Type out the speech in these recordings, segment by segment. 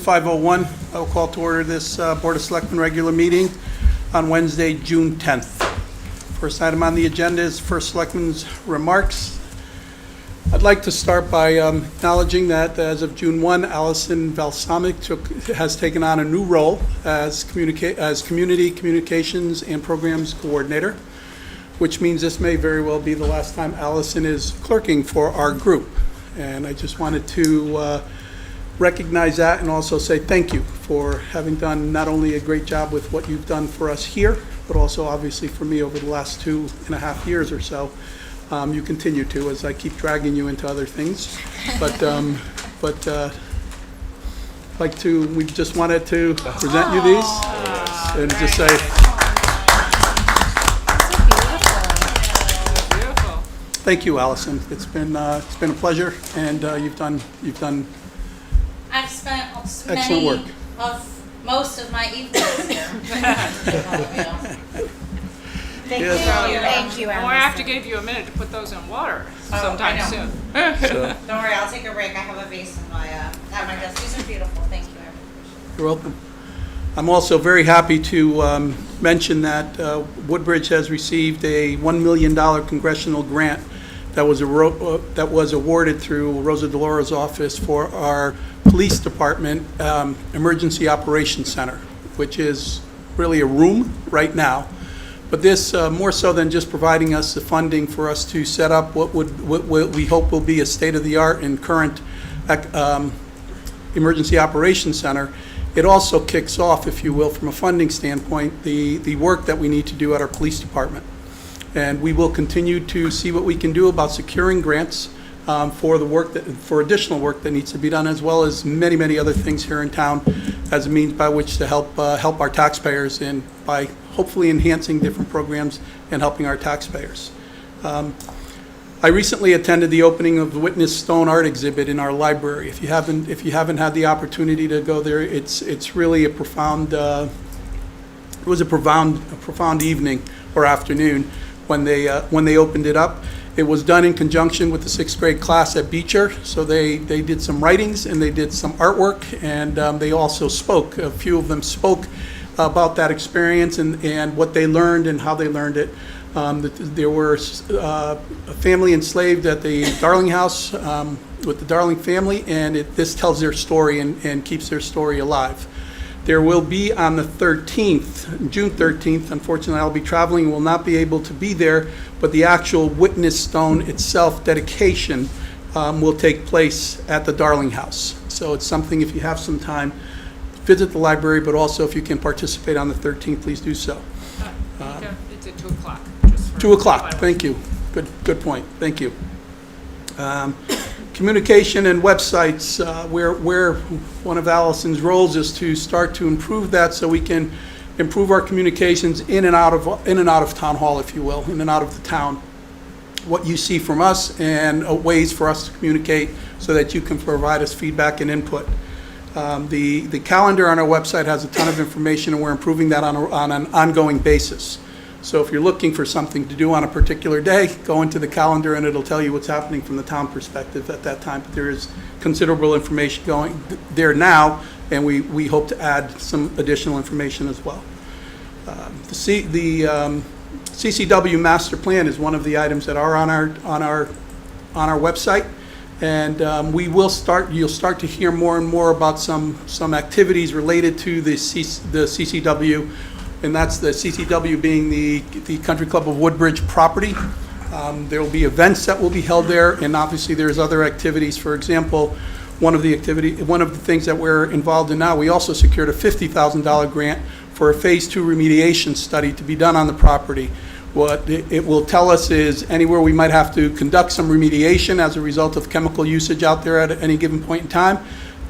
5:01. I will call to order this Board of Selectmen regular meeting on Wednesday, June 10th. First item on the agenda is First Selectmen's remarks. I'd like to start by acknowledging that as of June 1, Allison Balsamic has taken on a new role as Community Communications and Programs Coordinator, which means this may very well be the last time Allison is clerking for our group. And I just wanted to recognize that and also say thank you for having done not only a great job with what you've done for us here, but also obviously for me over the last 2.5 years or so. You continue to, as I keep dragging you into other things. We just wanted to present you these and just say, thank you, Allison. It's been a pleasure, and you've done I've spent excellent work. most of my evenings here. Thank Yes. you. Thank you, And we'll have to give you a minute to put those in water sometime I know. soon. So, Don't worry, I'll take a break. I have a vase in my at my desk. These are beautiful. Thank you. you're welcome. I'm also very happy to mention that Woodbridge has received a $1 million congressional grant that was awarded through Rosa DeLaura's office for our police department emergency operations center, which is really a room right now. But this, more so than just providing us the funding for us to set up what we hope will be a state-of-the-art and current emergency operations center, it also kicks off, if you will, from a funding standpoint, the work that we need to do at our police department. And we will continue to see what we can do about securing grants for additional work that needs to be done, as well as many, many other things here in town as a means by which to help our taxpayers and by hopefully enhancing different programs and helping our taxpayers. I recently attended the opening of the Witness Stone art exhibit in our library. If you haven't had the opportunity to go there, it's really a profound. It was a profound evening or afternoon when they opened it up. It was done in conjunction with the 6th grade class at Beecher, so they did some writings and they did some artwork, and they also spoke. A few of them spoke about that experience and what they learned and how they learned it. There were a family enslaved at the Darling House with the Darling family, and this tells their story and keeps their story alive. There will be on the 13th, June 13th, unfortunately I'll be traveling and will not be able to be there, but the actual Witness Stone itself, dedication, will take place at the Darling House. So it's something, if you have some time, visit the library, but also if you can participate on the 13th, please do so. It's at 2 o'clock. 2 o'clock, thank you. Good point, thank you. Communication and websites, where one of Allison's roles is to start to improve that so we can improve our communications in and out of town hall, if you will, in and out of the town. What you see from us and ways for us to communicate so that you can provide us feedback and input. The calendar on our website has a ton of information, and we're improving that on an ongoing basis. So if you're looking for something to do on a particular day, go into the calendar and it'll tell you what's happening from the town perspective at that time. But there is considerable information going there now, and we hope to add some additional information as well. The CCW master plan is one of the items that are on our website, and you'll start to hear more and more about some activities related to the CCW. And that's the CCW being the Country Club of Woodbridge property. There will be events that will be held there, and obviously there's other activities. For example, one of the things that we're involved in now, we also secured a $50,000 grant for a phase 2 remediation study to be done on the property. What it will tell us is anywhere we might have to conduct some remediation as a result of chemical usage out there at any given point in time.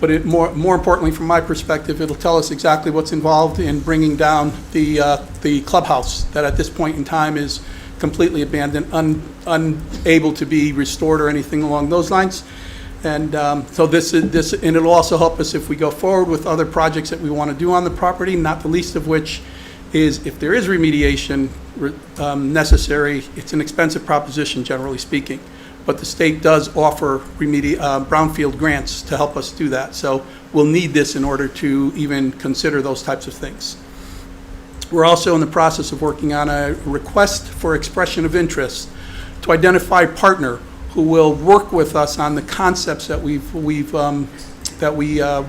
But more importantly, from my perspective, it'll tell us exactly what's involved in bringing down the clubhouse that at this point in time is completely abandoned, unable to be restored or anything along those lines. And so and it'll also help us if we go forward with other projects that we want to do on the property, not the least of which is if there is remediation necessary. It's an expensive proposition, generally speaking. but the state does offer brownfield grants to help us do that. So we'll need this in order to even consider those types of things. We're also in the process of working on a request for expression of interest to identify a partner who will work with us on the concepts that we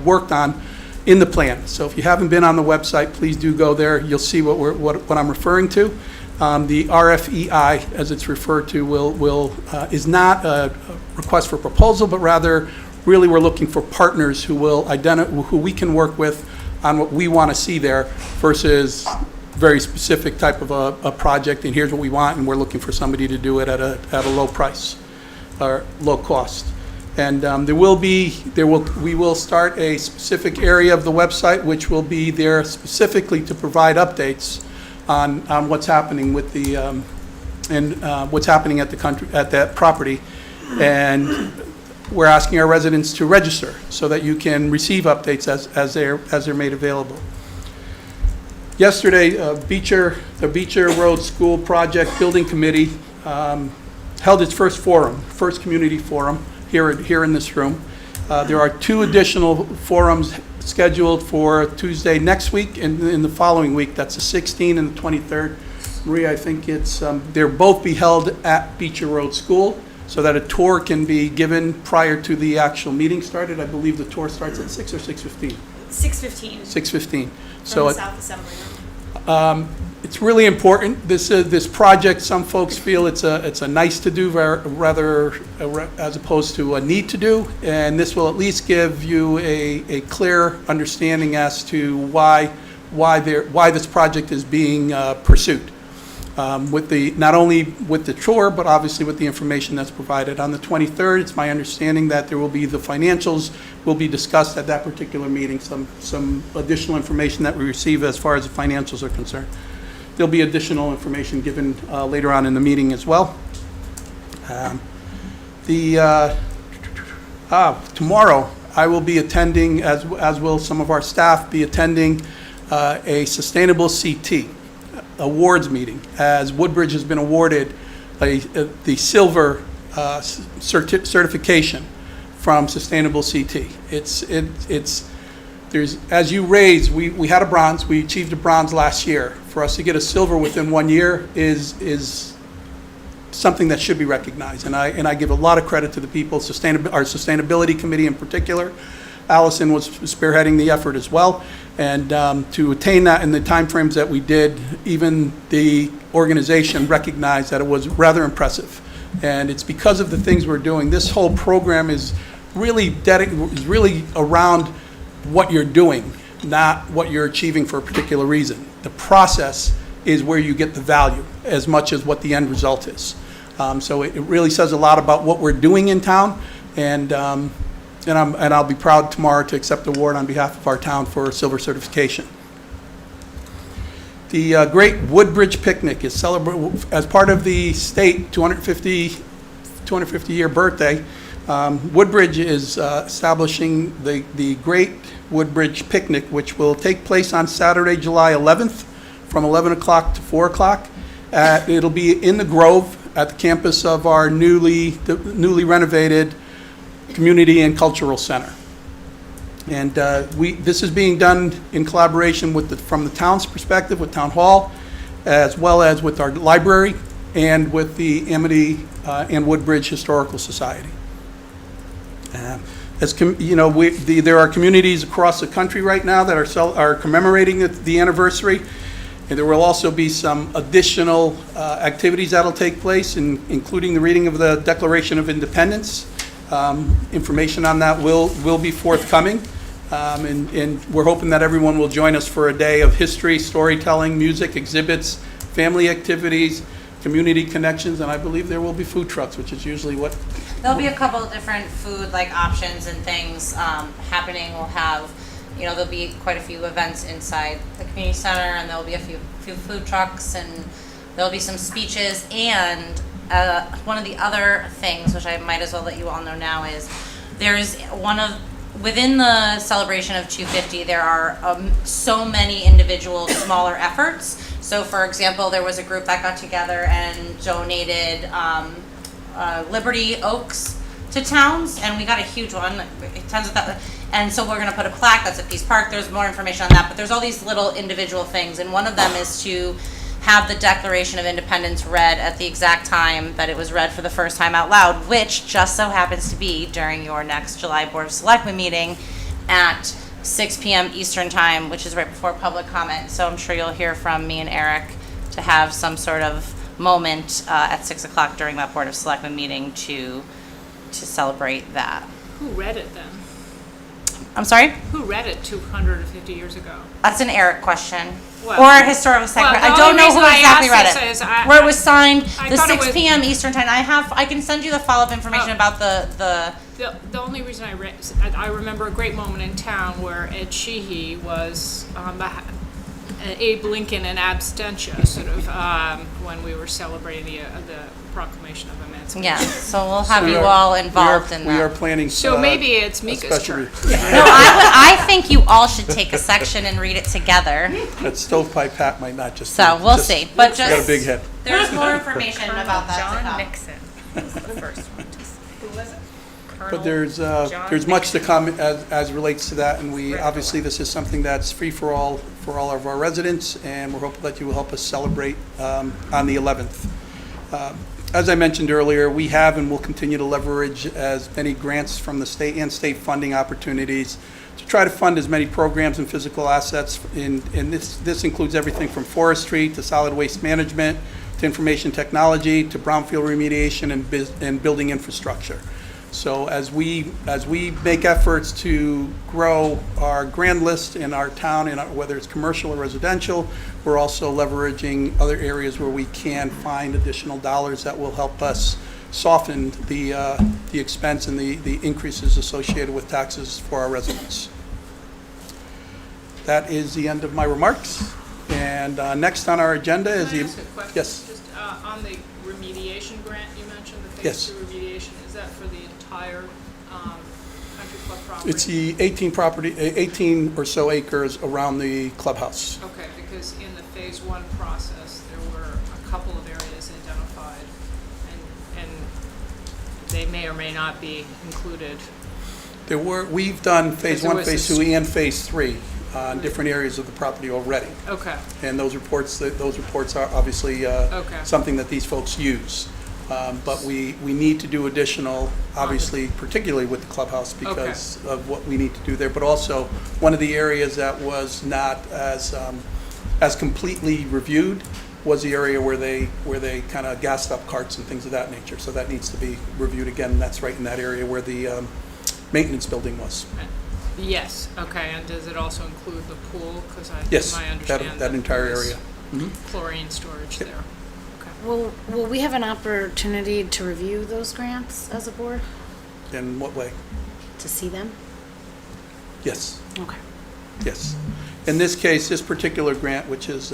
worked on in the plan. So if you haven't been on the website, please do go there. You'll see what I'm referring to. The RFEI, as it's referred to, is not a request for proposal, but rather, really, we're looking for partners who we can work with on what we want to see there, versus very specific type of a project, and here's what we want, and we're looking for somebody to do it at a low price or low cost. And we will start a specific area of the website which will be there specifically to provide updates on what's happening with the what's happening at that property. And we're asking our residents to register so that you can receive updates as they're made available. Yesterday, the Beecher Road School Project Building Committee held its first community forum here in this room. There are 2 additional forums scheduled for Tuesday next week and in the following week. That's the 16th and the 23rd. Maria, I think they'll both be held at Beecher Road School so that a tour can be given prior to the actual meeting started. I believe the tour starts at 6 or 6:15. 6:15. 6:15. From So the South Assembly Room. it's really important. This project, some folks feel it's a nice to do rather as opposed to a need to do, and this will at least give you a clear understanding as to why this project is being pursued. Not only with the tour, but obviously with the information that's provided. On the 23rd, it's my understanding that the financials will be discussed at that particular meeting, some additional information that we receive as far as the financials are concerned. There'll be additional information given later on in the meeting as well. Tomorrow, I will be attending, as will some of our staff, be attending a Sustainable CT awards meeting, as Woodbridge has been awarded the silver certification from Sustainable CT. As you raised, we had a bronze. We achieved a bronze last year. For us to get a silver within 1 year is something that should be recognized. And I give a lot of credit to the people, our sustainability committee in particular. Allison was spearheading the effort as well. And to attain that in the timeframes that we did, even the organization recognized that it was rather impressive. And it's because of the things we're doing. This whole program is really around what you're doing, not what you're achieving for a particular reason. The process is where you get the value as much as what the end result is. So it really says a lot about what we're doing in town, and I'll be proud tomorrow to accept the award on behalf of our town for silver certification. The Great Woodbridge Picnic is celebrated as part of the state 250-year birthday. Woodbridge is establishing the Great Woodbridge Picnic, which will take place on Saturday, July 11th, from 11 o'clock to 4 o'clock. It'll be in the Grove at the campus of our newly renovated Community and Cultural Center. And this is being done in collaboration from the town's perspective, with Town Hall, as well as with our library and with the Amity and Woodbridge Historical Society. There are communities across the country right now that are commemorating the anniversary, and there will also be some additional activities that'll take place, including the reading of the Declaration of Independence. Information on that will be forthcoming, and we're hoping that everyone will join us for a day of history, storytelling, music, exhibits, family activities, community connections, and I believe there will be food trucks, which is usually what... There'll be a couple of different food options and things happening. We'll have, there'll be quite a few events inside the community center, and there'll be a few food trucks, and there'll be some speeches. And one of the other things, which I might as well let you all know now, is within the celebration of 250, there are so many individual smaller efforts. So, for example, there was a group that got together and donated Liberty Oaks to towns, and we got a huge one, tons of that. And so we're gonna put a plaque that's at Peace Park. There's more information on that, but there's all these little individual things, and one of them is to have the Declaration of Independence read at the exact time that it was read for the first time out loud, which just so happens to be during your next July Board of Selectmen meeting at 6 p.m. Eastern Time, which is right before public comment. So I'm sure you'll hear from me and Eric to have some sort of moment at 6 o'clock during that Board of Selectmen meeting to celebrate that. Who read it then? I'm sorry? Who read it 250 years ago? That's an Eric question. Well- Or a historical secretary. Well, I the don't only know reason who I exactly read asked it. this is Where it was signed, I the thought it 6 was- p.m. Eastern Time. I can send you the follow-up information Oh. about the The only reason I remember a great moment in town where Ed Sheehy was Abe Lincoln and abstention, sort of, when we were celebrating the Proclamation of Emancipation. yeah. So we'll have We you are- all involved in We are that. planning. So maybe it's a Mika's special turn. re- No, I think you all should take a section and read it together. That stovepipe Pat might not just. So we'll see. But Got a big just head. there's more information about that to John come. Nixon was the first one to say. Who was it? But there's much to come as relates to that, and we, obviously, this is something that's free for all of our residents, and we're hopeful that you will help us celebrate on the 11th. As I mentioned earlier, we have and will continue to leverage as many grants from the state and state funding opportunities to try to fund as many programs and physical assets, and this includes everything from forestry to solid waste management, to information technology, to brownfield remediation and building infrastructure. So as we make efforts to grow our grant list in our town, whether it's commercial or residential, we're also leveraging other areas where we can find additional dollars that will help us soften the expense and the increases associated with taxes for our residents. That is the end of my remarks. And next on our agenda is Can I the... ask a question? Yes. Just on the remediation grant you mentioned, the Yes. phase 2 remediation, is that for the entire country club property? It's the 18 or so acres around the clubhouse. Okay, because in the phase 1 process, there were a couple of areas identified, and they may or may not be included. We've done phase Because there 1, was phase this- 2, and phase 3 on different areas of the property already. Okay, And those reports are obviously Okay. something that these folks use. But we need to do additional, obviously, particularly with the clubhouse because of what we need to do there. But also, one of the areas that was not as completely reviewed was the area where they kind of gassed up carts and things of that nature. So that needs to be reviewed again. That's right in that area where the maintenance building was. yes, okay, and does it also include the pool? Because Yes, I understand that entire there was area. Mhm. chlorine storage there. Okay. Will we have an opportunity to review those grants as a board, In what way? to see them? Yes. Okay. Yes. In this case, this particular grant, which is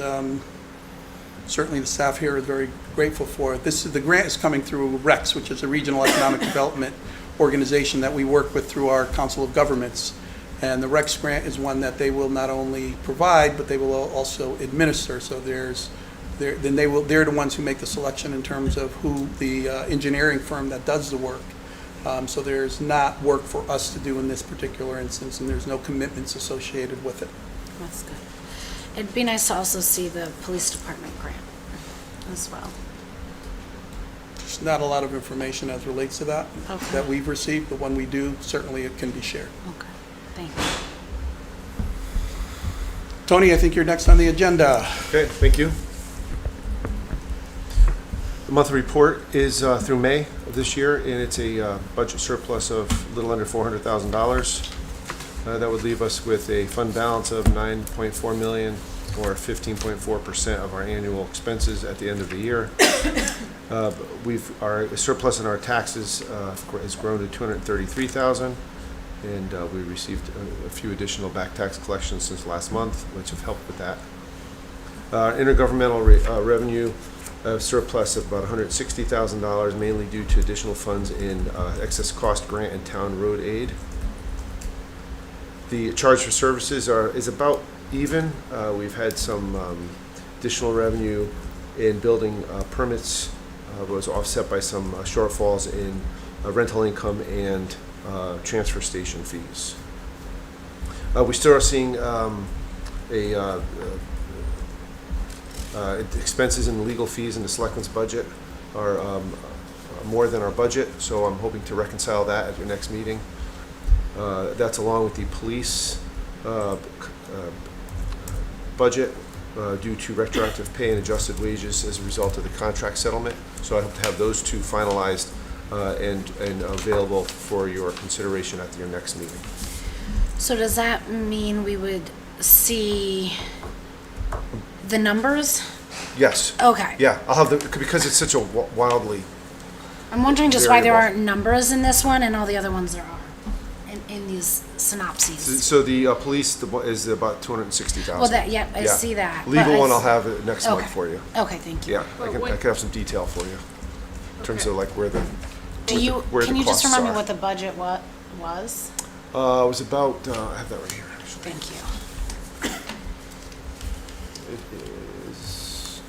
certainly the staff here is very grateful for, the grant is coming through REX, which is a Regional Economic Development Organization that we work with through our Council of Governments. And the REX grant is one that they will not only provide, but they will also administer. So they're the ones who make the selection in terms of who the engineering firm that does the work. So there's not work for us to do in this particular instance, and there's no commitments associated with it. That's good. It'd be nice to also see the police department grant as well. There's not a lot of information as relates to that, Okay. that we've received, but when we do, certainly it can be shared. Okay, thank you. Tony, I think you're next on the agenda. Okay, thank you. The monthly report is through May of this year, and it's a budget surplus of a little under $400,000. That would leave us with a fund balance of $9.4 million, or 15.4% of our annual expenses at the end of the year. Our surplus in our taxes has grown to $233,000, and we received a few additional back tax collections since last month, which have helped with that. Intergovernmental revenue surplus of about $160,000, mainly due to additional funds in excess cost grant and town road aid. The charge for services is about even. We've had some additional revenue in building permits was offset by some shortfalls in rental income and transfer station fees. We still are seeing expenses and legal fees in the selectmen's budget are more than our budget, so I'm hoping to reconcile that at your next meeting. That's along with the police budget due to retroactive pay and adjusted wages as a result of the contract settlement. So I hope to have those two finalized and available for your consideration at your next meeting. So does that mean we would see the numbers? Yes. Okay. Yeah, I'll have because it's such a wildly. I'm wondering just why there Variable. aren't numbers in this one and all the other ones there are in these synopses. So the police is about 260,000. Well, that, yeah, I see that. but Legal I one I'll s- have it next month Okay. for you. Okay, thank you. Yeah, Well, I can have some detail for you in terms Okay. of like where the Can you just costs remind me are. what the budget was? It was about I have that right here. Actually. Thank you. It is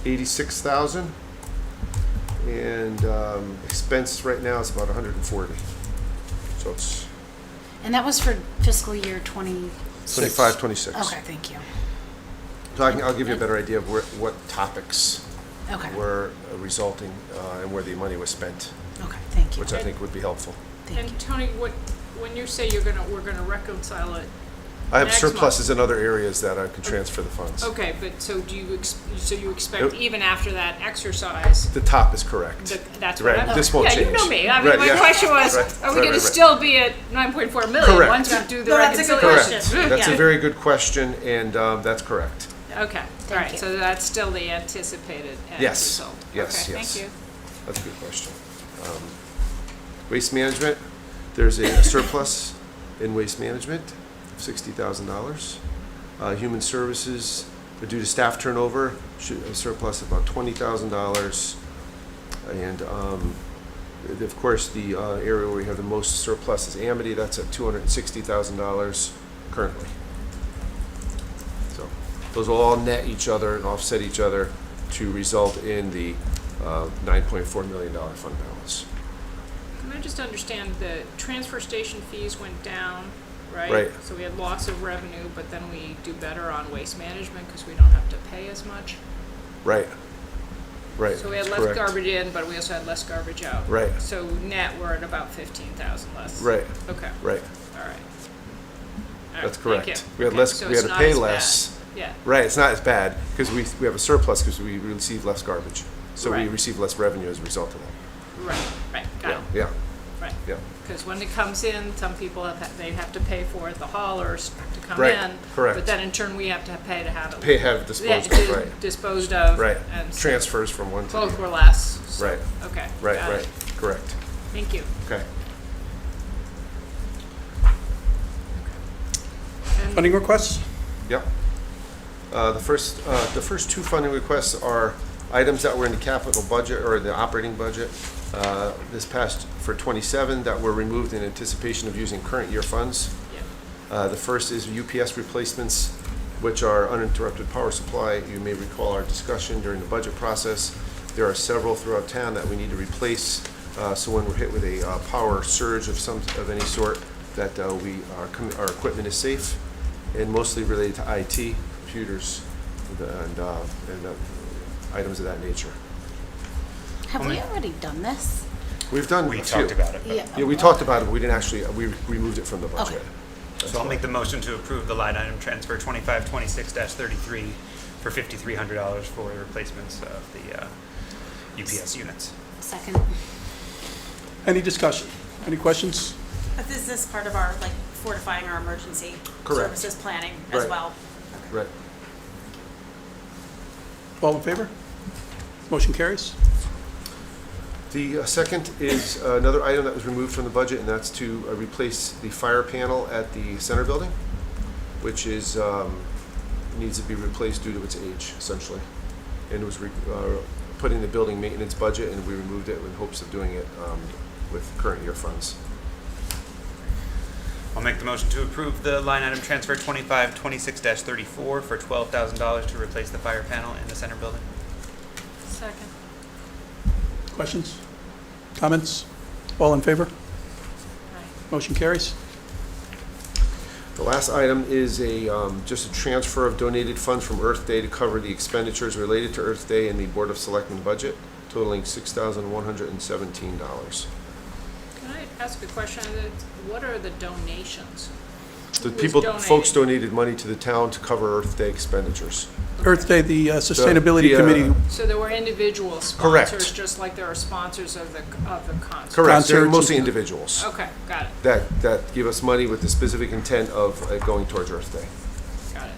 86,000, and expense right now is about 140. So it's And that was for fiscal year 20. 25, 26. Okay, thank you. So I'll give you a better idea of what topics Okay, were resulting and where the money was spent, okay, thank you. which I think would be helpful. Thank you. And Tony, when you say we're gonna reconcile it, I have Next surpluses in other areas that I can transfer the funds. okay, but so do you, so you expect even after that exercise, The top is correct. that's what Right, I'm. this won't Yeah, you change. know me, I mean, Right, my yeah. question was, Right, are we right, gonna right. still be at 9.4 million Correct. once we do the No, that's a good reconciliation? question. That's a Yeah. very good question, and that's correct. Okay, all Thank right, you. so that's still the anticipated end Yes, result? yes, Okay, yes. thank you. That's a good question. Waste management, there's a surplus in waste management, $60,000. Human services, due to staff turnover, a surplus of about $20,000. And of course, the area where we have the most surplus is Amity. That's at $260,000 currently. So those will all net each other and offset each other to result in the $9.4 million fund balance. Can I just understand, the transfer station fees went down, right? Right. So we had loss of revenue, but then we do better on waste management because we don't have to pay as much. Right. Right. So we had that's less correct. garbage in, but we also had less garbage out. Right. So net, we're at about 15,000 less. Right. Okay, Right. all right. All right, That's thank correct. you. We had Okay, less. so We it's had to not pay as bad. less. Yeah, Right. It's not as bad because we have a surplus because we receive less garbage, so we Right. receive less revenue as a result of that. right, got it, Yeah. right. Yeah. Because when it comes in, some people they have to pay for it, the haulers to come Right, in. correct. But then in turn, we have to pay to have it. Pay have disposed of. Right. Disposed of. Right. And so Transfers from one to the both other. were less. so- Right. Okay. Right. got Right. it. Correct. Thank you. Okay. And- Funding requests? Yep. The first two funding requests are items that were in the capital budget or the operating budget this past for 27 that were removed in anticipation of using current year funds. Yeah. The first is UPS replacements, which are uninterrupted power supply. You may recall our discussion during the budget process. There are several throughout town that we need to replace. So when we're hit with a power surge of any sort, that our equipment is safe, and mostly related to IT, computers, and items of that nature. Have we already done this? We've done We a few. talked about it. but- Yeah, we talked about it, but we didn't actually, we removed it from the budget. So I'll make the motion to approve the line item transfer 2526-33 for $5,300 for the replacements of the UPS units. Second. Any discussion? Any questions? Is this part of our, like, fortifying our emergency Correct. services planning as Right. well? Right. All in favor? Motion carries. The second is another item that was removed from the budget, and that's to replace the fire panel at the center building, which is, needs to be replaced due to its age, essentially. And it was put in the building maintenance budget, and we removed it in hopes of doing it with current year funds. I'll make the motion to approve the line item transfer 2526-34 for $12,000 to replace the fire panel in the center building. Second. Questions? Comments? All in favor? Aye. Motion carries. The last item is just a transfer of donated funds from Earth Day to cover the expenditures related to Earth Day and the Board of Selectmen budget, totaling $6,117. Can I ask a question? What are the donations? The Who was people, donating? folks donated money to the town to cover Earth Day expenditures. Earth Day, the Sustainability the, Committee, So there were individual Correct. sponsors, just like there are sponsors of the concert? Correct, they're Concerts mostly and- individuals Okay, got it, that give us money with the specific intent of going towards Earth Day. got it.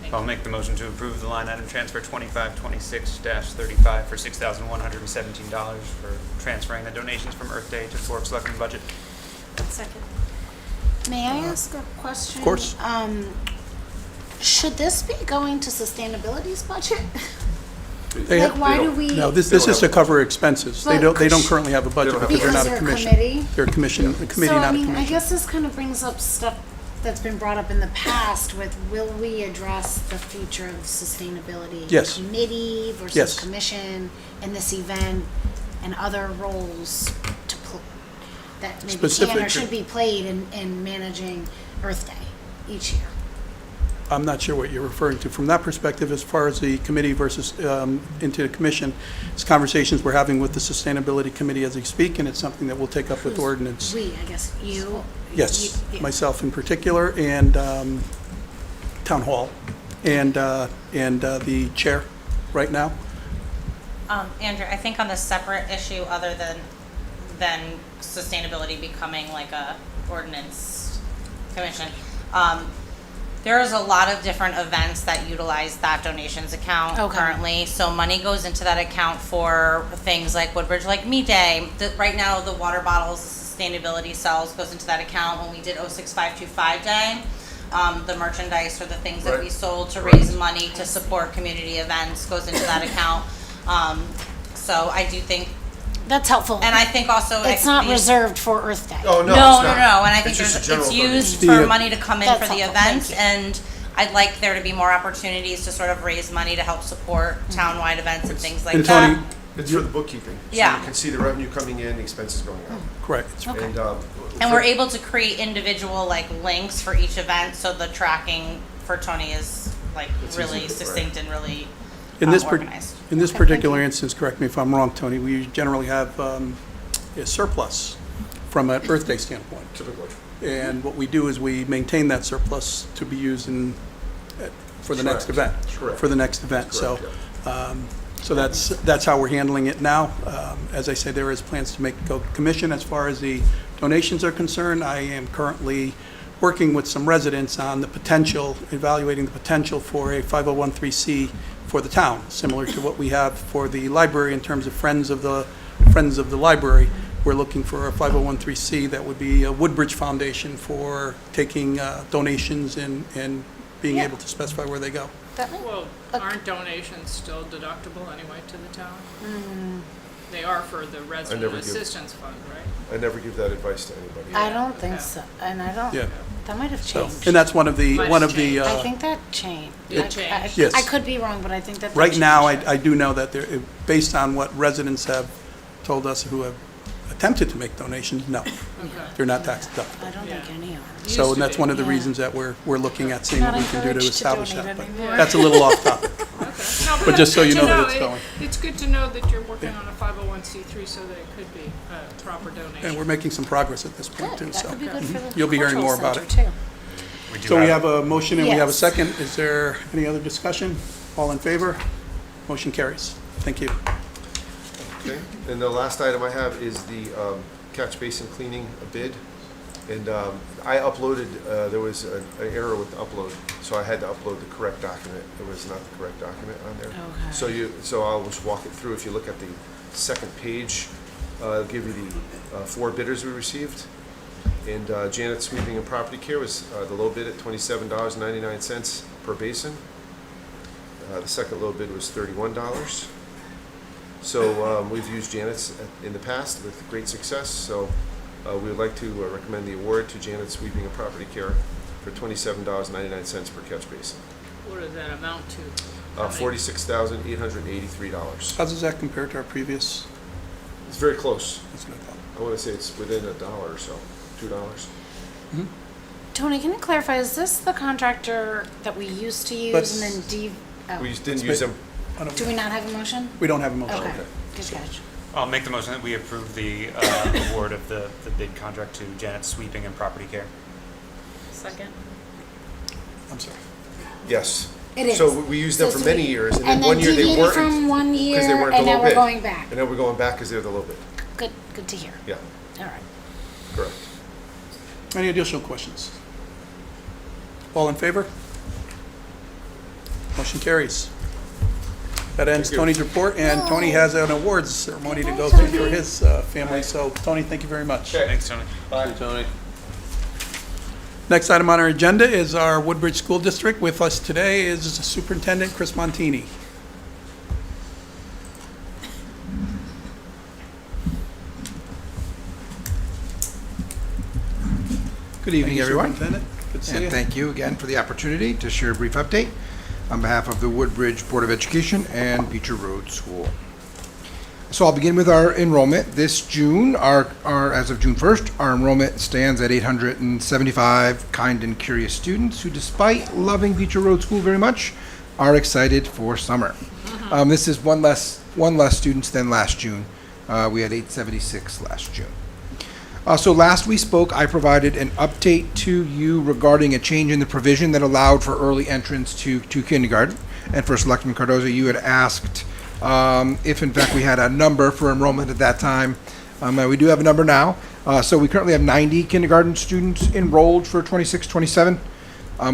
Thank I'll you. make the motion to approve the line item transfer 2526-35 for $6,117 for transferring the donations from Earth Day to the Board of Selectmen budget. Second. May I ask a question? Of course. Should this be going to sustainability's budget? They Like, have- why they do don't- we? no, this They is don't to have- cover expenses. They But don't could- currently have a budget They don't because they're Because not a they're a commission. committee? They're a commission, a committee, So, not I a mean, I commission. guess this kind of brings up stuff that's been brought up in the past with, will we address the future of sustainability? Yes. Committee Yes. versus commission in this event and other roles to that maybe Specific can or to- should be played in managing Earth Day each year. I'm not sure what you're referring to. From that perspective, as far as the committee versus into the commission, it's conversations we're having with the Sustainability Committee as we speak, and it's something that we'll take up with Who's ordinance. We, I guess, you. Yes, you- myself in particular, and Town Hall, and the chair right now. Andrew, I think on the separate issue, other than sustainability becoming like a ordinance commission, there is a lot of different events that utilize that donations account Okay. currently. So money goes into that account for things like Woodbridge Like Me Day. Right now, the water bottles, the sustainability cells goes into that account. When we did 06525 Day, the merchandise or the things that we Right. sold to raise money to support community events goes into that account. So I do think, That's helpful. and I think also It's not the- reserved for Earth Day. Oh, no, it's no, not. no, and I think It's just a it's general used donation. for The- money to come in That's for the helpful, thank events, you. and I'd like there to be more opportunities to sort of raise money to help support townwide events and things like And that. Tony, It's for the bookkeeping. So Yeah. you can see the revenue coming in, the expenses going out. correct. Okay. And we're able to create individual like links for each event, so the tracking for Tony is like It's really easy to- right. succinct and really In this organized. in this Okay, thank particular you. instance, correct me if I'm wrong, Tony, we generally have a surplus from an Earth Day standpoint. Typically. And what we do is we maintain that surplus to be used for the next Correct. event. Correct. For the next event. So, Correct, so that's how we're handling it now. As I say, there is plans to make go commission as far as the donations are concerned. I am currently working with some residents on the potential, evaluating the potential for a 501(c) for the town, similar to what we have for the library in terms of Friends of the Library. We're looking for a 501(c) that would be a Woodbridge Foundation for taking donations and being Yeah. able to specify where they go. That might- Well, Okay. aren't donations still deductible anyway to the town? They are for the resident never give- assistance fund, right? I never give that advice to anybody. I don't think Okay. so, and I don't, Yeah. that might have So, changed. and that's one of the, Might one have of the, changed. I think that changed. It I- changed. Yes. I could be wrong, but I think that. right now, changed. I do know that there, based on what residents have told us who have attempted to make donations, no, Okay. they're not tax deductible. I don't think Yeah. any are. So, Used and to that's be. one of the Yeah. reasons that we're looking at seeing what Not we can do to encouraged to establish donate that. But anymore. that's a little off topic. Okay. No, But just so that's you good know to that it's going. It's good to know that you're working on a 501(c)(3 so that it could be a proper And donation. we're making some progress at this point, Good, too, that so. could be good for the You'll be hearing cultural more about it. center, too. We do So we have a motion and we have a Yes. second. Is there any other discussion? All in favor? Motion carries. Thank you. Okay, and the last item I have is the catch basin cleaning bid. And I uploaded, there was an error with the upload, so I had to upload the correct document. It was not the correct document on there. Okay. So I'll just walk it through. If you look at the second page, it'll give you the 4 bidders we received. And Janet Sweeping and Property Care was the low bid at $27.99 per basin. The second low bid was $31. So we've used Janet's in the past with great success, so we would like to recommend the award to Janet Sweeping and Property Care for $27.99 per catch basin. What does that amount to? $46,883. How does that compare to our previous? It's very close. That's what I thought. I want to say it's within $1 or so, $2. Tony, can you clarify, is this the contractor that we used to use Let's- and then We oh, didn't use them. do we not have a motion? We don't have a motion. Okay, good catch. I'll make the motion that we approve the award of the bid contract to Janet's Sweeping and Property Care. Second. I'm sorry. Yes. It is. So we used them So for many sweet. years, and And then one then year they deviated weren't. from one year, because they weren't the and now low we're bid. going back. And then we're going back because they're the low bid. Good to hear. Yeah, All right. correct. Any additional questions? All in favor? Motion carries. That ends Thank you. Tony's report, and Tony has an awards ceremony to go through for his family. So, Tony, thank you very much. Okay. Thanks, Tony. Bye, Tony. Next item on our agenda is our Woodbridge School District. With us today is Superintendent Chris Montini. Good evening, everyone. Superintendent. Good to see And you. thank you again for the opportunity to share a brief update on behalf of the Woodbridge Board of Education and Beecher Road School. So I'll begin with our enrollment. This June, as of June 1st, our enrollment stands at 875 kind and curious students who, despite loving Beecher Road School very much, are excited for summer. This is one less students than last June. We had 876 last June. So last we spoke, I provided an update to you regarding a change in the provision that allowed for early entrance to kindergarten. And for Selectman Cardoza, you had asked if in fact we had a number for enrollment at that time. We do have a number now. So we currently have 90 kindergarten students enrolled for 26-27.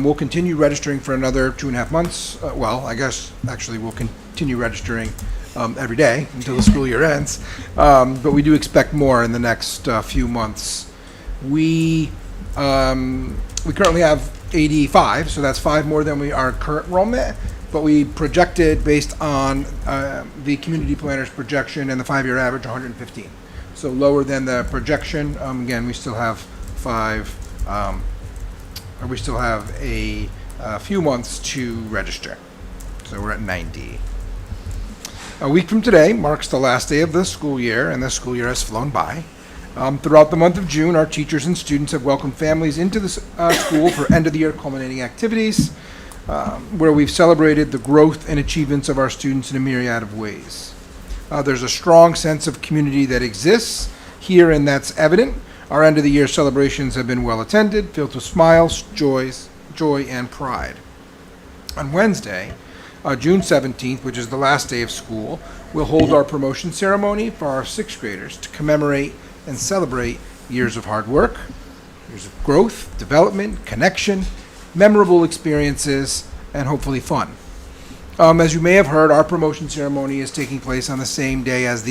We'll continue registering for another 2.5 months. Well, I guess actually we'll continue registering every day until the school year ends. But we do expect more in the next few months. We currently have 85, so that's 5 more than our current enrollment. But we projected, based on the community planner's projection and the 5-year average, 115. So lower than the projection. Again, we still have we still have a few months to register. So we're at 90. A week from today marks the last day of the school year, and the school year has flown by. Throughout the month of June, our teachers and students have welcomed families into the school for end-of-the-year culminating activities, where we've celebrated the growth and achievements of our students in a myriad of ways. There's a strong sense of community that exists here, and that's evident. Our end-of-the-year celebrations have been well attended, filled with smiles, joy, and pride. On Wednesday, June 17th, which is the last day of school, we'll hold our promotion ceremony for our 6th graders to commemorate and celebrate years of hard work, years of growth, development, connection, memorable experiences, and hopefully fun. As you may have heard, our promotion ceremony is taking place on the same day as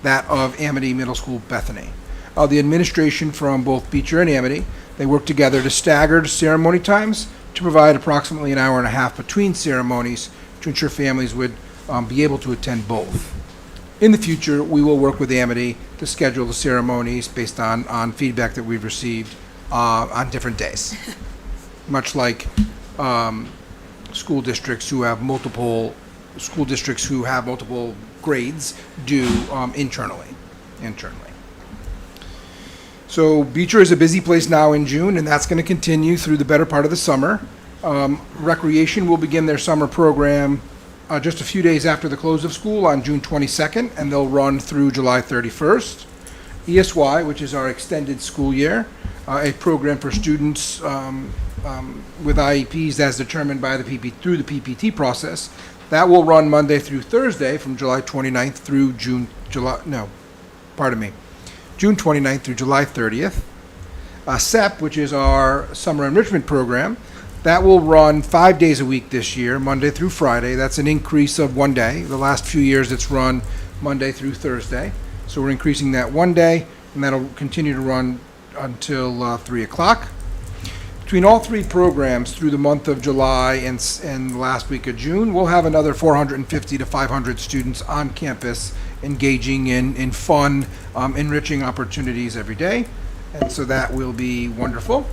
that of Amity Middle School Bethany. The administration from both Beecher and Amity, they work together to stagger ceremony times to provide approximately an hour and a half between ceremonies to ensure families would be able to attend both. In the future, we will work with Amity to schedule the ceremonies based on feedback that we've received on different days. Much like school districts who have multiple grades do internally. So Beecher is a busy place now in June, and that's going to continue through the better part of the summer. Recreation will begin their summer program just a few days after the close of school on June 22nd, and they'll run through July 31st. ESY, which is our extended school year, a program for students with IEPs as determined by through the PPT process, that will run Monday through Thursday from July 29th through June 29th through July 30th. SEP, which is our summer enrichment program, that will run 5 days a week this year, Monday through Friday. That's an increase of 1 day. The last few years it's run Monday through Thursday. So we're increasing that 1 day, and that'll continue to run until 3 o'clock. Between all 3 programs through the month of July and the last week of June, we'll have another 450 to 500 students on campus engaging in fun, enriching opportunities every day. And so that will be wonderful.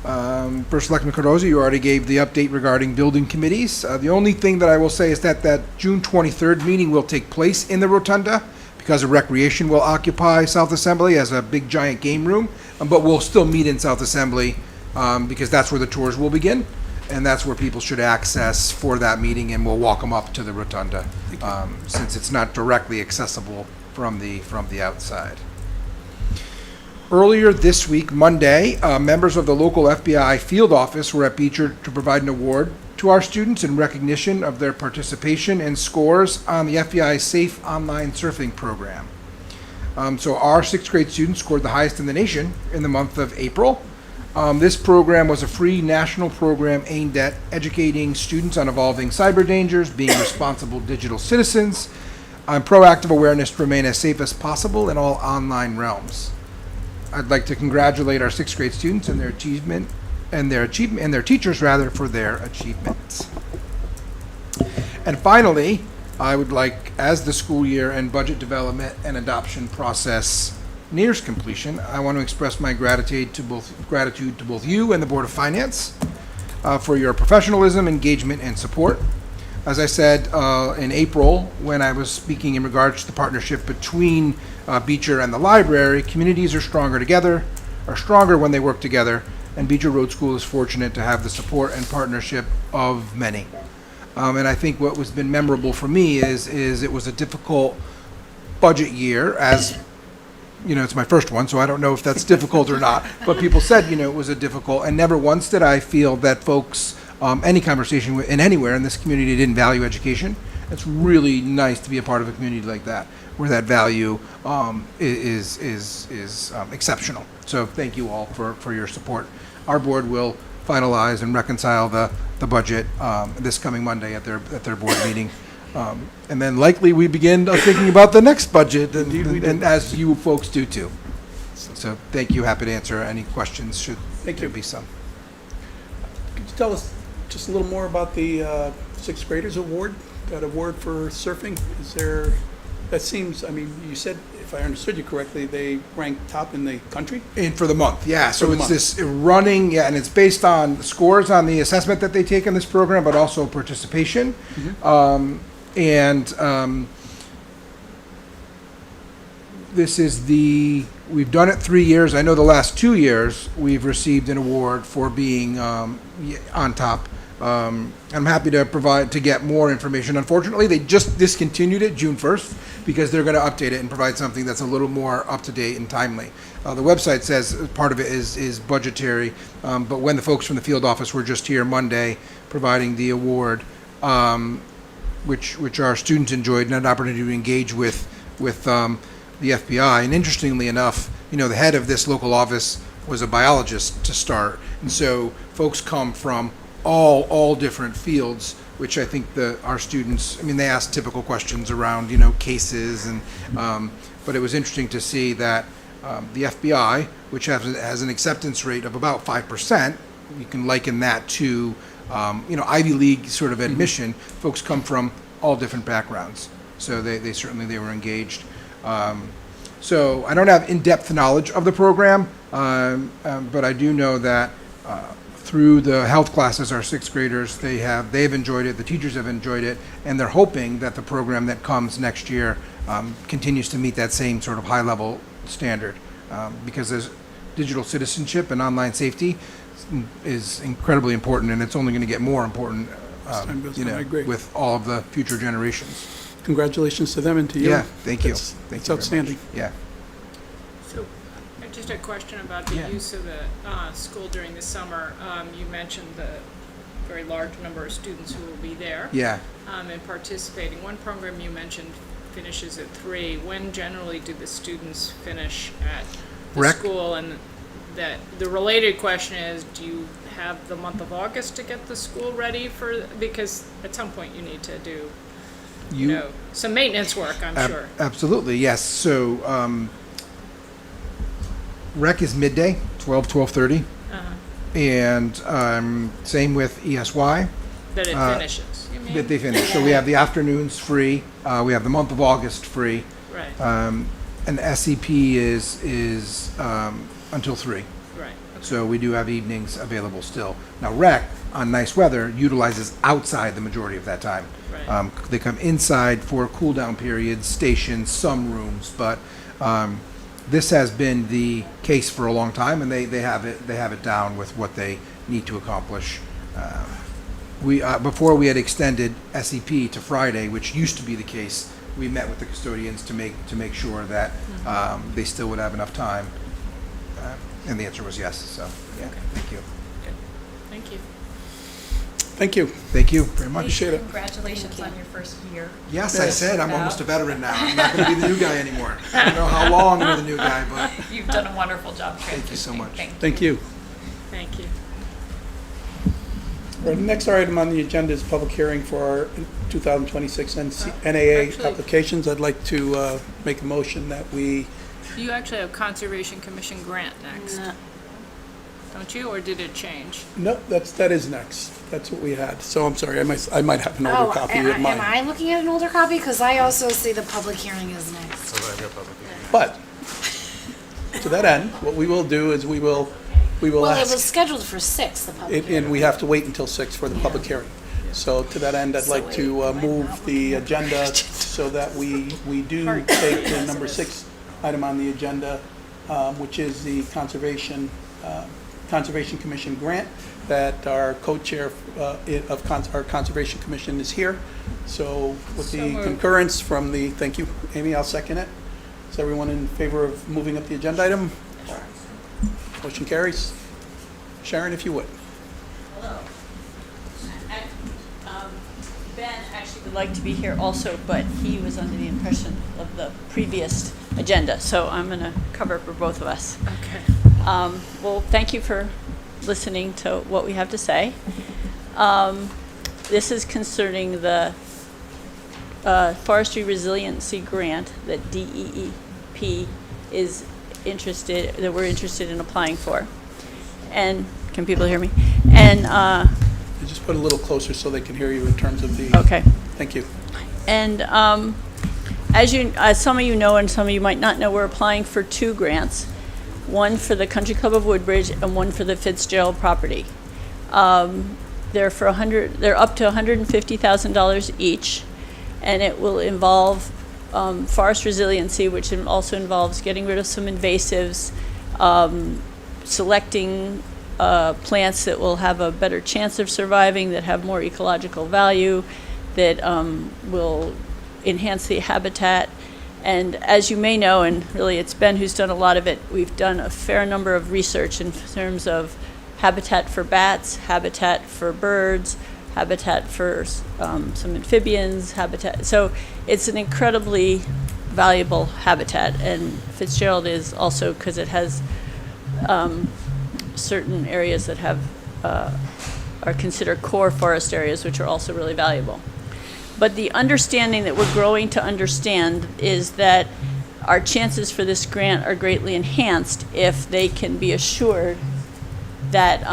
First Selectman Cardoza, you already gave the update regarding building committees. The only thing that I will say is that June 23rd meeting will take place in the Rotunda because of Recreation will occupy South Assembly as a big giant game room, but we'll still meet in South Assembly because that's where the tours will begin, and that's where people should access for that meeting, and we'll walk them up to the Rotunda since it's not directly accessible from the outside. Earlier this week, Monday, members of the local FBI field office were at Beecher to provide an award to our students in recognition of their participation and scores on the FBI's Safe Online Surfing program. So our sixth grade students scored the highest in the nation in the month of April. This program was a free national program aimed at educating students on evolving cyber dangers, being responsible digital citizens, and proactive awareness to remain as safe as possible in all online realms. I'd like to congratulate our sixth grade students and their achievement and their teachers for their achievements. And finally, I would like, as the school year and budget development and adoption process nears completion, I want to express my gratitude to both you and the Board of Finance for your professionalism, engagement, and support. As I said in April, when I was speaking in regards to the partnership between Beecher and the library, communities are stronger when they work together, and Beecher Road School is fortunate to have the support and partnership of many. And I think what was been memorable for me is it was a difficult budget year, as you know, it's my first one, so I don't know if that's difficult or not, but people said, you know, it was a difficult, and never once did I feel that folks, any conversation in anywhere in this community didn't value education. It's really nice to be a part of a community like that, where that value is exceptional. So thank you all for your support. Our board will finalize and reconcile the budget this coming Monday at their board meeting. And then likely we begin thinking about the next budget, and as you folks do too. So thank you. Happy to answer any questions should there be some. Could you tell us just a little more about the sixth graders award, that award for surfing? That seems, I mean, you said, if I understood you correctly, they ranked top in the country? And for the month, yeah. So For the it's month. this running, and it's based on scores on the assessment that they take in this program, but also participation. This is we've done it 3 years. I know the last 2 years, we've received an award for being on top. I'm happy to get more information. Unfortunately, they just discontinued it June 1st because they're going to update it and provide something that's a little more up to date and timely. The website says part of it is budgetary, but when the folks from the field office were just here Monday providing the award, which our students enjoyed, and an opportunity to engage with the FBI. And interestingly enough, you know, the head of this local office was a biologist to start, and so folks come from all different fields, which I think our students, I mean, they asked typical questions around, you know, cases, and but it was interesting to see that the FBI, which has an acceptance rate of about 5%, you can liken that to you know, Ivy League sort of admission. Folks come from all different backgrounds, so they certainly were engaged. So I don't have in-depth knowledge of the program, but I do know that through the health classes, our sixth graders, they've enjoyed it, the teachers have enjoyed it, and they're hoping that the program that comes next year continues to meet that same sort of high-level standard, because there's digital citizenship and online safety is incredibly important, and it's only going to get more important, time goes you on. know, I agree. with all of the future generations. Congratulations to them and to you. Yeah, thank you. It's Thank you very much. outstanding. Yeah. So, just a question about the Yeah. use of the school during the summer. You mentioned the very large number of students who will be there. Yeah. And participating. One program you mentioned finishes at 3. When generally do the students finish at the Rec? school? And the related question is, do you have the month of August to get the school ready because at some point you need to do you know, some maintenance work, I'm sure. Absolutely, yes. So rec is midday, 12:30, and same with ESY. That it finishes, you mean? That they finish. So we have the afternoons free. We have the month of August free. Right, And SCP is until 3. right. So we do have evenings available still. Now rec, on nice weather, utilizes outside the majority of that time. Right. They come inside for cool down periods, stations, some rooms, but this has been the case for a long time, and they have it down with what they need to accomplish. We before we had extended SEP to Friday, which used to be the case. We met with the custodians to make sure that they still would have enough time, and the answer was yes. So yeah, thank you. Thank you. Thank you. Thank you very much. Appreciate it. Congratulations on your first year. Yes, I said I'm almost a veteran now. I'm not going to be the new guy anymore. I don't know how long you're the new guy, but You've done a wonderful job. Thank you so much. Thank you. Thank you. Our next item on the agenda is public hearing for our 2026 NAA Actually- applications. I'd like to make a motion that we, You actually have Conservation Commission grant next, don't you, or did it change? no, that is next. That's what we had. So I'm sorry, I might have an Oh, older copy of am mine. I looking at an older copy? Because I also see the public hearing is next. So I go public hearing. But to that end, what we will do is we will Well, it was ask, scheduled for 6, the public hearing. and we have to wait until 6 for the public hearing. So to that end, I'd like to move the agenda so that we do take the number 6 item on the agenda, which is the Conservation Commission grant, that our co-chair of our Conservation Commission is here. So with So the moved. concurrence from the, thank you, Amy, I'll second it. Is everyone in favor of moving up the agenda item? Motion carries. Sharon, if you would. Hello. Ben actually would like to be here also, but he was under the impression of the previous agenda, so I'm going to cover for both of us. Okay. Well, thank you for listening to what we have to say. This is concerning the Forestry Resiliency Grant that DEEP is interested, that we're interested in applying for. And, can people hear me? And, You just put a little closer so they can hear you in terms of the, okay. thank you. And as some of you know and some of you might not know, we're applying for 2 grants, one for the Country Club of Woodbridge and one for the Fitzgerald property. They're up to $150,000 each, and it will involve forest resiliency, which also involves getting rid of some invasives, selecting plants that will have a better chance of surviving, that have more ecological value, that will enhance the habitat. And as you may know, and really it's Ben who's done a lot of it, we've done a fair number of research in terms of habitat for bats, habitat for birds, habitat for some amphibians, habitat. So it's an incredibly valuable habitat, and Fitzgerald is also, because it has certain areas that have are considered core forest areas, which are also really valuable. But the understanding that we're growing to understand is that our chances for this grant are greatly enhanced if they can be assured that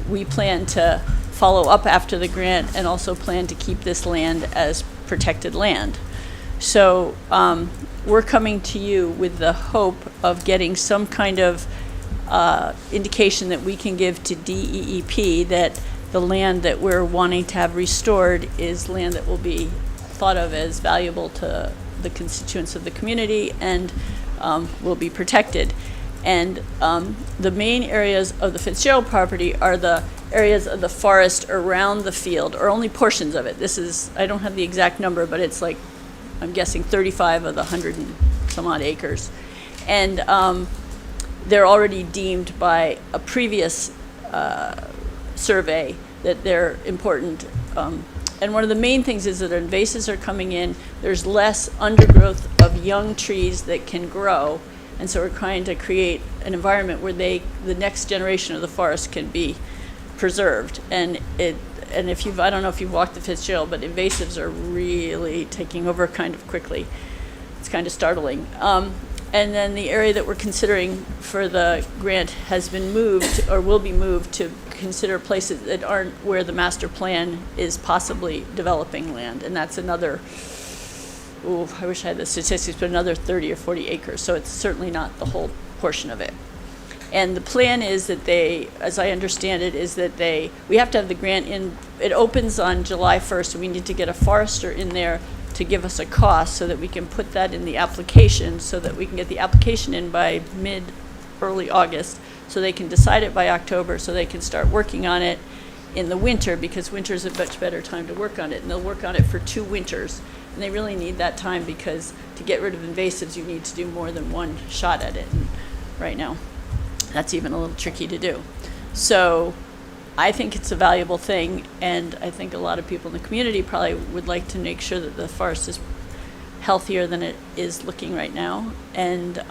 we plan to follow up after the grant and also plan to keep this land as protected land. So we're coming to you with the hope of getting some kind of indication that we can give to DEEP that the land that we're wanting to have restored is land that will be thought of as valuable to the constituents of the community and will be protected. And the main areas of the Fitzgerald property are the areas of the forest around the field, or only portions of it. This is, I don't have the exact number, but it's like, I'm guessing 35 of the 100 and some odd acres. And they're already deemed by a previous survey that they're important. And one of the main things is that invasives are coming in. There's less undergrowth of young trees that can grow. And so we're trying to create an environment where the next generation of the forest can be preserved. And if you've, I don't know if you've walked the Fitzgerald, but invasives are really taking over kind of quickly. It's kind of startling. And then the area that we're considering for the grant has been moved, or will be moved, to consider places that aren't where the master plan is possibly developing land. And that's another, I wish I had the statistics, but another 30 or 40 acres. So it's certainly not the whole portion of it. And the plan is that they, as I understand it, is that we have to have the grant in, it opens on July 1st, and we need to get a forester in there to give us a cost so that we can put that in the application, so that we can get the application in by early August, so they can decide it by October, so they can start working on it in the winter, because winter is a much better time to work on it, and they'll work on it for 2 winters. And they really need that time, because to get rid of invasives, you need to do more than one shot at it. And right now, that's even a little tricky to do. So I think it's a valuable thing, and I think a lot of people in the community probably would like to make sure that the forest is healthier than it is looking right now. And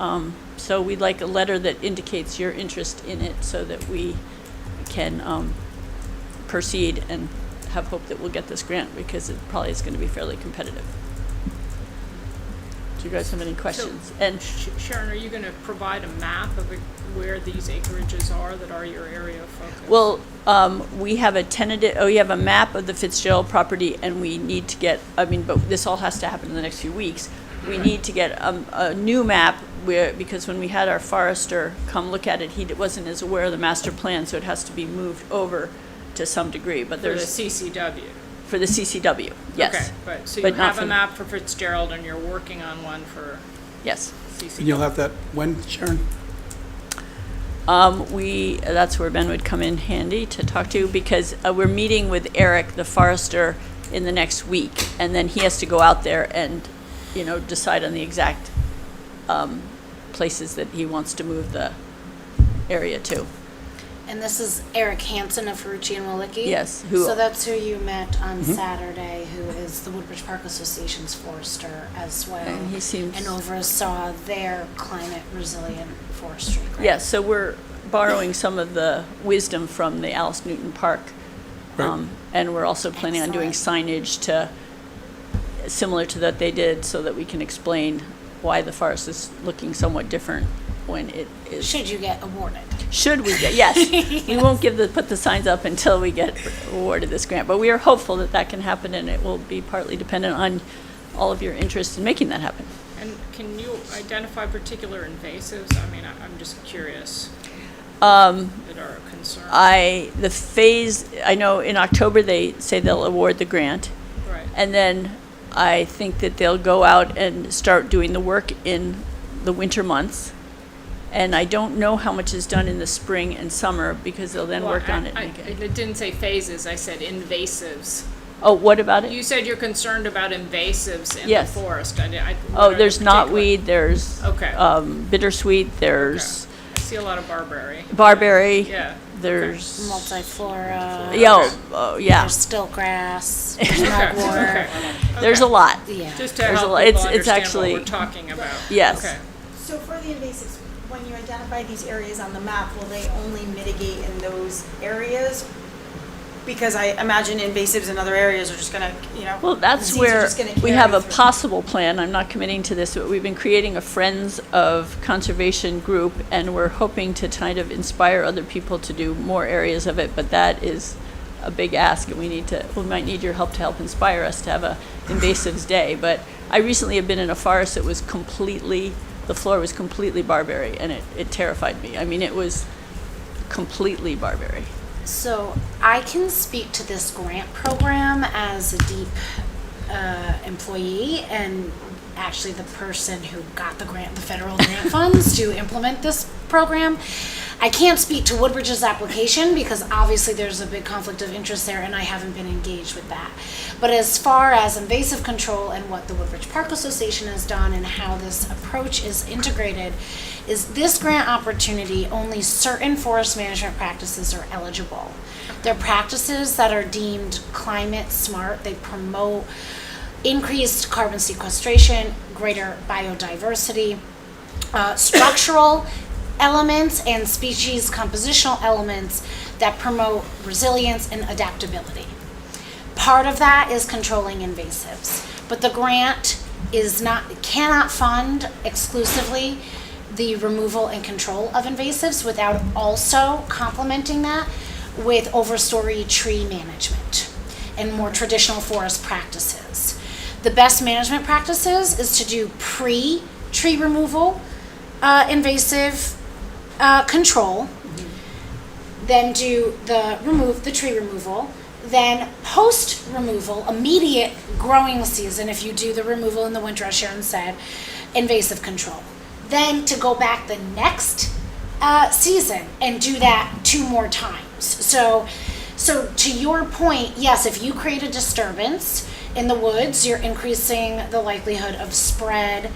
so we'd like a letter that indicates your interest in it, so that we can proceed and have hope that we'll get this grant, because it probably is going to be fairly competitive. Do you guys have any questions? And Sharon, are you going to provide a map of where these acreages are that are your area of focus? well, we have we have a map of the Fitzgerald property, and we need to get, but this all has to happen in the next few weeks. We need to get a new map because when we had our forester come look at it, he wasn't as aware of the master plan, so it has to be moved over to some degree. But For the there's CCW? for the CCW, yes. Okay, but, so But you not have for a the- map for Fitzgerald, and you're working on one for Yes. CCW? And you'll have that when, Sharon? That's where Ben would come in handy to talk to, because we're meeting with Eric, the forester, in the next week, and then he has to go out there and, decide on the exact places that he wants to move the area to. And this is Eric Hansen of Ferrucci and Walicki? Yes, who- So that's who you met on Saturday, who is the Woodbridge Park Association's forester as well. And he seems- And oversaw their climate resilient forestry grant. Yes, so we're borrowing some of the wisdom from the Alice Newton Park. Right. And we're also planning on doing signage similar to that they did, so that we can explain why the forest is looking somewhat different when it is. Should you get awarded? Should we get, yes. We won't put the signs up until we get awarded this grant, but we are hopeful that that can happen, and it will be partly dependent on all of your interest in making that happen. And can you identify particular invasives? I'm just curious. That are a concern. I know in October they say they'll award the grant, Right. and then I think that they'll go out and start doing the work in the winter months. And I don't know how much is done in the spring and summer, because they'll then Well, work on it. It didn't say phases, I said invasives. Oh, what about it? You said you're concerned about invasives in the Yes. forest. Oh, there's knotweed, there's Okay. bittersweet, there's I see a lot of barberry. barberry, Yeah. there's, Multiflora. yeah, There's still grass. There's Okay. mugwort. Okay. there's a lot. Yeah. Just to There's a help lot. people It's understand what actually- we're talking about. Yes. Okay. So for the invasives, when you identify these areas on the map, will they only mitigate in those areas? Because I imagine invasives in other areas are just gonna, Well, that's disease are where just gonna we have a carry through. possible plan. I'm not committing to this, but we've been creating a Friends of Conservation group, and we're hoping to kind of inspire other people to do more areas of it, but that is a big ask, and we might need your help to help inspire us to have a invasives day. But I recently have been in a forest that was the floor was completely barberry, and it terrified me. It was completely barberry. So I can speak to this grant program as a deep employee, and actually the person who got the federal grant funds to implement this program. I can't speak to Woodbridge's application, because obviously there's a big conflict of interest there, and I haven't been engaged with that. But as far as invasive control and what the Woodbridge Park Association has done and how this approach is integrated, is this grant opportunity, only certain forest management practices are eligible. They're practices that are deemed climate smart. They promote increased carbon sequestration, greater biodiversity, structural elements and species compositional elements that promote resilience and adaptability. Part of that is controlling invasives, but the grant cannot fund exclusively the removal and control of invasives without also complementing that with overstory tree management and more traditional forest practices. The best management practices is to do pre-tree removal invasive control, then do the tree removal, then post removal, immediate growing season, if you do the removal in the winter, as Sharon said, invasive control. Then to go back the next season and do that 2 more times. So to your point, yes, if you create a disturbance in the woods, you're increasing the likelihood of spread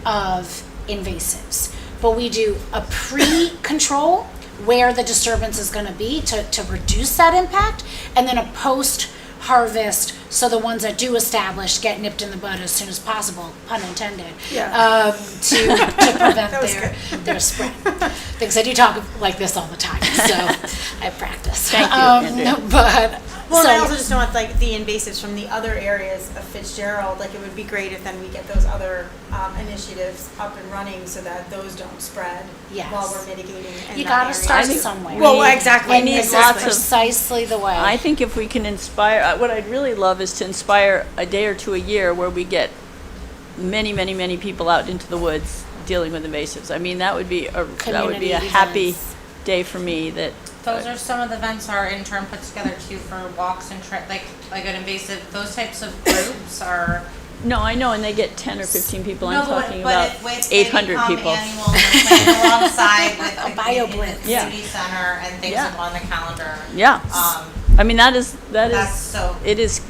of invasives. But we do a pre-control where the disturbance is going to be to reduce that impact, and then a post-harvest, so the ones that do establish get nipped in the bud as soon as possible, pun intended, to prevent their spread. Things I do talk like this all the time, so I practice. Thank you, Andrea. But Well, and I so- also just know it's like the invasives from the other areas of Fitzgerald, like it would be great if then we get those other initiatives up and running so that those don't spread Yes. while we're mitigating in you that gotta area. start think somewhere. Well, exactly. And it's lots of- precisely the way. I think if we can inspire, what I'd really love is to inspire a day or two a year where we get many, many, many people out into the woods dealing with invasives. I mean, that would be a Community happy events. day for me that. Those are some of the events our intern puts together too for walks and like an invasive, those types of groups are. No, I know, and they get 10 or 15 people. I'm No, but- talking but about if- with- they 800 become people. Annual, they're planned alongside with A the bio community- blitz. Yeah. community center and things Yeah. like on the calendar. Yeah. I mean, that is, That's so. it is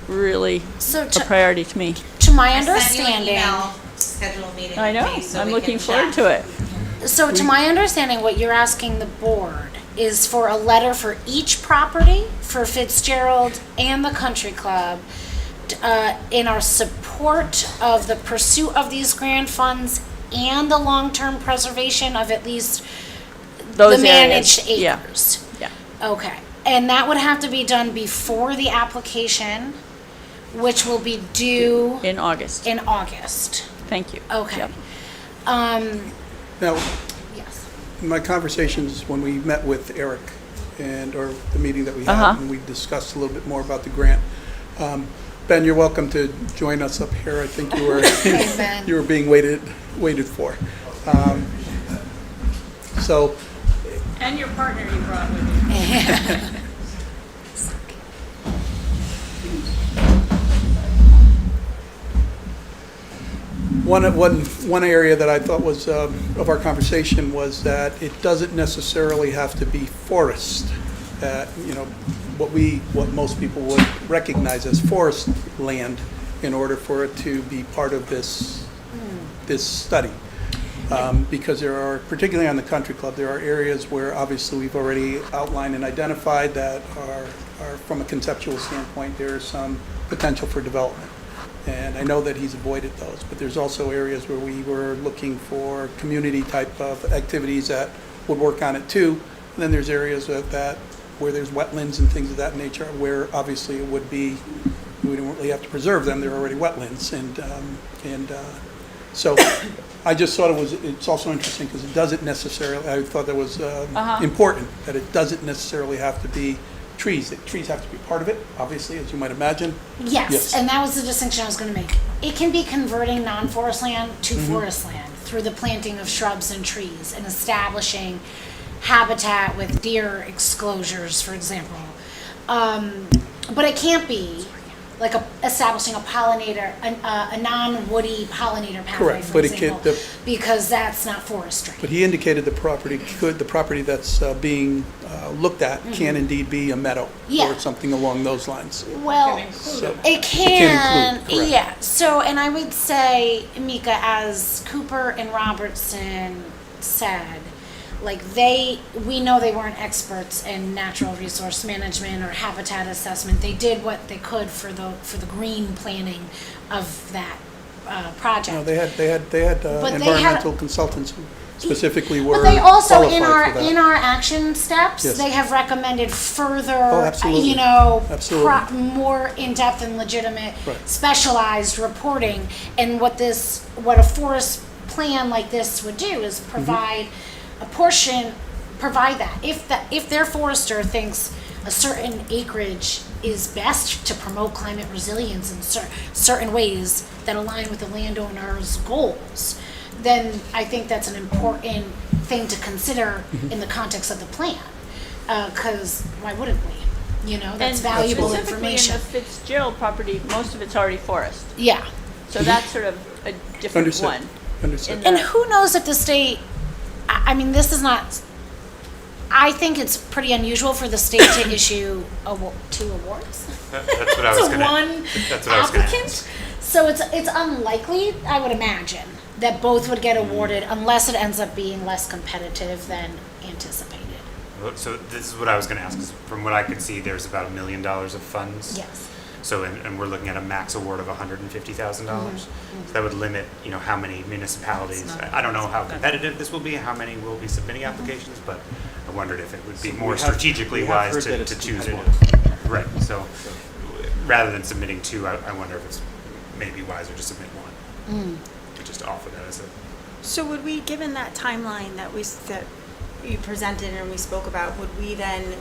really So a priority to me. to my I sent you an understanding, email, schedule a meeting I with know, me so I'm we looking can forward chat. to it. so to my understanding, what you're asking the board is for a letter for each property for Fitzgerald and the country club in our support of the pursuit of these grant funds and the long-term preservation of at least Those the managed areas. Yeah. acres. Yeah. Okay, and that would have to be done before the application, which will be due In August. in August. Thank you. Okay. Yep. Now, Yes. in my conversations when we met with Eric or the meeting that we had, Uh-huh. and we discussed a little bit more about the grant. Ben, you're welcome to join us up here. I think you were, Ben. you were being waited for. So, And your partner you brought with you. One area that I thought was, of our conversation was that it doesn't necessarily have to be forest. What most people would recognize as forest land in order for it to be part of this study. Because there are, particularly on the country club, there are areas where obviously we've already outlined and identified that are from a conceptual standpoint, there is some potential for development. And I know that he's avoided those, but there's also areas where we were looking for community type of activities that would work on it too. And then there's areas where there's wetlands and things of that nature, where obviously it would be, we don't really have to preserve them, they're already wetlands. So I just thought it's also interesting because it doesn't necessarily, I thought that was important, that it doesn't necessarily have to be trees. Trees have to be part of it, obviously, as you might imagine. Yes, and that was the distinction I was going to make. It can be converting non-forest land to forest land through the planting of shrubs and trees and establishing habitat with deer exclosures, for example. But it can't be like establishing a pollinator, a non-woody pollinator pathway, Correct, for but it can't- example, because that's not forestry. But he indicated the property that's being looked at can indeed be a meadow Yeah. or something along those lines. Well, So it can can, include, correct. yeah. So, and I would say, Mika, as Cooper and Robertson said, like we know they weren't experts in natural resource management or habitat assessment. They did what they could for the green planning of that project. No, they had But they had- environmental consultants who specifically were But they also, in qualified for that. our action steps, Yes. they have recommended further, absolutely. Absolutely. more in-depth and legitimate, Right. specialized reporting. And what a forest plan like this would do is provide provide that. If their forester thinks a certain acreage is best to promote climate resilience in certain ways that align with the landowner's goals, then I think that's an important thing to consider in the context of the plan. Because why wouldn't we? You know, that's valuable information. And specifically in the Fitzgerald property, most of it's already forest. Yeah. So that's sort of a different Understood. one. Understood. And who knows if the state, I mean, this is not, I think it's pretty unusual for the state to issue 2 awards. That's what I was To gonna. one That's what I was gonna applicant. ask. So it's unlikely, I would imagine, that both would get awarded unless it ends up being less competitive than anticipated. So this is what I was gonna ask, 'cause from what I could see, there's about $1 million of funds. Yes. So, and we're looking at a max award of $150,000. So that would limit, how many municipalities, I don't know how competitive this will be, how many will be submitting applications, but I wondered if it would be more strategically wise to choose one. Right, so rather than submitting 2, I wonder if it's maybe wiser to submit 1. To just offer that as a, So would we, given that timeline that you presented and we spoke about, would we then,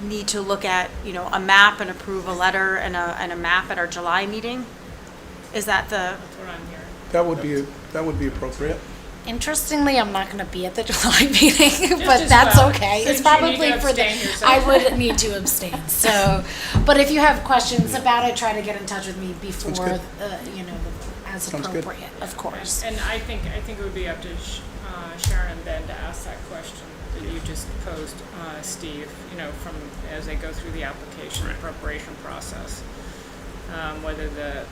need to look at, a map and approve a letter and a map at our July meeting? Is that the? That's what I'm hearing. That would be appropriate. Interestingly, I'm not going to be at the July meeting, but as that's well. okay. Since It's you need probably to for the, abstain yourself. I would need to abstain. So, but if you have questions about it, try to get in touch with me before, good. As Sounds good. appropriate, of course. And I think it would be up to Sharon then to ask that question that you just posed, Steve, from, as they go through the application Right. preparation process. Whether the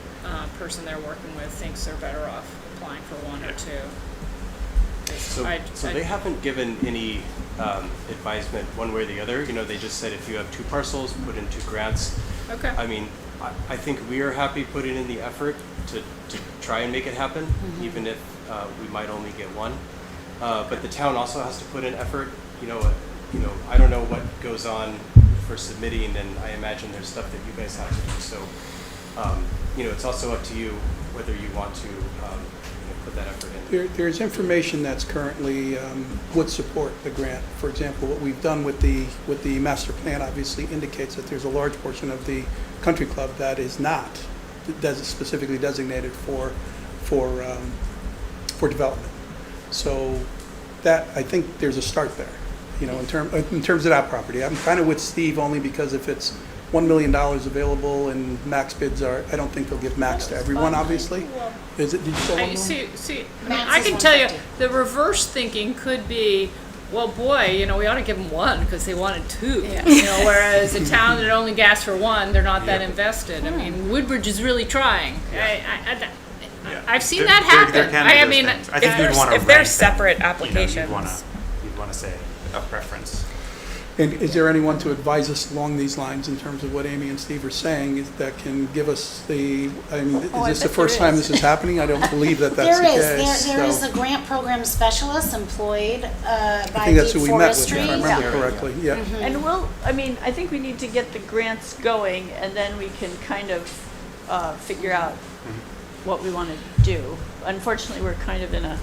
person they're working with thinks they're better off applying for 1 or 2. So they haven't given any advisement one way or the other. They just said if you have 2 parcels, put in 2 grants. Okay. I mean, I think we are happy putting in the effort to try and make it happen, even if we might only get 1. But the town also has to put in effort. I don't know what goes on for submitting, and I imagine there's stuff that you guys have to do. So, it's also up to you whether you want to put that effort in. There's information that's currently would support the grant. For example, what we've done with the master plan obviously indicates that there's a large portion of the country club that is not specifically designated for development. So that, I think there's a start there, in terms of that property. I'm kind of with Steve only because if it's $1 million available and max bids are, I don't think they'll give max to everyone, obviously. Is it, did you say 1 million? See, Max I is can tell you, 150. the reverse thinking could be, well, boy, we ought to give them 1 because they wanted 2. Whereas a town that only asks for 1, they're not that invested. I mean, Woodbridge is really really trying. I've seen that happen. There can be those things. I think you'd want to if they're rank them, separate You'd applications. want to say a preference. And is there anyone to advise us along these lines in terms of what Amy and Steve are saying that can give us is this the first time this is happening? I don't believe that that's the case. There is so- a grant program specialist employed I by think that's Deep who we met with, Forestry. if I remember correctly, yeah. And I think we need to get the grants going, and then we can kind of figure out what we want to do. Unfortunately, we're kind of in a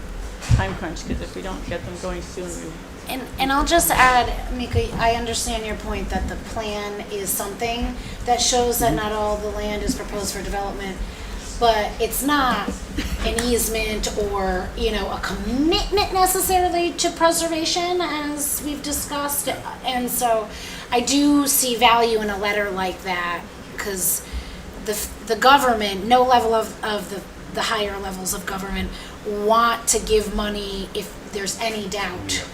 time crunch, because if we don't get them going soon, And I'll just add, Mika, I understand your point that the plan is something that shows that not all the land is proposed for development, but it's not an easement or, a commitment necessarily to preservation, as we've discussed. And so I do see value in a letter like that, because the government, no level of the higher levels of government want to give money if there's any doubt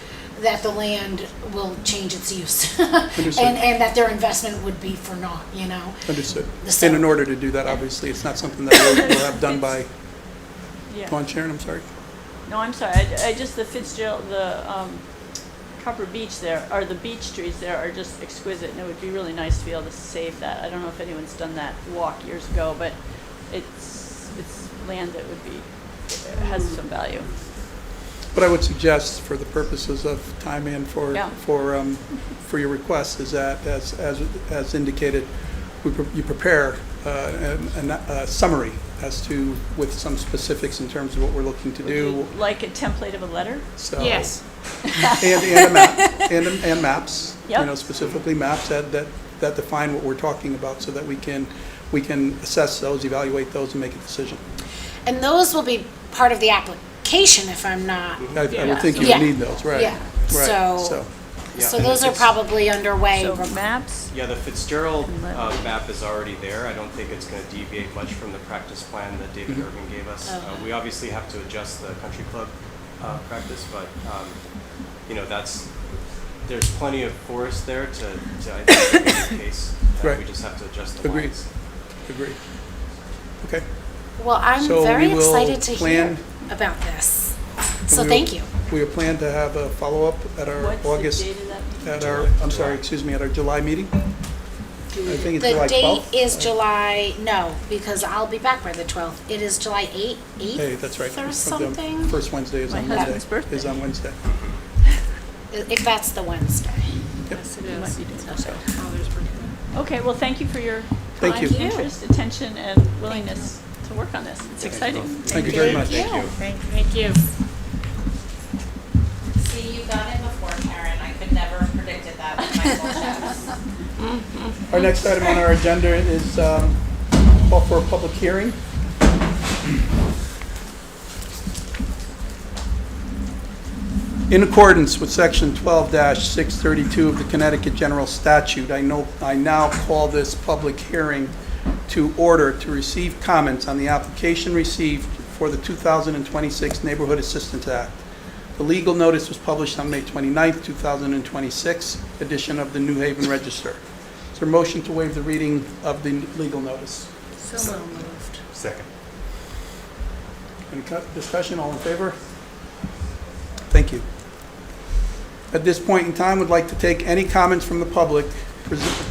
that the land will change its use and that their investment would be for naught, Understood. So- And in order to do that, obviously, it's not something that we'll have done by, yeah. go on, Sharon, I'm sorry. No, I'm sorry. I just, the Fitzgerald, the Copper Beach there, or the beech trees there are just exquisite, and it would be really nice to be able to save that. I don't know if anyone's done that walk years ago, but it's land that would be, has some value. What I would suggest, for the purposes of time and for your request, is that, as indicated, you prepare a summary as to, with some specifics in terms of what we're looking to do. Would you like a template of a letter? So, Yes. and a map, and maps, Yep. specifically maps that define what we're talking about, so that we can assess those, evaluate those, and make a decision. And those will be part of the application if I'm not, I would think you Yeah. would need those, right? yeah. Right, So Yeah, those are it's- probably underway. So maps, Yeah, the Fitzgerald Let- map is already there. I don't think it's going to deviate much from the practice plan that David Irving gave us. We obviously have to adjust the country club practice, but, there's plenty of forest there to I think, make the case. Right. We just have to adjust the Agreed. lines. Agreed. Okay. Well, I'm So very we will excited to plan- hear about this. So we will- thank you. We have planned to have a follow-up at our what's the August, date of that meeting? at our, I'm sorry, excuse me, at our July meeting? I think it's The July date 12th. is July, no, because I'll be back by the 12th. It is July 8th? Hey, that's right. Or From the something? First Wednesday is My on husband's Wednesday. birthday. Is on Wednesday. If that's the Wednesday. Yes, it You might is. be doing that. Father's birthday. Okay, well, thank you for your Thank time, you. interest, attention, and willingness to work on this. It's exciting. Thank you very much. Thank you. Thank you. See, you got in before, Karen. I could never have predicted that with my full checks. Our next item on our agenda is call for a public hearing. In accordance with Section 12-632 of the Connecticut General Statute, I now call this public hearing to order to receive comments on the application received for the 2026 Neighborhood Assistance Act. The legal notice was published on May 29th, 2026, edition of the New Haven Register. Is there a motion to waive the reading of the legal notice? So moved. Second. Any discussion, all in favor? Thank you. At this point in time, would like to take any comments from the public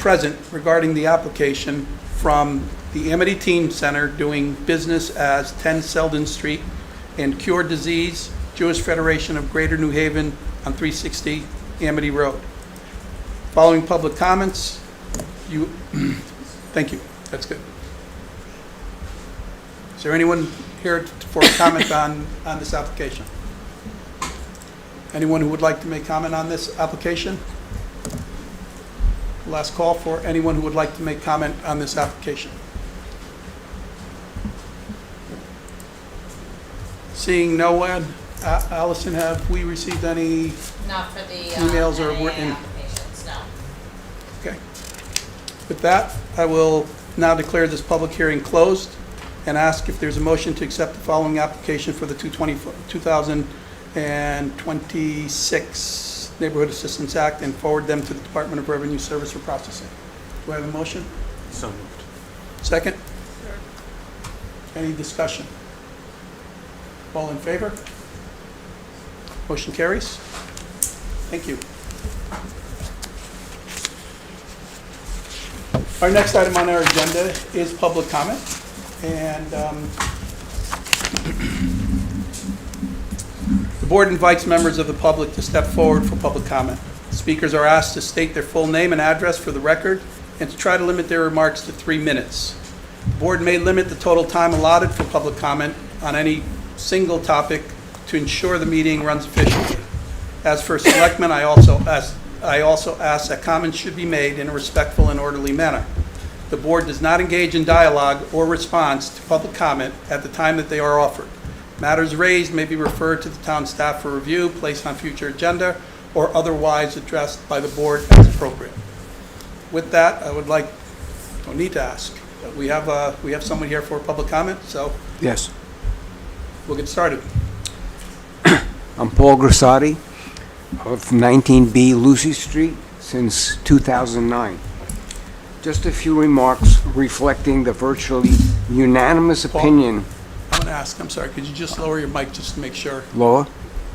present regarding the application from the Amity Teen Center doing business as 10 Selden Street and Cure Disease Jewish Federation of Greater New Haven on 360 Amity Road. Following public comments, thank you, that's good. Is there anyone here for a comment on this application? Anyone who would like to make comment on this application? Last call for anyone who would like to make comment on this application. Seeing no one, Allison, have we received any? Not for the Emails or NAA written? applications, no. Okay. With that, I will now declare this public hearing closed and ask if there's a motion to accept the following application for the 2026 Neighborhood Assistance Act and forward them to the Department of Revenue Service for processing. Do I have a motion? So moved. Second? Any discussion? All in favor? Motion carries. Thank you. Our next item on our agenda is public comment. And the board invites members of the public to step forward for public comment. Speakers are asked to state their full name and address for the record and to try to limit their remarks to 3 minutes. The board may limit the total time allotted for public comment on any single topic to ensure the meeting runs efficiently. As for selectmen, I also ask that comments should be made in a respectful and orderly manner. The board does not engage in dialogue or response to public comment at the time that they are offered. Matters raised may be referred to the town staff for review, placed on future agenda, or otherwise addressed by the board as appropriate. With that, I would like, don't need to ask. We have someone here for public comment, so Yes, we'll get started. I'm Paul Grassati of 19B Lucy Street since 2009. Just a few remarks reflecting the virtually unanimous Paul? opinion. I'm going to ask, I'm sorry, could you just lower your mic just to make sure? Lower?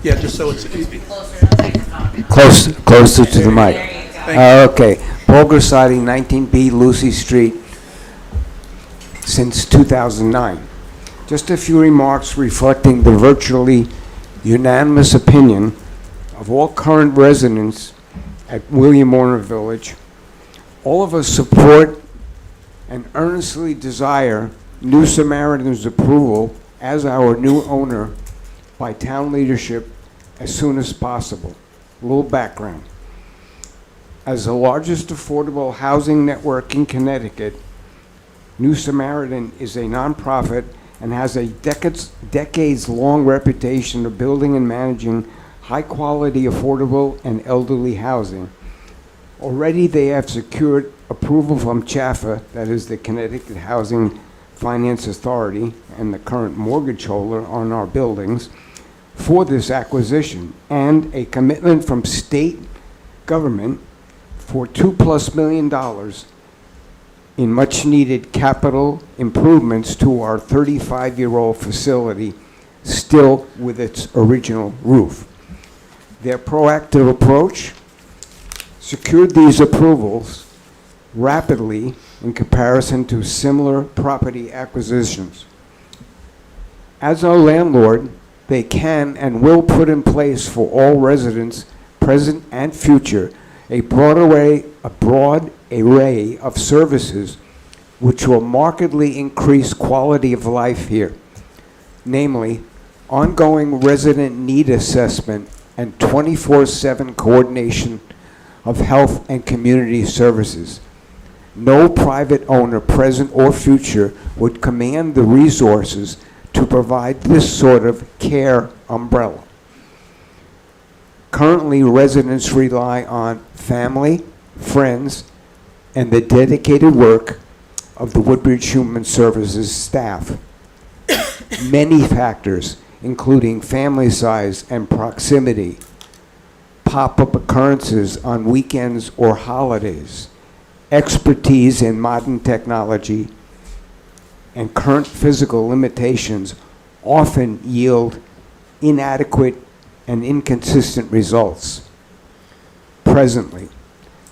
Yeah, just so it's, Closer to the microphone. Closer to the mic. There you go. Thank Okay. Paul Grassati, 19B Lucy Street since 2009. Just a few remarks reflecting the virtually unanimous opinion of all current residents at William Warner Village. All of us support and earnestly desire New Samaritan's approval as our new owner by town leadership as soon as possible. A little background. As the largest affordable housing network in Connecticut, New Samaritan is a nonprofit and has a decades-long reputation of building and managing high-quality, affordable, and elderly housing. Already they have secured approval from CHAFA, that is the Connecticut Housing Finance Authority, and the current mortgage holder on our buildings, for this acquisition, and a commitment from state government for $2+ million in much-needed capital improvements to our 35-year-old facility, still with its original roof. Their proactive approach secured these approvals rapidly in comparison to similar property acquisitions. As our landlord, they can and will put in place for all residents, present and future, a broad array of services which will markedly increase quality of life here, namely ongoing resident need assessment and 24/7 coordination of health and community services. No private owner, present or future, would command the resources to provide this sort of care umbrella. Currently, residents rely on family, friends, and the dedicated work of the Woodbridge Human Services staff. Many factors, including family size and proximity, pop-up occurrences on weekends or holidays, expertise in modern technology, and current physical limitations often yield inadequate and inconsistent results presently,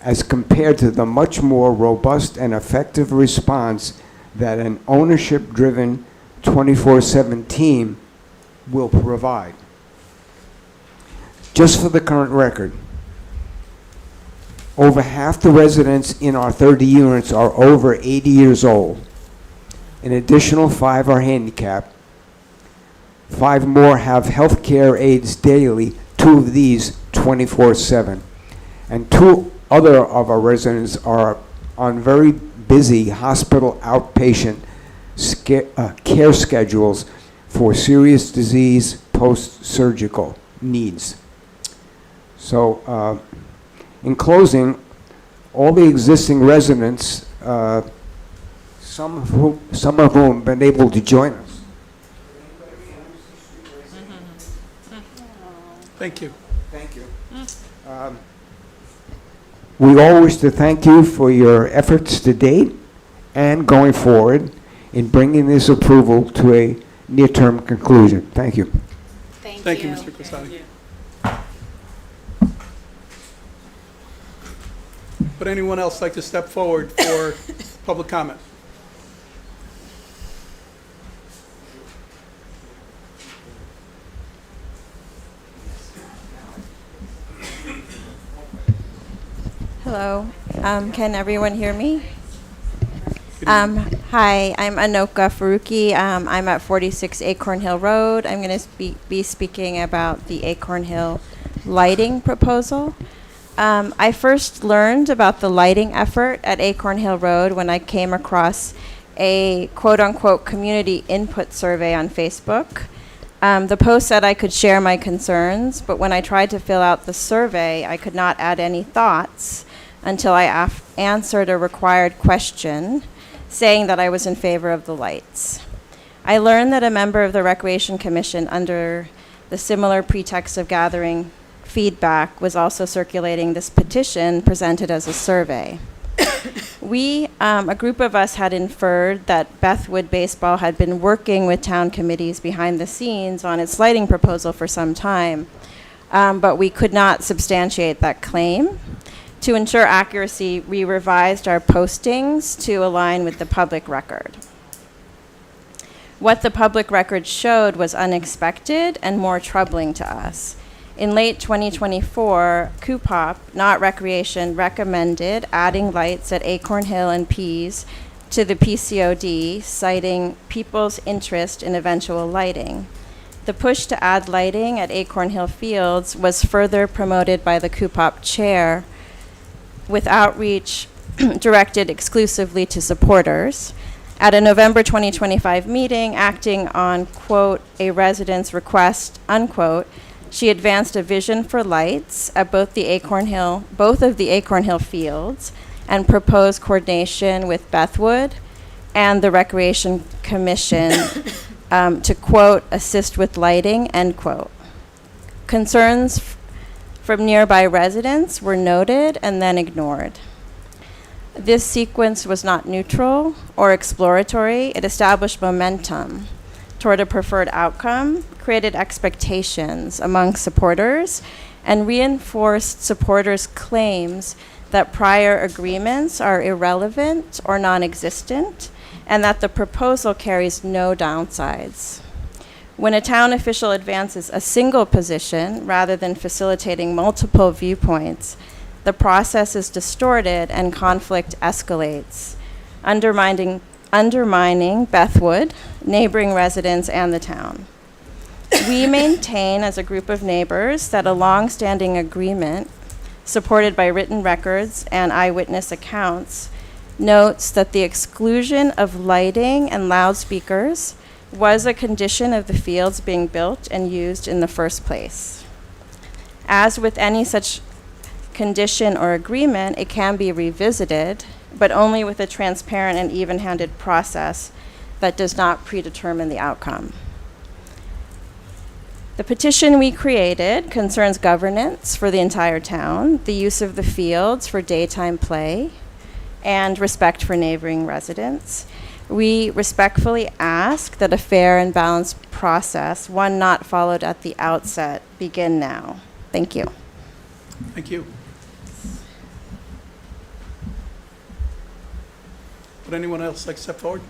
as compared to the much more robust and effective response that an ownership-driven 24/7 team will provide. Just for the current record, over half the residents in our 30 units are over 80 years old. An additional 5 are handicapped. 5 more have health care aides daily, 2 of these 24/7. And 2 other of our residents are on very busy hospital outpatient care schedules for serious disease post-surgical needs. So, in closing, all the existing residents, some of whom have been able to join us. Thank you. Thank you. We all wish to thank you for your efforts to date and going forward in bringing this approval to a near-term conclusion. Thank you. Thank you, Mr. Costani. Would anyone else like to step forward for public comment? Hello, can everyone hear me? Hi, I'm Anoka Faruqi. I'm at 46 Acorn Hill Road. I'm going to be speaking about the Acorn Hill lighting proposal. I first learned about the lighting effort at Acorn Hill Road when I came across a quote-unquote community input survey on Facebook. The post said I could share my concerns, but when I tried to fill out the survey, I could not add any thoughts until I answered a required question saying that I was in favor of the lights. I learned that a member of the Recreation Commission, under the similar pretext of gathering feedback, was also circulating this petition presented as a survey. We, a group of us, had inferred that Bethwood Baseball had been working with town committees behind the scenes on its lighting proposal for some time, but we could not substantiate that claim. To ensure accuracy, we revised our postings to align with the public record. What the public record showed was unexpected and more troubling to us. In late 2024, CUPOP, not Recreation, recommended adding lights at Acorn Hill and Pease to the PCOD, citing people's interest in eventual lighting. The push to add lighting at Acorn Hill Fields was further promoted by the CUPOP chair, with outreach directed exclusively to supporters. At a November 2025 meeting, acting on, quote, a resident's request, unquote, she advanced a vision for lights at both of the Acorn Hill fields and proposed coordination with Bethwood and the Recreation Commission to, quote, assist with lighting, end quote. Concerns from nearby residents were noted and then ignored. This sequence was not neutral or exploratory. It established momentum toward a preferred outcome, created expectations among supporters, and reinforced supporters' claims that prior agreements are irrelevant or non-existent, and that the proposal carries no downsides. When a town official advances a single position rather than facilitating multiple viewpoints, the process is distorted and conflict escalates, undermining Bethwood, neighboring residents, and the town. We maintain as a group of neighbors that a long-standing agreement, supported by written records and eyewitness accounts, notes that the exclusion of lighting and loudspeakers was a condition of the fields being built and used in the first place. As with any such condition or agreement, it can be revisited, but only with a transparent and even-handed process that does not predetermine the outcome. The petition we created concerns governance for the entire town, the use of the fields for daytime play, and respect for neighboring residents. We respectfully ask that a fair and balanced process, one not followed at the outset, begin now. Thank you. Thank you. Would anyone else like to step forward?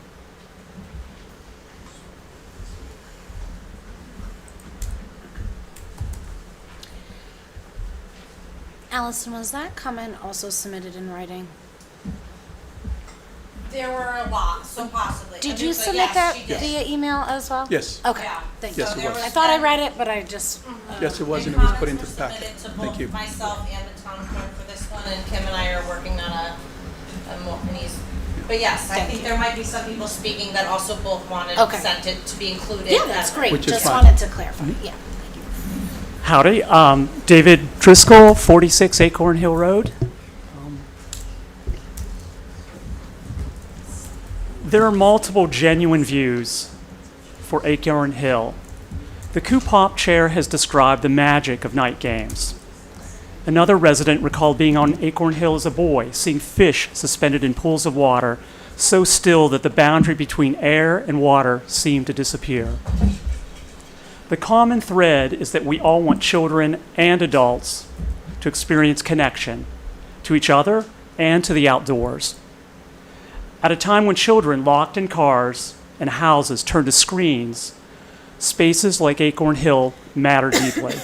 Allison, was that comment also submitted in writing? There were a lot, so possibly. Did you submit that via email as well? Yes. Okay, Yeah. thank you. Yes, it was. I thought I read it, but I just, Yes, it was, and it was put into the packet. Thank you. Myself and the town clerk for this one, and Kim and I are working on a more, but yes, I think there might be some people speaking that also both wanted Okay. sent it to be included. yeah, that's great. Which is Just fine. wanted to clarify, yeah. Howdy, David Driscoll, 46 Acorn Hill Road. There are multiple genuine views for Acorn Hill. The Coop chair has described the magic of night games. Another resident recalled being on Acorn Hill as a boy, seeing fish suspended in pools of water, so still that the boundary between air and water seemed to disappear. The common thread is that we all want children and adults to experience connection to each other and to the outdoors. At a time when children locked in cars and houses turn to screens, spaces like Acorn Hill matter deeply.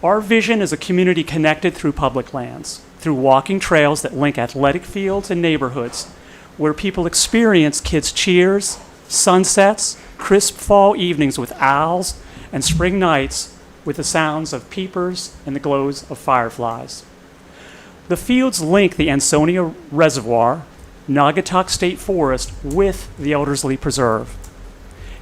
Our vision is a community connected through public lands, through walking trails that link athletic fields and neighborhoods, where people experience kids' cheers, sunsets, crisp fall evenings with owls, and spring nights with the sounds of peepers and the glows of fireflies. The fields link the Ansonia Reservoir, Naugatuck State Forest, with the Elderslie Preserve.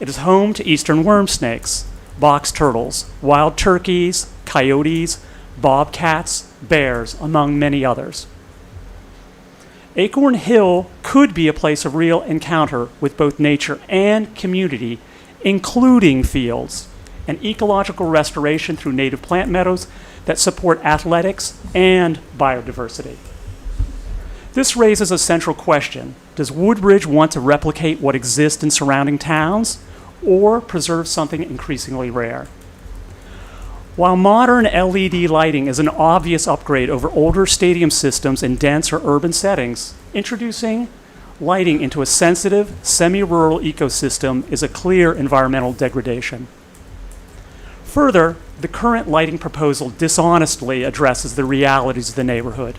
It is home to eastern worm snakes, box turtles, wild turkeys, coyotes, bobcats, bears, among many others. Acorn Hill could be a place of real encounter with both nature and community, including fields and ecological restoration through native plant meadows that support athletics and biodiversity. This raises a central question. Does Woodbridge want to replicate what exists in surrounding towns or preserve something increasingly rare? While modern LED lighting is an obvious upgrade over older stadium systems in dense or urban settings, introducing lighting into a sensitive, semi-rural ecosystem is a clear environmental degradation. Further, the current lighting proposal dishonestly addresses the realities of the neighborhood.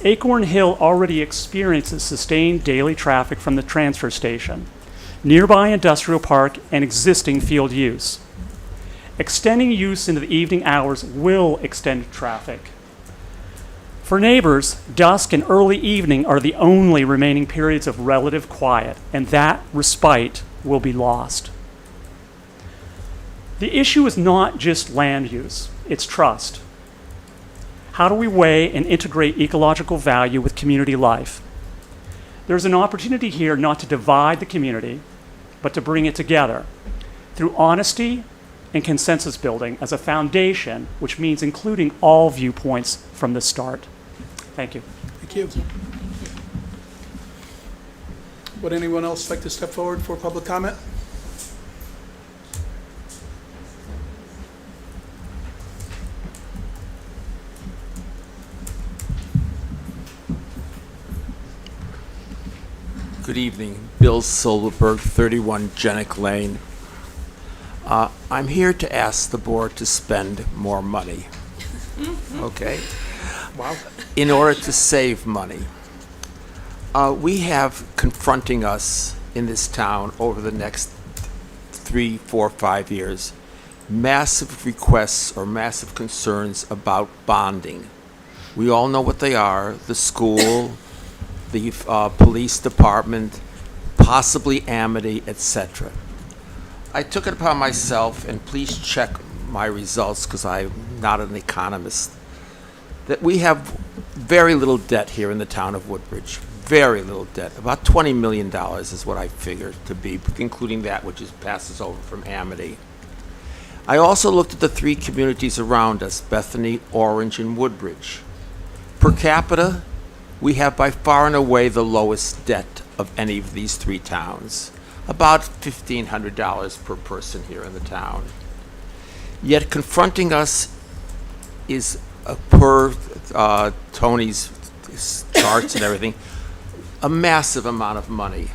Acorn Hill already experiences sustained daily traffic from the transfer station, nearby industrial park, and existing field use. Extending use into the evening hours will extend traffic. For neighbors, dusk and early evening are the only remaining periods of relative quiet, and that respite will be lost. The issue is not just land use, it's trust. How do we weigh and integrate ecological value with community life? There's an opportunity here not to divide the community, but to bring it together through honesty and consensus building as a foundation, which means including all viewpoints from the start. Thank you. Thank you. Would anyone else like to step forward for public comment? Good evening. Bill Silverberg, 31 Jenick Lane. I'm here to ask the board to spend more money. Okay? Wow. In order to save money. We have confronting us in this town over the next 3, 4, 5 years massive requests or massive concerns about bonding. We all know what they are: the school, the police department, possibly Amity, etc. I took it upon myself, and please check my results because I'm not an economist, that we have very little debt here in the town of Woodbridge. Very little debt. About $20 million is what I figure to be, including that which passes over from Amity. I also looked at the 3 communities around us, Bethany, Orange, and Woodbridge. Per capita, we have by far and away the lowest debt of any of these 3 towns, about $1,500 per person here in the town. Yet confronting us is, per Tony's charts and everything, a massive amount of money.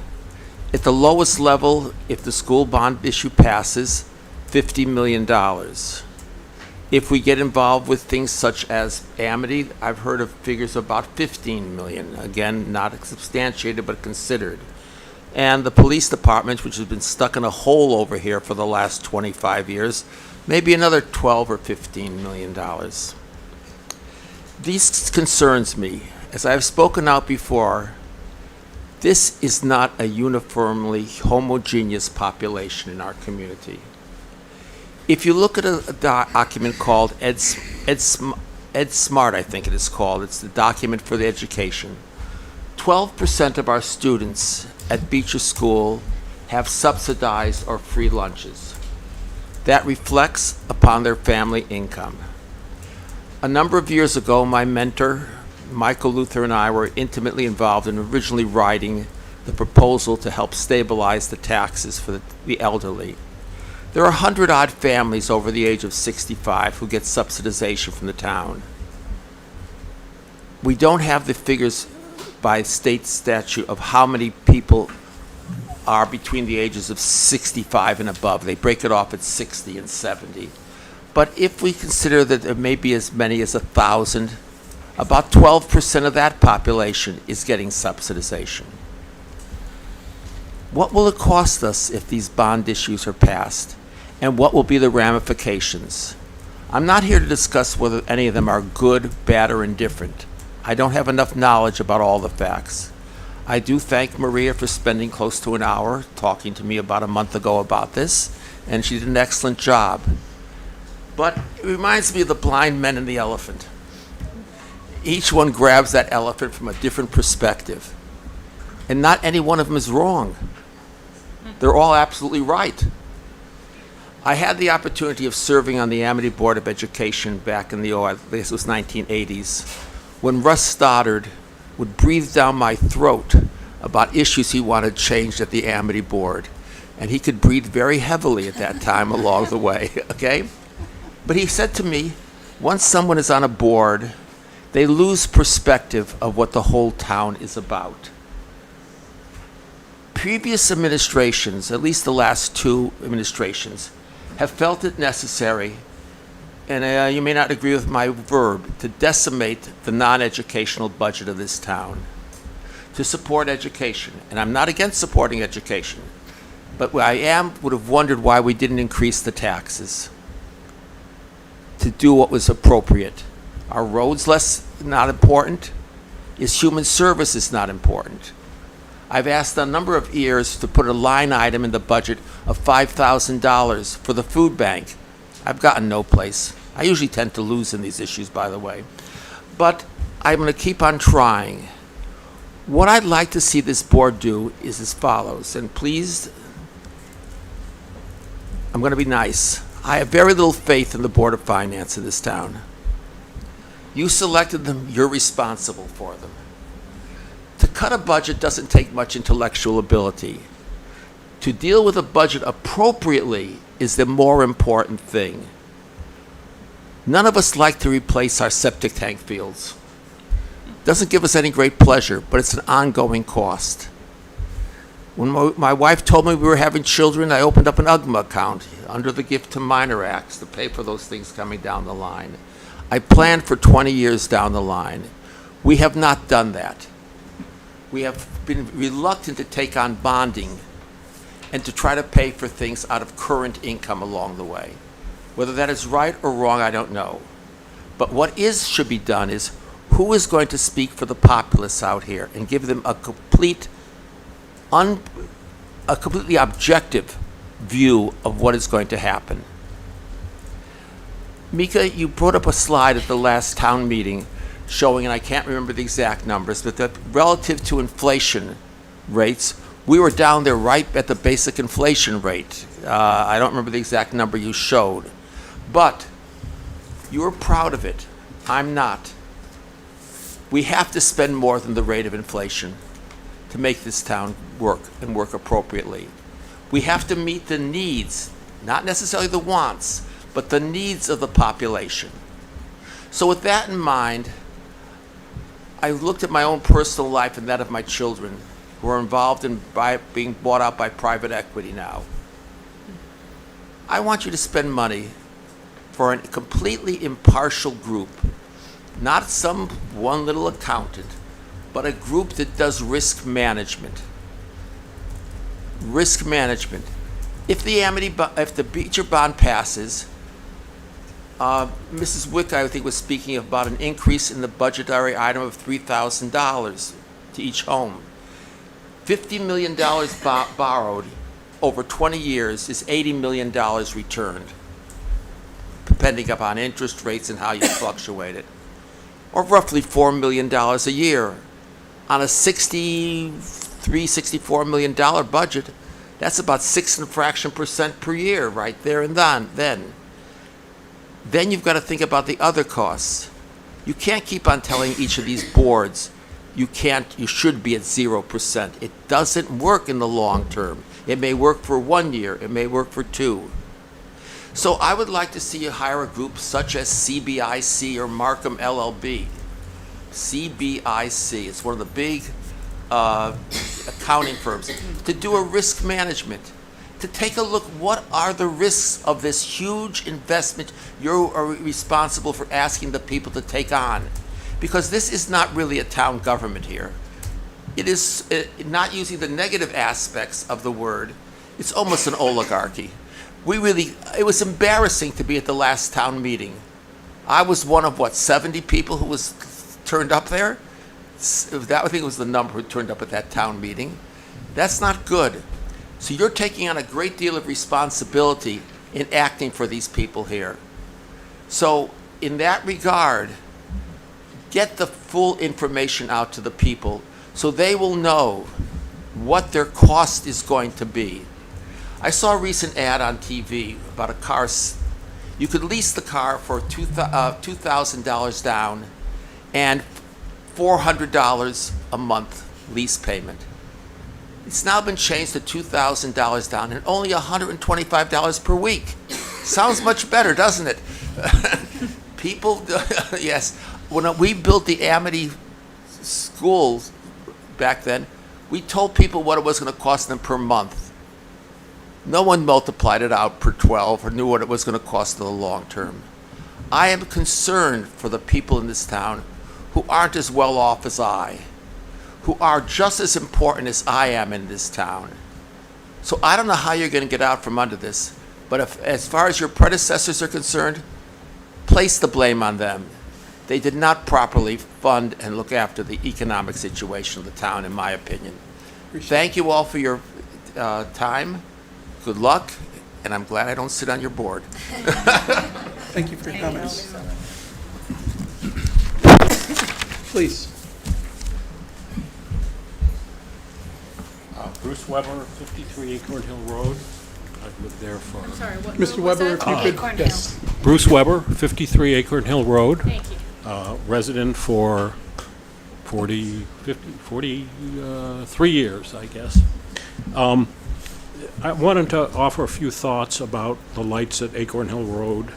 At the lowest level, if the school bond issue passes, $50 million. If we get involved with things such as Amity, I've heard of figures of about $15 million. Again, not substantiated, but considered. And the police department, which has been stuck in a hole over here for the last 25 years, maybe another $12 or $15 million. These concerns me. As I've spoken out before, this is not a uniformly homogeneous population in our community. If you look at a document called Ed Smart, I think it is called, it's the document for the education, 12% of our students at Beecher School have subsidized or free lunches. That reflects upon their family income. A number of years ago, my mentor, Michael Luther, and I were intimately involved in originally writing the proposal to help stabilize the taxes for the elderly. There are 100-odd families over the age of 65 who get subsidization from the town. We don't have the figures by state statute of how many people are between the ages of 65 and above. They break it off at 60 and 70. But if we consider that there may be as many as 1,000, about 12% of that population is getting subsidization. What will it cost us if these bond issues are passed? And what will be the ramifications? I'm not here to discuss whether any of them are good, bad, or indifferent. I don't have enough knowledge about all the facts. I do thank Maria for spending close to an hour talking to me about a month ago about this, and she did an excellent job. But it reminds me of the blind men and the elephant. Each one grabs that elephant from a different perspective. And not any one of them is wrong. They're all absolutely right. I had the opportunity of serving on the Amity Board of Education back in the, I guess it was 1980s, when Russ Stoddard would breathe down my throat about issues he wanted changed at the Amity Board. And he could breathe very heavily at that time along the way, okay? But he said to me, once someone is on a board, they lose perspective of what the whole town is about. Previous administrations, at least the last 2 administrations, have felt it necessary, and you may not agree with my verb, to decimate the non-educational budget of this town, to support education. And I'm not against supporting education, but would have wondered why we didn't increase the taxes to do what was appropriate. Are roads not important? Is human services not important? I've asked a number of years to put a line item in the budget of $5,000 for the food bank. I've gotten no place. I usually tend to lose in these issues, by the way. But I'm going to keep on trying. What I'd like to see this board do is as follows, and please, I'm going to be nice. I have very little faith in the Board of Finance in this town. You selected them, you're responsible for them. To cut a budget doesn't take much intellectual ability. To deal with a budget appropriately is the more important thing. None of us like to replace our septic tank fields. Doesn't give us any great pleasure, but it's an ongoing cost. When my wife told me we were having children, I opened up an UGMA account under the Gift to Minor Acts to pay for those things coming down the line. I planned for 20 years down the line. We have not done that. We have been reluctant to take on bonding and to try to pay for things out of current income along the way. Whether that is right or wrong, I don't know. But what should be done is, who is going to speak for the populace out here and give them a completely objective view of what is going to happen? Mika, you brought up a slide at the last town meeting showing, and I can't remember the exact numbers, but that relative to inflation rates, we were down there right at the basic inflation rate. I don't remember the exact number you showed, but you were proud of it. I'm not. We have to spend more than the rate of inflation to make this town work and work appropriately. We have to meet the needs, not necessarily the wants, but the needs of the population. So with that in mind, I looked at my own personal life and that of my children, who are involved in being bought out by private equity now. I want you to spend money for a completely impartial group, not some one little accountant, but a group that does risk management. Risk management. If the Beecher bond passes, Mrs. Wick, I think, was speaking about an increase in the budgetary item of $3,000 to each home. $50 million borrowed over 20 years is $80 million returned, depending upon interest rates and how you fluctuate it. Or roughly $4 million a year. On a $64 million budget, that's about 6% per year right there and then. Then you've got to think about the other costs. You can't keep on telling each of these boards you should be at 0%. It doesn't work in the long term. It may work for 1 year, it may work for 2. So I would like to see you hire a group such as CBIC or Markham LLB. CBIC, it's one of the big accounting firms, to do a risk management, to take a look, what are the risks of this huge investment you are responsible for asking the people to take on? Because this is not really a town government here. It is, not using the negative aspects of the word, it's almost an oligarchy. It was embarrassing to be at the last town meeting. I was one of, 70 people who was turned up there? That, I think, was the number who turned up at that town meeting. That's not good. So you're taking on a great deal of responsibility in acting for these people here. So in that regard, get the full information out to the people so they will know what their cost is going to be. I saw a recent ad on TV about a car. You could lease the car for $2,000 down and $400 a month lease payment. It's now been changed to $2,000 down and only $125 per week. Sounds much better, doesn't it? People, yes. When we built the Amity schools back then, we told people what it was going to cost them per month. No one multiplied it out per 12 or knew what it was going to cost in the long term. I am concerned for the people in this town who aren't as well off as I, who are just as important as I am in this town. So I don't know how you're going to get out from under this, but as far as your predecessors are concerned, place the blame on them. They did not properly fund and look after the economic situation of the town, in my opinion. Thank you all for your time. Good luck, and I'm glad I don't sit on your board. Thank you for your comments. Please. Bruce Weber, 53 Acorn Hill Road. I've lived there for... I'm sorry, what Mr. road was Weber, that? if you Acorn could, yes. Bruce Weber, 53 Acorn Hill Road. Thank you. Resident for 43 years, I guess. I wanted to offer a few thoughts about the lights at Acorn Hill Road.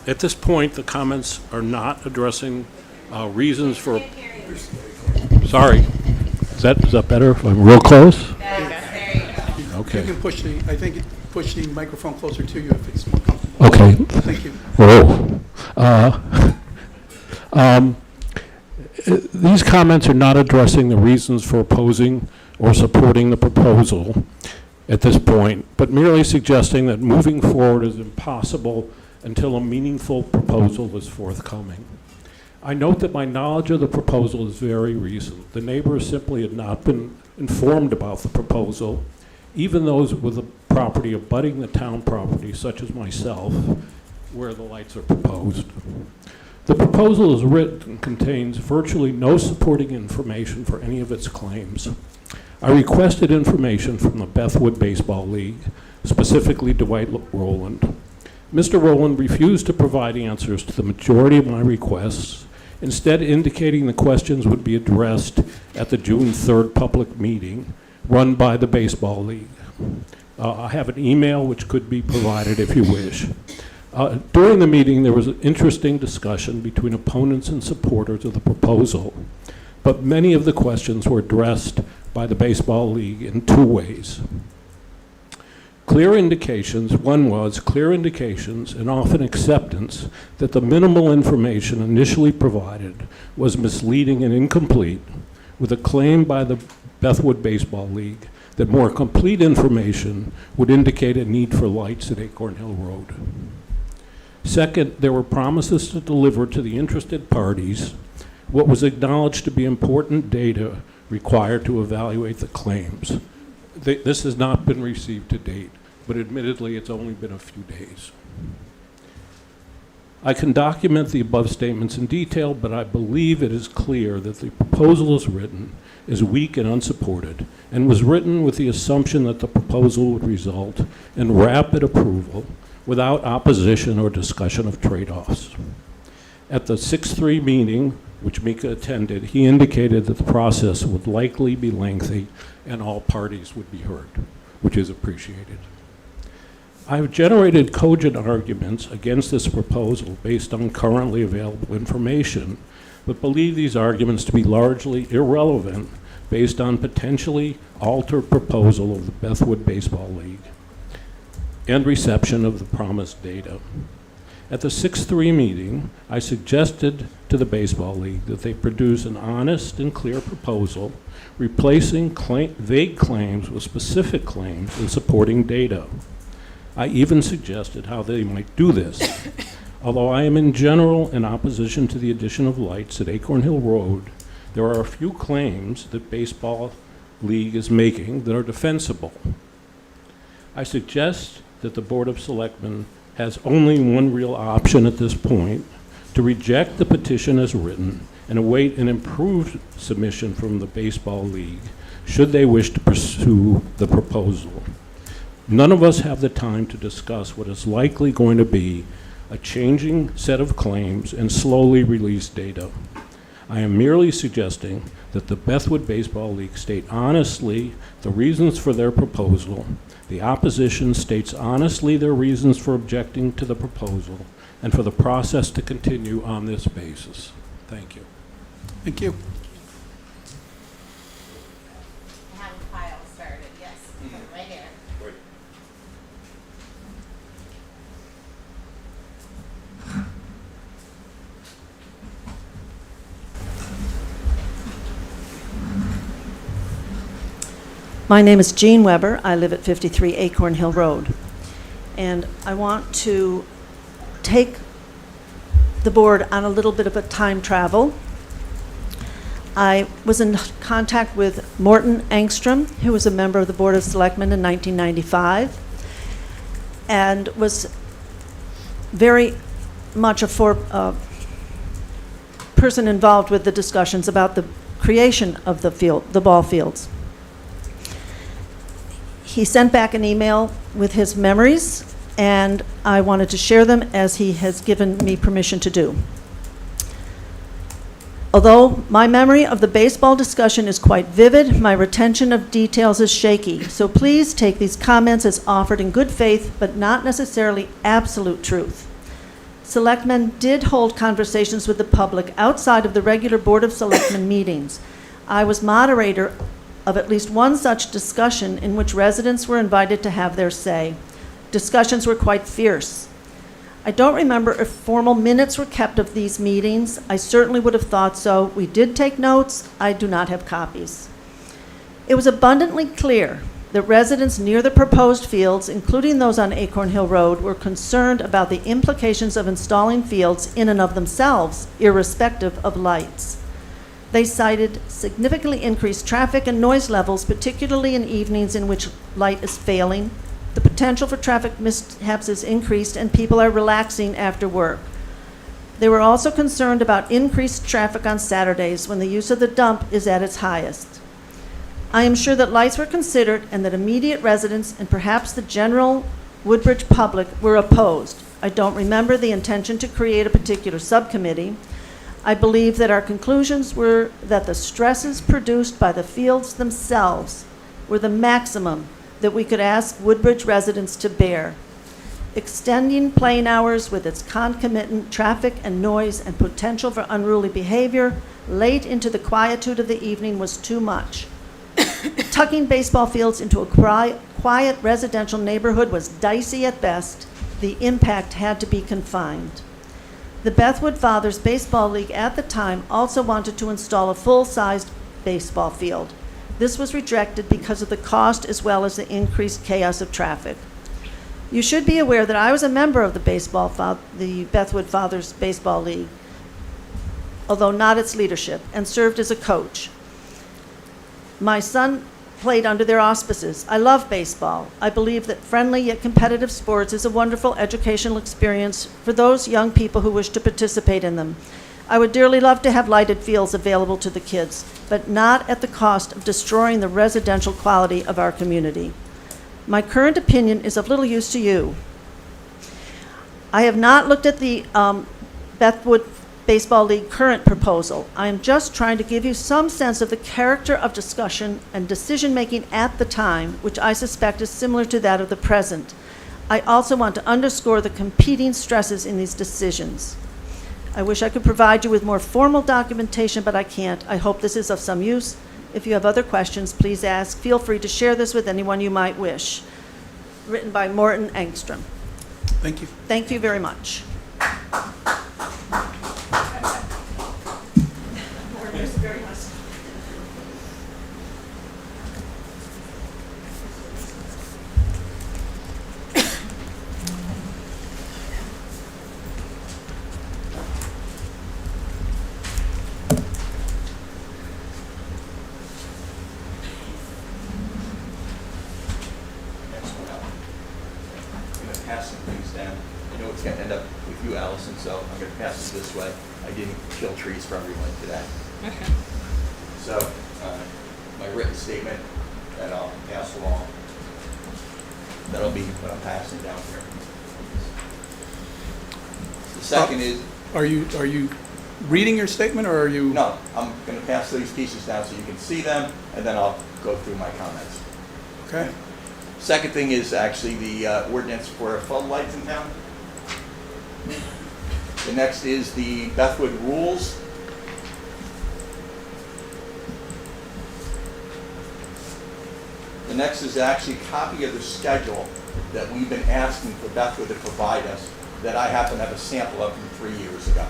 At this point, the comments are not addressing reasons for... Sorry. Is that better if I'm real close? Okay. You can push the microphone closer to you if it's more comfortable. Okay. Thank you. Whoa. These comments are not addressing the reasons for opposing or supporting the proposal at this point, but merely suggesting that moving forward is impossible until a meaningful proposal is forthcoming. I note that my knowledge of the proposal is very recent. The neighbors simply had not been informed about the proposal, even those with a property abutting the town property, such as myself, where the lights are proposed. The proposal is written and contains virtually no supporting information for any of its claims. I requested information from the Bethwood Baseball League, specifically Dwight Rowland. Mr. Rowland refused to provide answers to the majority of my requests, instead indicating the questions would be addressed at the June 3rd public meeting run by the Baseball League. I have an email which could be provided if you wish. During the meeting, there was an interesting discussion between opponents and supporters of the proposal, but many of the questions were addressed by the Baseball League in two ways. Clear indications, one was clear indications and often acceptance that the minimal information initially provided was misleading and incomplete, with a claim by the Bethwood Baseball League that more complete information would indicate a need for lights at Acorn Hill Road. Second, there were promises to deliver to the interested parties what was acknowledged to be important data required to evaluate the claims. This has not been received to date, but admittedly, it's only been a few days. I can document the above statements in detail, but I believe it is clear that the proposal as written is weak and unsupported, and was written with the assumption that the proposal would result in rapid approval without opposition or discussion of trade-offs. At the 6-3 meeting, which Mika attended, he indicated that the process would likely be lengthy and all parties would be heard, which is appreciated. I have generated cogent arguments against this proposal based on currently available information, but believe these arguments to be largely irrelevant based on potentially altered proposal of the Bethwood Baseball League and reception of the promised data. At the 6-3 meeting, I suggested to the Baseball League that they produce an honest and clear proposal, replacing vague claims with specific claims and supporting data. I even suggested how they might do this. Although I am in general in opposition to the addition of lights at Acorn Hill Road, there are a few claims that Baseball League is making that are defensible. I suggest that the Board of Selectmen has only one real option at this point: to reject the petition as written and await an improved submission from the Baseball League, should they wish to pursue the proposal. None of us have the time to discuss what is likely going to be a changing set of claims and slowly release data. I am merely suggesting that the Bethwood Baseball League state honestly the reasons for their proposal, the opposition states honestly their reasons for objecting to the proposal, and for the process to continue on this basis. Thank you. Thank you. Have a pile started, yes, right here. My name is Jean Weber. I live at 53 Acorn Hill Road. And I want to take the board on a little bit of a time travel. I was in contact with Morton Engstrom, who was a member of the Board of Selectmen in 1995, and was very much a person involved with the discussions about the creation of the ball fields. He sent back an email with his memories, and I wanted to share them as he has given me permission to do. Although my memory of the baseball discussion is quite vivid, my retention of details is shaky. So please take these comments as offered in good faith, but not necessarily absolute truth. Selectmen did hold conversations with the public outside of the regular Board of Selectmen meetings. I was moderator of at least one such discussion in which residents were invited to have their say. Discussions were quite fierce. I don't remember if formal minutes were kept of these meetings. I certainly would have thought so. We did take notes. I do not have copies. It was abundantly clear that residents near the proposed fields, including those on Acorn Hill Road, were concerned about the implications of installing fields in and of themselves, irrespective of lights. They cited significantly increased traffic and noise levels, particularly in evenings in which light is failing. The potential for traffic mishaps is increased, and people are relaxing after work. They were also concerned about increased traffic on Saturdays when the use of the dump is at its highest. I am sure that lights were considered and that immediate residents and perhaps the general Woodbridge public were opposed. I don't remember the intention to create a particular subcommittee. I believe that our conclusions were that the stresses produced by the fields themselves were the maximum that we could ask Woodbridge residents to bear. Extending playing hours with its concomitant traffic and noise and potential for unruly behavior late into the quietude of the evening was too much. Tucking baseball fields into a quiet residential neighborhood was dicey at best. The impact had to be confined. The Bethwood Fathers Baseball League at the time also wanted to install a full-sized baseball field. This was rejected because of the cost as well as the increased chaos of traffic. You should be aware that I was a member of the Bethwood Fathers Baseball League, although not its leadership, and served as a coach. My son played under their auspices. I love baseball. I believe that friendly yet competitive sports is a wonderful educational experience for those young people who wish to participate in them. I would dearly love to have lighted fields available to the kids, but not at the cost of destroying the residential quality of our community. My current opinion is of little use to you. I have not looked at the Bethwood Baseball League current proposal. I am just trying to give you some sense of the character of discussion and decision-making at the time, which I suspect is similar to that of the present. I also want to underscore the competing stresses in these decisions. I wish I could provide you with more formal documentation, but I can't. I hope this is of some use. If you have other questions, please ask. Feel free to share this with anyone you might wish. Written by Morton Engstrom. Thank you. Thank you very much. Pass some things down. I know it's going to end up with you, Allison, so I'm going to pass it this way. I didn't kill trees for everyone today. So, my written statement that I'll pass along, that'll be what I'm passing down here. The second is... Are you reading your statement, or are you... No, I'm going to pass these pieces down so you can see them, and then I'll go through my comments. Okay. Second thing is actually the ordinance for floodlights in town. The next is the Bethwood rules. The next is actually a copy of the schedule that we've been asking for Bethwood to provide us, that I happen to have a sample of from 3 years ago.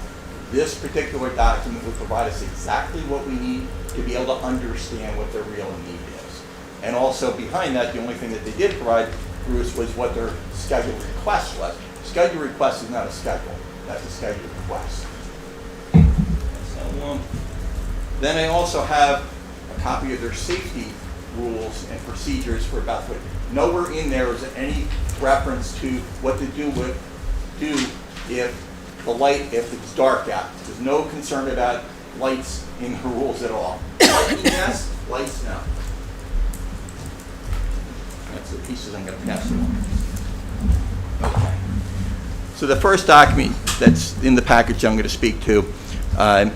This particular document will provide us exactly what we need to be able to understand what their real need is. And also behind that, the only thing that they did provide through us was what their schedule request was. Schedule request is not a schedule. That's a scheduled request. So, then I also have a copy of their safety rules and procedures for Bethwood. Nowhere in there is any reference to what to do if the light, if it's dark out. There's no concern about lights in the rules at all. Lighting, yes, lights, no. That's the pieces I'm going to pass along. Okay. So the first document that's in the package I'm going to speak to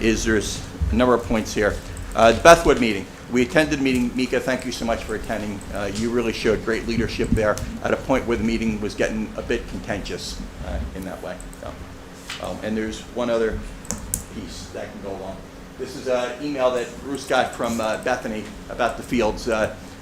is there's a number of points here. The Bethwood meeting. We attended the meeting. Mika, thank you so much for attending. You really showed great leadership there at a point where the meeting was getting a bit contentious in that way. So, and there's one other piece that can go along. This is an email that Bruce got from Bethany about the fields.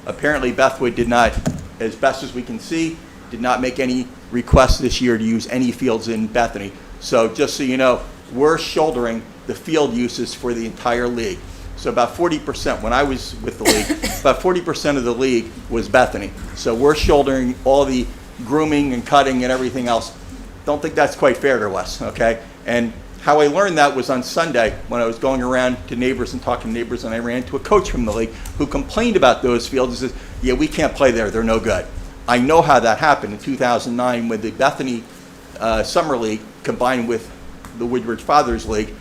Apparently Bethwood did not, as best as we can see, did not make any requests this year to use any fields in Bethany. So just so you know, we're shouldering the field uses for the entire league. So about 40%, when I was with the league, about 40% of the league was Bethany. So we're shouldering all the grooming and cutting and everything else. Don't think that's quite fair to us, okay? And how I learned that was on Sunday when I was going around to neighbors and talking to neighbors, and I ran into a coach from the league who complained about those fields. He says, yeah, we can't play there, they're no good. I know how that happened in 2009 when the Bethany Summer League combined with the Woodbridge Fathers League.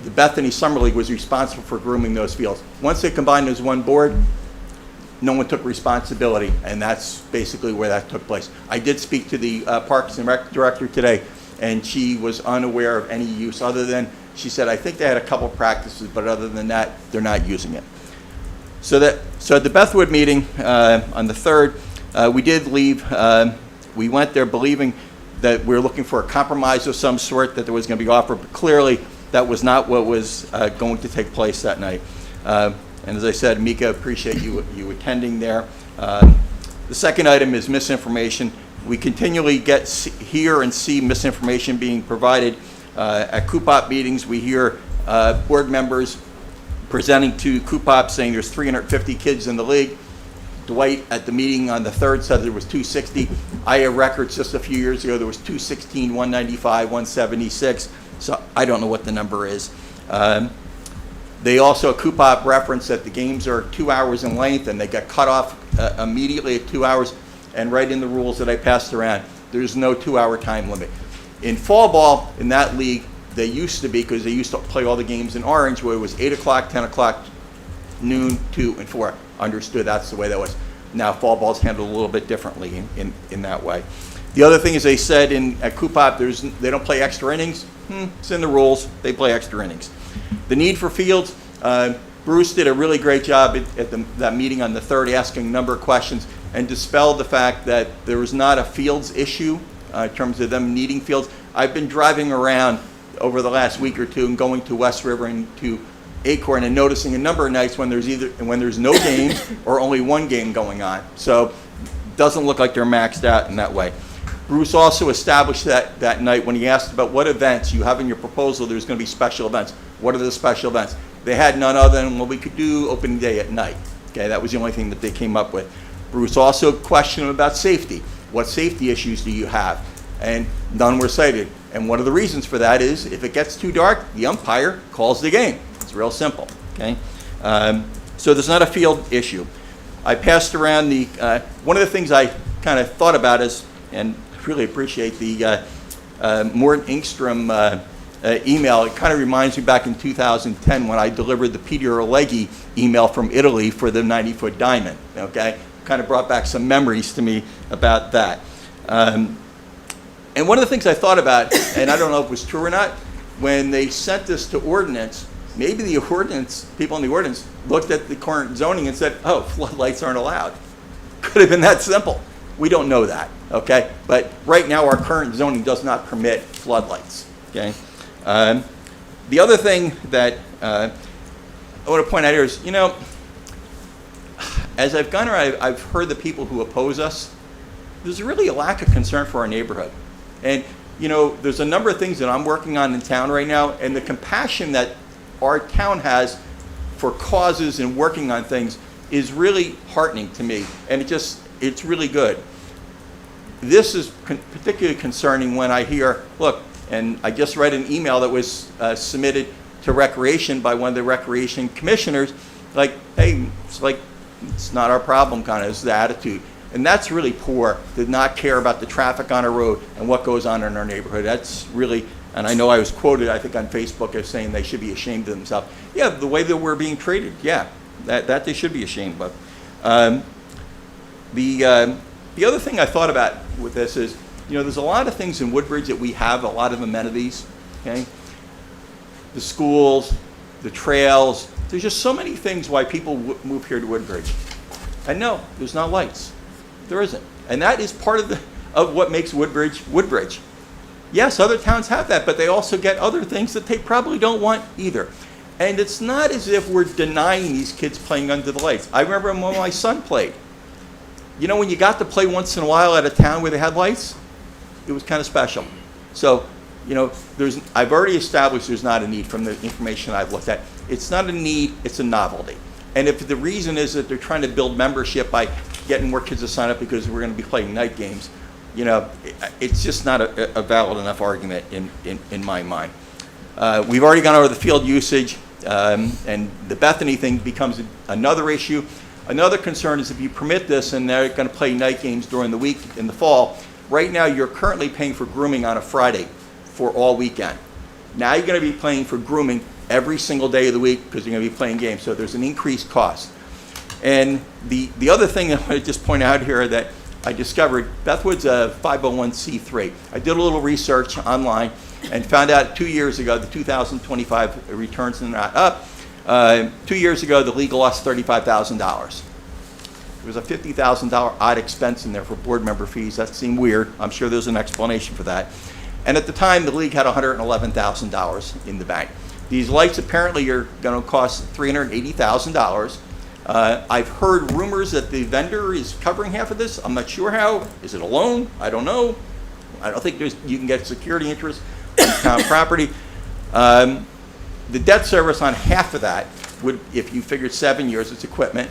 The Bethany Summer League was responsible for grooming those fields. Once they combined as one board, no one took responsibility, and that's basically where that took place. I did speak to the Parks and Rec director today, and she was unaware of any use other than, she said, I think they had a couple practices, but other than that, they're not using it. So at the Bethwood meeting on the 3rd, we did leave. We went there believing that we were looking for a compromise of some sort that there was going to be offered, but clearly that was not what was going to take place that night. And as I said, Mika, appreciate you attending there. The second item is misinformation. We continually hear and see misinformation being provided. At COOPOP meetings, we hear board members presenting to COOPOP saying there's 350 kids in the league. Dwight at the meeting on the 3rd said there was 260. I have records just a few years ago, there was 216, 195, 176. So I don't know what the number is. They also, COOPOP referenced that the games are 2 hours in length and they got cut off immediately at 2 hours. And right in the rules that I passed around, there's no 2-hour time limit. In fall ball, in that league, they used to be, because they used to play all the games in orange, where it was 8 o'clock, 10 o'clock, noon, 2, and 4. Understood, that's the way that was. Now fall ball's handled a little bit differently in that way. The other thing is they said at COOPOP, they don't play extra innings. It's in the rules, they play extra innings. The need for fields, Bruce did a really great job at that meeting on the 3rd, asking a number of questions and dispelled the fact that there was not a fields issue in terms of them needing fields. I've been driving around over the last week or two and going to West River and to Acorn and noticing a number of nights when there's no games or only one game going on. So it doesn't look like they're maxed out in that way. Bruce also established that night when he asked about what events you have in your proposal, there's going to be special events. What are the special events? They had none other than, well, we could do opening day at night. Okay, that was the only thing that they came up with. Bruce also questioned him about safety. What safety issues do you have? And none were cited. And one of the reasons for that is if it gets too dark, the umpire calls the game. It's real simple. Okay, so there's not a field issue. I passed around one of the things I kind of thought about is, and really appreciate the Morton Ingstrom email. It kind of reminds me back in 2010 when I delivered the Peter Alleghi email from Italy for the 90-foot diamond. Okay, kind of brought back some memories to me about that. And one of the things I thought about, and I don't know if it was true or not, when they sent this to ordinance, maybe the ordinance, people in the ordinance looked at the current zoning and said, oh, floodlights aren't allowed. Could have been that simple. We don't know that, okay? But right now our current zoning does not permit floodlights, okay? The other thing that I want to point out here is, as I've gone around, I've heard the people who oppose us, there's really a lack of concern for our neighborhood. And, there's a number of things that I'm working on in town right now, and the compassion that our town has for causes and working on things is really heartening to me, and it's really good. This is particularly concerning when I hear, look, And I just read an email that was submitted to Recreation by one of the Recreation commissioners, like, hey, it's not our problem, kind of, is the attitude. And that's really poor, to not care about the traffic on a road and what goes on in our neighborhood. That's really, and I know I was quoted, I think on Facebook, as saying they should be ashamed of themselves. Yeah, the way that we're being treated, yeah, that they should be ashamed of. The other thing I thought about with this is, there's a lot of things in Woodbridge that we have, a lot of amenities, okay? The schools, the trails, there's just so many things why people move here to Woodbridge. And no, there's not lights. There isn't. And that is part of what makes Woodbridge, Woodbridge. Yes, other towns have that, but they also get other things that they probably don't want either. And it's not as if we're denying these kids playing under the lights. I remember when my son played. When you got to play once in a while at a town where they had lights, it was kind of special. So, I've already established there's not a need from the information I've looked at. It's not a need, it's a novelty. And if the reason is that they're trying to build membership by getting more kids to sign up because we're going to be playing night games, it's just not a valid enough argument in my mind. We've already gone over the field usage, and the Bethany thing becomes another issue. Another concern is if you permit this and they're going to play night games during the week in the fall, right now you're currently paying for grooming on a Friday for all weekend. Now you're going to be paying for grooming every single day of the week because you're going to be playing games, so there's an increased cost. And the other thing that I want to just point out here that I discovered, Bethwood's a 501c3. I did a little research online and found out 2 years ago the 2025 returns are not up. 2 years ago, the league lost $35,000. There was a $50,000 odd expense in there for board member fees. That seemed weird. I'm sure there's an explanation for that. And at the time, the league had $111,000 in the bank. These lights apparently are going to cost $380,000. I've heard rumors that the vendor is covering half of this. I'm not sure how. Is it a loan? I don't know. I don't think you can get security interest on town property. The debt service on half of that would, if you figured 7 years, it's equipment,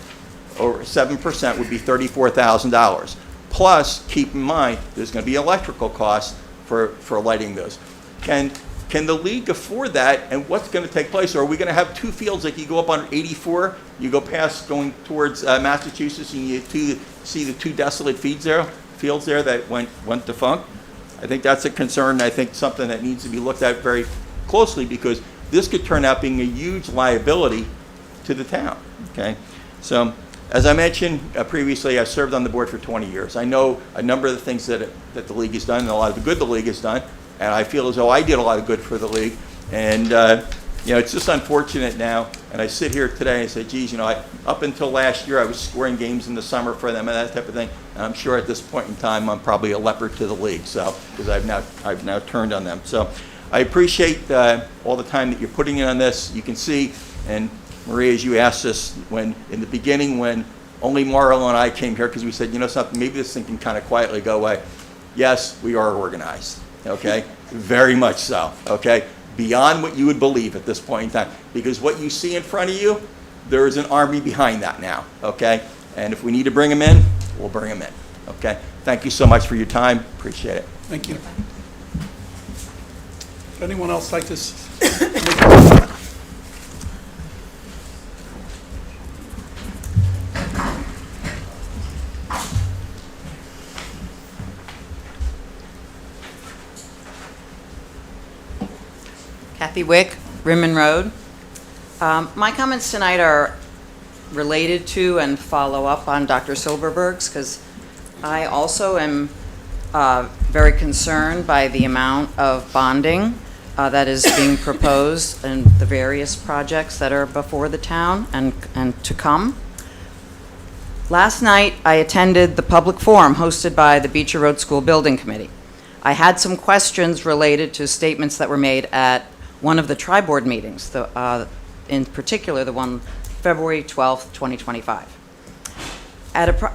or 7% would be $34,000. Plus, keep in mind, there's going to be electrical costs for lighting those. Can the league afford that, and what's going to take place? Or are we going to have two fields like you go up on 84, you go past going towards Massachusetts, and you see the two desolate fields there that went defunct? I think that's a concern. I think something that needs to be looked at very closely, because this could turn out being a huge liability to the town, okay? So, as I mentioned previously, I served on the board for 20 years. I know a number of the things that the league has done and a lot of the good the league has done, and I feel as though I did a lot of good for the league. And, it's just unfortunate now, and I sit here today and say, geez, up until last year, I was scoring games in the summer for them and that type of thing. And I'm sure at this point in time, I'm probably a leper to the league, so, because I've now turned on them. So, I appreciate all the time that you're putting in on this. You can see, and Maria, as you asked us in the beginning, when only Marlo and I came here, because we said, something, maybe this thing can kind of quietly go away. Yes, we are organized, okay? Very much so, okay? Beyond what you would believe at this point in time. Because what you see in front of you, there is an army behind that now, okay? And if we need to bring them in, we'll bring them in, okay? Thank you so much for your time. Appreciate it. Thank you. Would anyone else like to make a comment? Kathy Wick, Rimmen Road. My comments tonight are related to and follow up on Dr. Silverberg's, because I also am very concerned by the amount of bonding that is being proposed in the various projects that are before the town and to come. Last night, I attended the public forum hosted by the Beecher Road School Building Committee. I had some questions related to statements that were made at one of the tri-board meetings, in particular the one February 12th, 2025.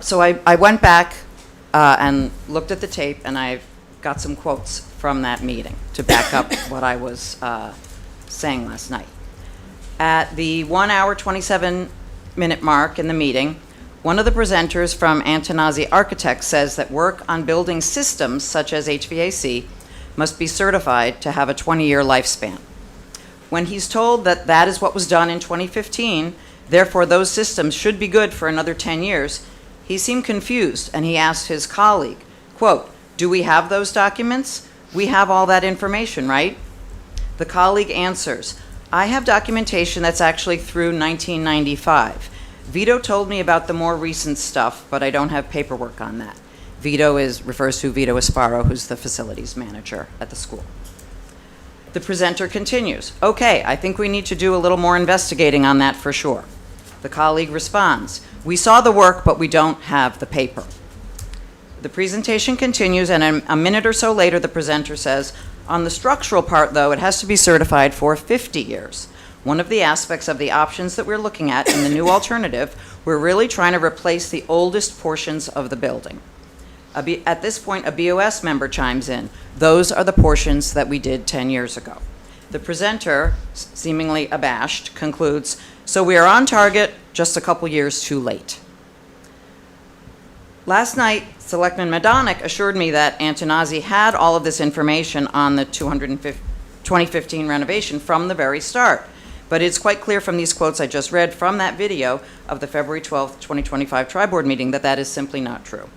So I went back and looked at the tape, and I got some quotes from that meeting to back up what I was saying last night. At the 1 hour, 27-minute mark in the meeting, one of the presenters from Antonazi Architects says that work on building systems such as HVAC must be certified to have a 20-year lifespan. When he's told that that is what was done in 2015, therefore those systems should be good for another 10 years, he seemed confused and he asked his colleague, quote, "Do we have those documents? We have all that information, right?" The colleague answers, "I have documentation that's actually through 1995. Vito told me about the more recent stuff, but I don't have paperwork on that." Vito refers to Vito Asparo, who's the facilities manager at the school. The presenter continues, "Okay, I think we need to do a little more investigating on that for sure." The colleague responds, "We saw the work, but we don't have the paper." The presentation continues, and a minute or so later, the presenter says, "On the structural part, though, it has to be certified for 50 years. One of the aspects of the options that we're looking at in the new alternative, we're really trying to replace the oldest portions of the building." At this point, a BOS member chimes in. "Those are the portions that we did 10 years ago." The presenter, seemingly abashed, concludes, "So we are on target, just a couple years too late." Last night, Selectman Madonic assured me that Antonazzi had all of this information on the 2015 renovation from the very start. But it's quite clear from these quotes I just read from that video of the February 12th, 2025 Tri-Board meeting that that is simply not true.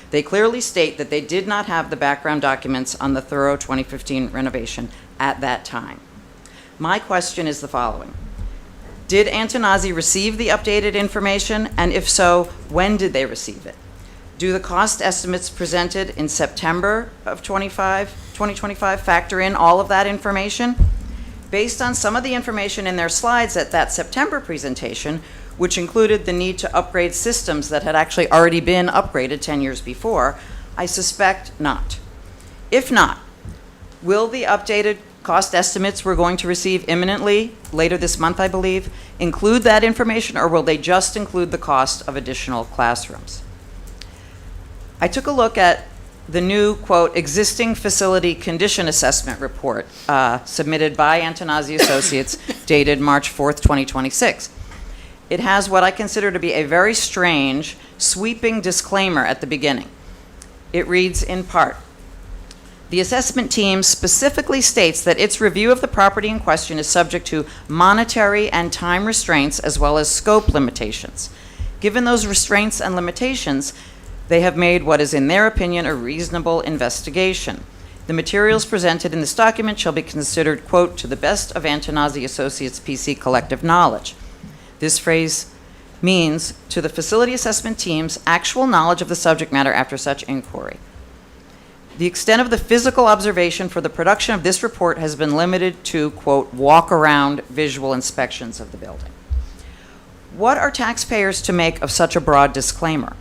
They clearly state that they did not have the background documents on the thorough 2015 renovation at that time. My question is the following. Did Antonazzi receive the updated information? And if so, when did they receive it? Do the cost estimates presented in September of 2025 factor in all of that information? Based on some of the information in their slides at that September presentation, which included the need to upgrade systems that had actually already been upgraded 10 years before, I suspect not. If not, will the updated cost estimates we're going to receive imminently, later this month I believe, include that information, or will they just include the cost of additional classrooms? I took a look at the new, quote, existing facility condition assessment report submitted by Antonazzi Associates dated March 4th, 2026. It has what I consider to be a very strange, sweeping disclaimer at the beginning. It reads in part, "The assessment team specifically states that its review of the property in question is subject to monetary and time restraints as well as scope limitations. Given those restraints and limitations, they have made what is in their opinion a reasonable investigation. The materials presented in this document shall be considered, quote, to the best of Antonazzi Associates PC collective knowledge." This phrase means to the facility assessment team's actual knowledge of the subject matter after such inquiry. The extent of the physical observation for the production of this report has been limited to, quote, walk-around visual inspections of the building. What are taxpayers to make of such a broad disclaimer?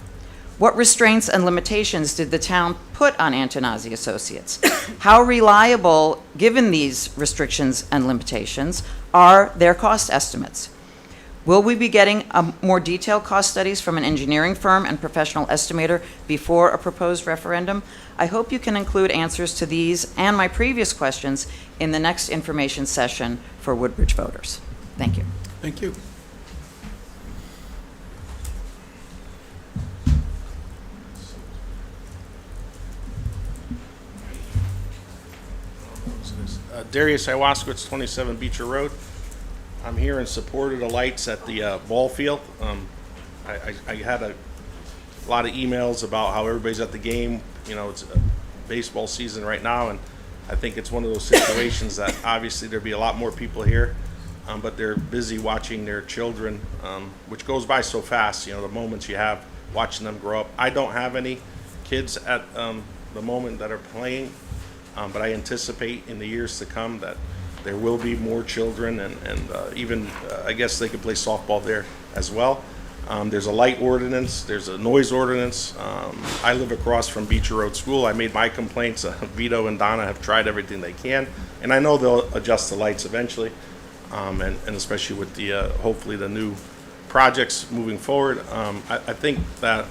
What restraints and limitations did the town put on Antonazzi Associates? How reliable, given these restrictions and limitations, are their cost estimates? Will we be getting more detailed cost studies from an engineering firm and professional estimator before a proposed referendum? I hope you can include answers to these and my previous questions in the next information session for Woodbridge voters. Thank you. Thank you. Darius Iwaskowitz, 27 Beecher Road. I'm here in support of the lights at the ball field. I had a lot of emails about how everybody's at the game. You know, it's a baseball season right now, and I think it's one of those situations that obviously there'd be a lot more people here, but they're busy watching their children, which goes by so fast, you know, the moments you have watching them grow up. I don't have any kids at the moment that are playing, but I anticipate in the years to come that there will be more children, and even, I guess they could play softball there as well. There's a light ordinance, there's a noise ordinance. I live across from Beecher Road School. I made my complaints. Vito and Donna have tried everything they can, and I know they'll adjust the lights eventually, and especially with the, hopefully the new projects moving forward. I think that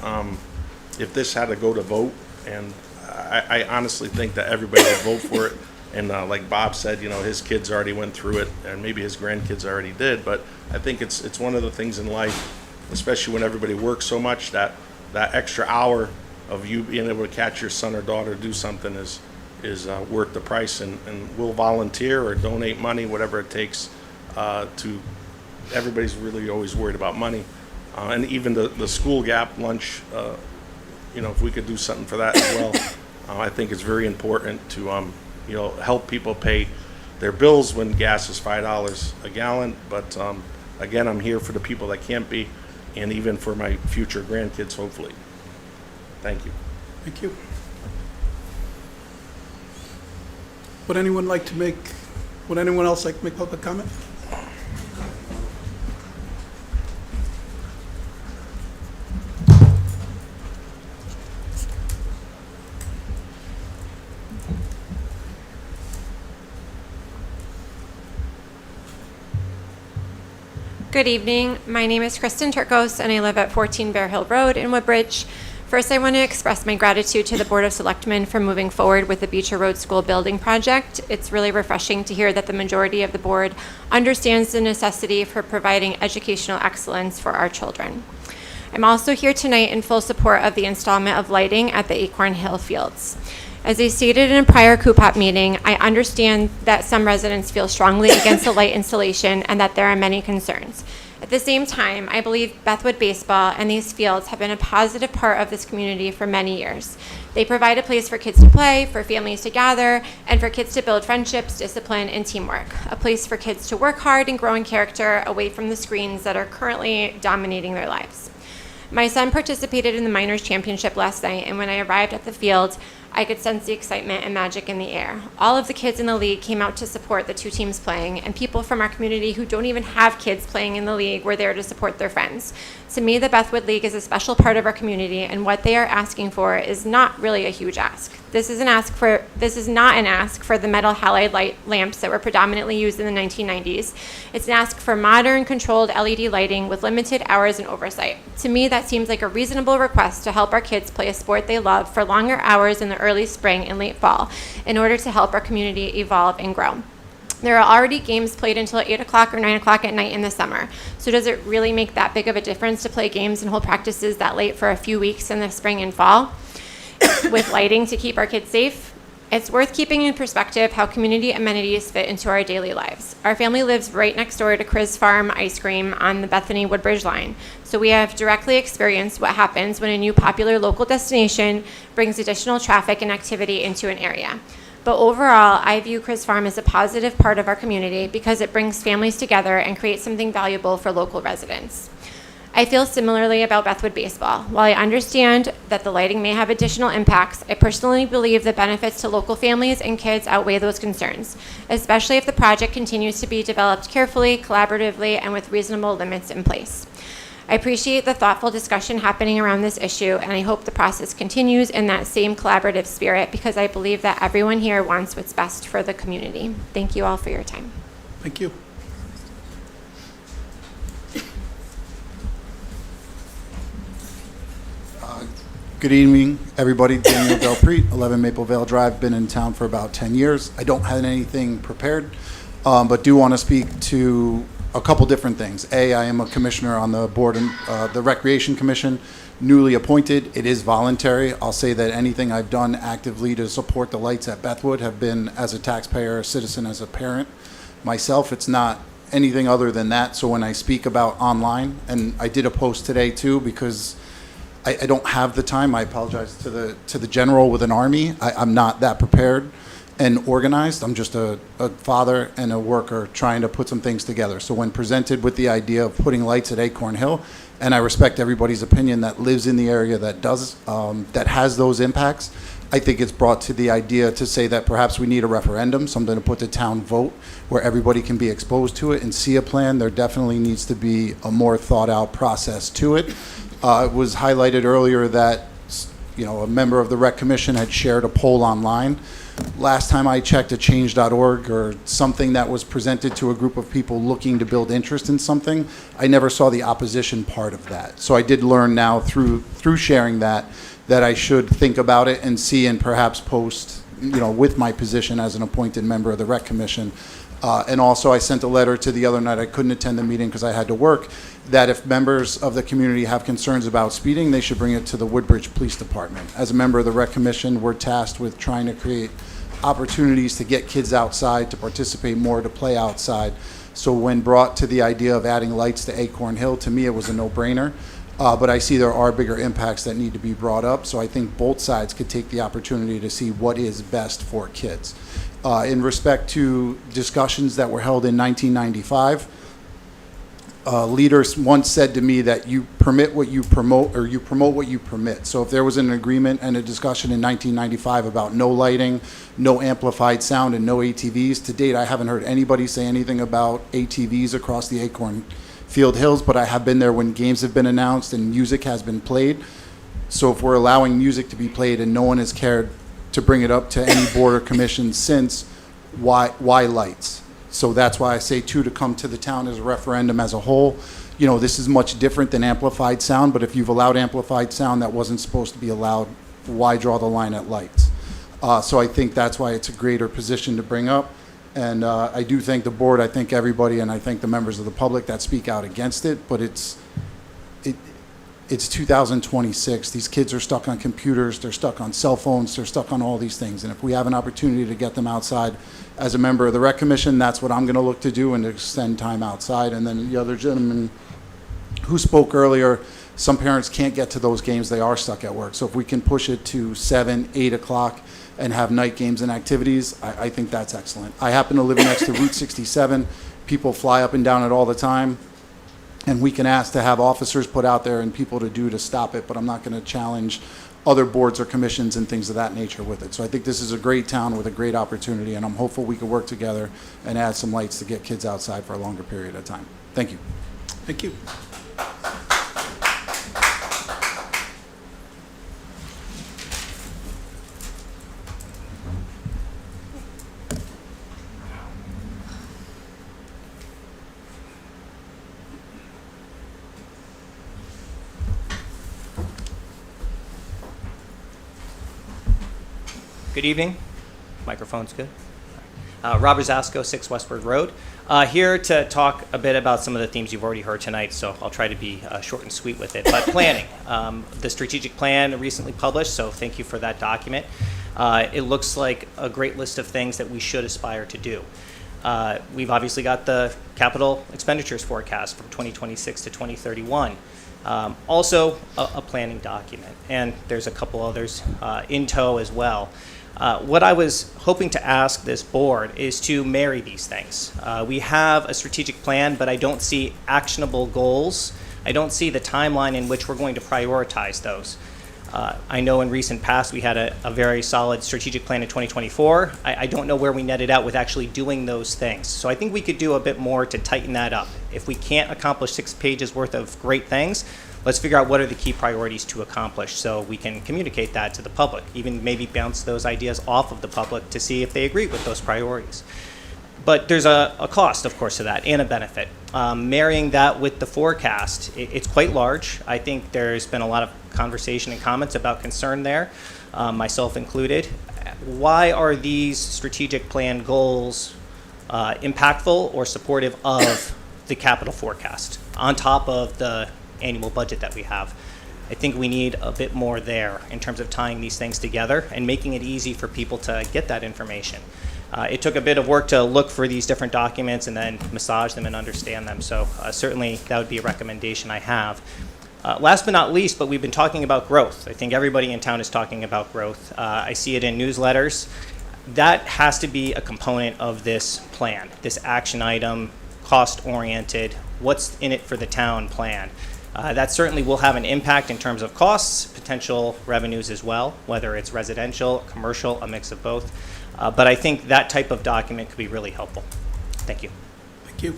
if this had to go to vote, and I honestly think that everybody would vote for it. And like Bob said, you know, his kids already went through it, and maybe his grandkids already did. But I think it's one of the things in life, especially when everybody works so much, that extra hour of you being able to catch your son or daughter do something is is worth the price, and we'll volunteer or donate money, whatever it takes to, everybody's really always worried about money. And even the school gap lunch, if we could do something for that as well, I think it's very important to, help people pay their bills when gas is $5 a gallon. But again, I'm here for the people that can't be, and even for my future grandkids, hopefully. Thank you. Thank you. Would anyone else like to make public comment? Good evening. My name is Kristen Turkos, and I live at 14 Bear Hill Road in Woodbridge. First, I want to express my gratitude to the Board of Selectmen for moving forward with the Beecher Road School building project. It's really refreshing to hear that the majority of the board understands the necessity for providing educational excellence for our children. I'm also here tonight in full support of the installment of lighting at the Acorn Hill Fields. As I stated in a prior COOPOP meeting, I understand that some residents feel strongly against the light installation and that there are many concerns. At the same time, I believe Bethwood baseball and these fields have been a positive part of this community for many years. They provide a place for kids to play, for families to gather, and for kids to build friendships, discipline, and teamwork. A place for kids to work hard and grow in character away from the screens that are currently dominating their lives. My son participated in the Minors Championship last night, and when I arrived at the field, I could sense the excitement and magic in the air. All of the kids in the league came out to support the two teams playing, and people from our community who don't even have kids playing in the league were there to support their friends. To me, the Bethwood League is a special part of our community, and what they are asking for is not really a huge ask. This is not an ask for the metal halide light lamps that were predominantly used in the 1990s. It's an ask for modern, controlled LED lighting with limited hours and oversight. To me, that seems like a reasonable request to help our kids play a sport they love for longer hours in the early spring and late fall in order to help our community evolve and grow. There are already games played until 8 o'clock or 9 o'clock at night in the summer. So does it really make that big of a difference to play games and hold practices that late for a few weeks in the spring and fall with lighting to keep our kids safe? It's worth keeping in perspective how community amenities fit into our daily lives. Our family lives right next door to Chris Farm Ice Cream on the Bethany-Woodbridge line. So we have directly experienced what happens when a new popular local destination brings additional traffic and activity into an area. But overall, I view Chris Farm as a positive part of our community because it brings families together and creates something valuable for local residents. I feel similarly about Bethwood baseball. While I understand that the lighting may have additional impacts, I personally believe the benefits to local families and kids outweigh those concerns, especially if the project continues to be developed carefully, collaboratively, and with reasonable limits in place. I appreciate the thoughtful discussion happening around this issue, and I hope the process continues in that same collaborative spirit because I believe that everyone here wants what's best for the community. Thank you all for your time. Thank you. Good evening, everybody. Daniel Delpreet, 11 Maple Vale Drive. Been in town for about 10 years. I don't have anything prepared, but do want to speak to a couple different things. A, I am a commissioner on the board, the Recreation Commission, newly appointed. It is voluntary. I'll say that anything I've done actively to support the lights at Bethwood have been as a taxpayer, a citizen, as a parent. Myself, it's not anything other than that. So when I speak about online, and I did a post today too, because I don't have the time. I apologize to the general with an army. I'm not that prepared and organized. I'm just a father and a worker trying to put some things together. So when presented with the idea of putting lights at Acorn Hill, and I respect everybody's opinion that lives in the area that does, that has those impacts, I think it's brought to the idea to say that perhaps we need a referendum, something to put to town vote where everybody can be exposed to it and see a plan. There definitely needs to be a more thought out process to it. It was highlighted earlier that, a member of the Rec Commission had shared a poll online. Last time I checked at change.org or something that was presented to a group of people looking to build interest in something, I never saw the opposition part of that. So I did learn now through sharing that I should think about it and see and perhaps post, with my position as an appointed member of the Rec Commission. And also I sent a letter to the other night, I couldn't attend the meeting because I had to work, that if members of the community have concerns about speeding, they should bring it to the Woodbridge Police Department. As a member of the Rec Commission, we're tasked with trying to create opportunities to get kids outside, to participate more, to play outside. So when brought to the idea of adding lights to Acorn Hill, to me, it was a no-brainer. But I see there are bigger impacts that need to be brought up. So I think both sides could take the opportunity to see what is best for kids. In respect to discussions that were held in 1995, leaders once said to me that you permit what you promote, or you promote what you permit. So if there was an agreement and a discussion in 1995 about no lighting, no amplified sound, and no ATVs, to date I haven't heard anybody say anything about ATVs across the Acorn Field Hills, but I have been there when games have been announced and music has been played. So if we're allowing music to be played and no one has cared to bring it up to any board or commission since, why lights? So that's why I say, too, to come to the town as a referendum as a whole. You know, this is much different than amplified sound, but if you've allowed amplified sound that wasn't supposed to be allowed, why draw the line at lights? So I think that's why it's a greater position to bring up. And I do thank the board, I thank everybody, and I thank the members of the public that speak out against it, but it's 2026. These kids are stuck on computers, they're stuck on cell phones, they're stuck on all these things. And if we have an opportunity to get them outside as a member of the Rec Commission, that's what I'm going to look to do, and to extend time outside. And then the other gentleman who spoke earlier, some parents can't get to those games, they are stuck at work. So if we can push it to 7, 8 o'clock and have night games and activities, I think that's excellent. I happen to live next to Route 67. People fly up and down it all the time. And we can ask to have officers put out there and people to stop it, but I'm not going to challenge other boards or commissions and things of that nature with it. So I think this is a great town with a great opportunity, and I'm hopeful we can work together and add some lights to get kids outside for a longer period of time. Thank you. Thank you. Good evening. Microphone's good. Robert Zasco, 6 Westward Road. Here to talk a bit about some of the themes you've already heard tonight, so I'll try to be short and sweet with it. But planning. The strategic plan recently published, so thank you for that document. It looks like a great list of things that we should aspire to do. We've obviously got the capital expenditures forecast from 2026 to 2031. Also, a planning document, and there's a couple others in tow as well. What I was hoping to ask this board is to marry these things. We have a strategic plan, but I don't see actionable goals. I don't see the timeline in which we're going to prioritize those. I know in recent past we had a very solid strategic plan in 2024. I don't know where we netted out with actually doing those things. So I think we could do a bit more to tighten that up. If we can't accomplish 6 pages worth of great things, let's figure out what are the key priorities to accomplish so we can communicate that to the public, even maybe bounce those ideas off of the public to see if they agree with those priorities. But there's a cost, of course, to that and a benefit. Marrying that with the forecast, it's quite large. I think there's been a lot of conversation and comments about concern there, myself included. Why are these strategic plan goals impactful or supportive of the capital forecast on top of the annual budget that we have? I think we need a bit more there in terms of tying these things together and making it easy for people to get that information. It took a bit of work to look for these different documents and then massage them and understand them. So certainly that would be a recommendation I have. Last but not least, but we've been talking about growth. I think everybody in town is talking about growth. I see it in newsletters. That has to be a component of this plan, this action item, cost-oriented, what's in it for the town plan. That certainly will have an impact in terms of costs, potential revenues as well, whether it's residential, commercial, a mix of both. But I think that type of document could be really helpful. Thank you. Thank you.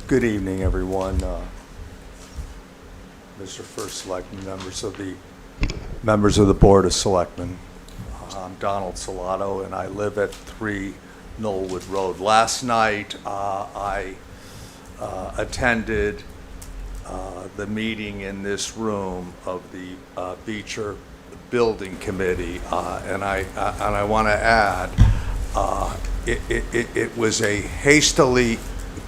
Good evening, everyone. Mr. First Selectman, members of the Board of Selectmen. I'm Donald Salato, and I live at 3 Knollwood Road. Last night, I attended the meeting in this room of the Beecher Building Committee, and I want to add, it was a hastily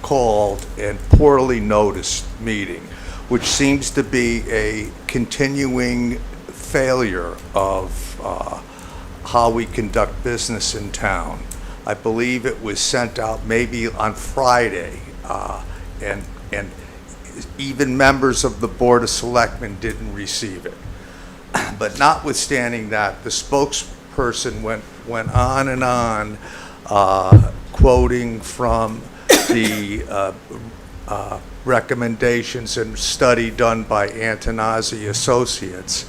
called and poorly noticed meeting, which seems to be a continuing failure of how we conduct business in town. I believe it was sent out maybe on Friday, and even members of the Board of Selectmen didn't receive it. But notwithstanding that, the spokesperson went on and on, quoting from the recommendations and study done by Antonazzi Associates,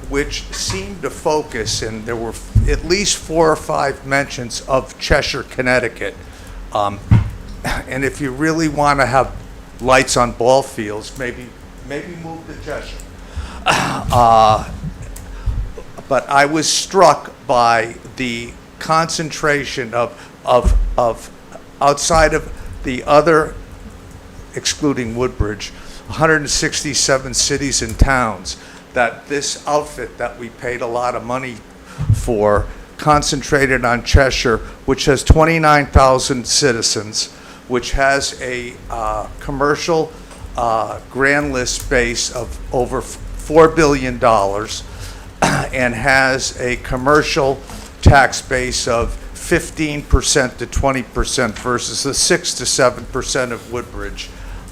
which seemed to focus, and there were at least 4 or 5 mentions of Cheshire, Connecticut. And if you really want to have lights on ball fields, maybe move to Cheshire. But I was struck by the concentration of outside of the other, excluding Woodbridge, 167 cities and towns, that this outfit that we paid a lot of money for concentrated on Cheshire, which has 29,000 citizens, which has a commercial grand list base of over $4 billion, and has a commercial tax base of 15% to 20% versus the 6 to 7% of Woodbridge.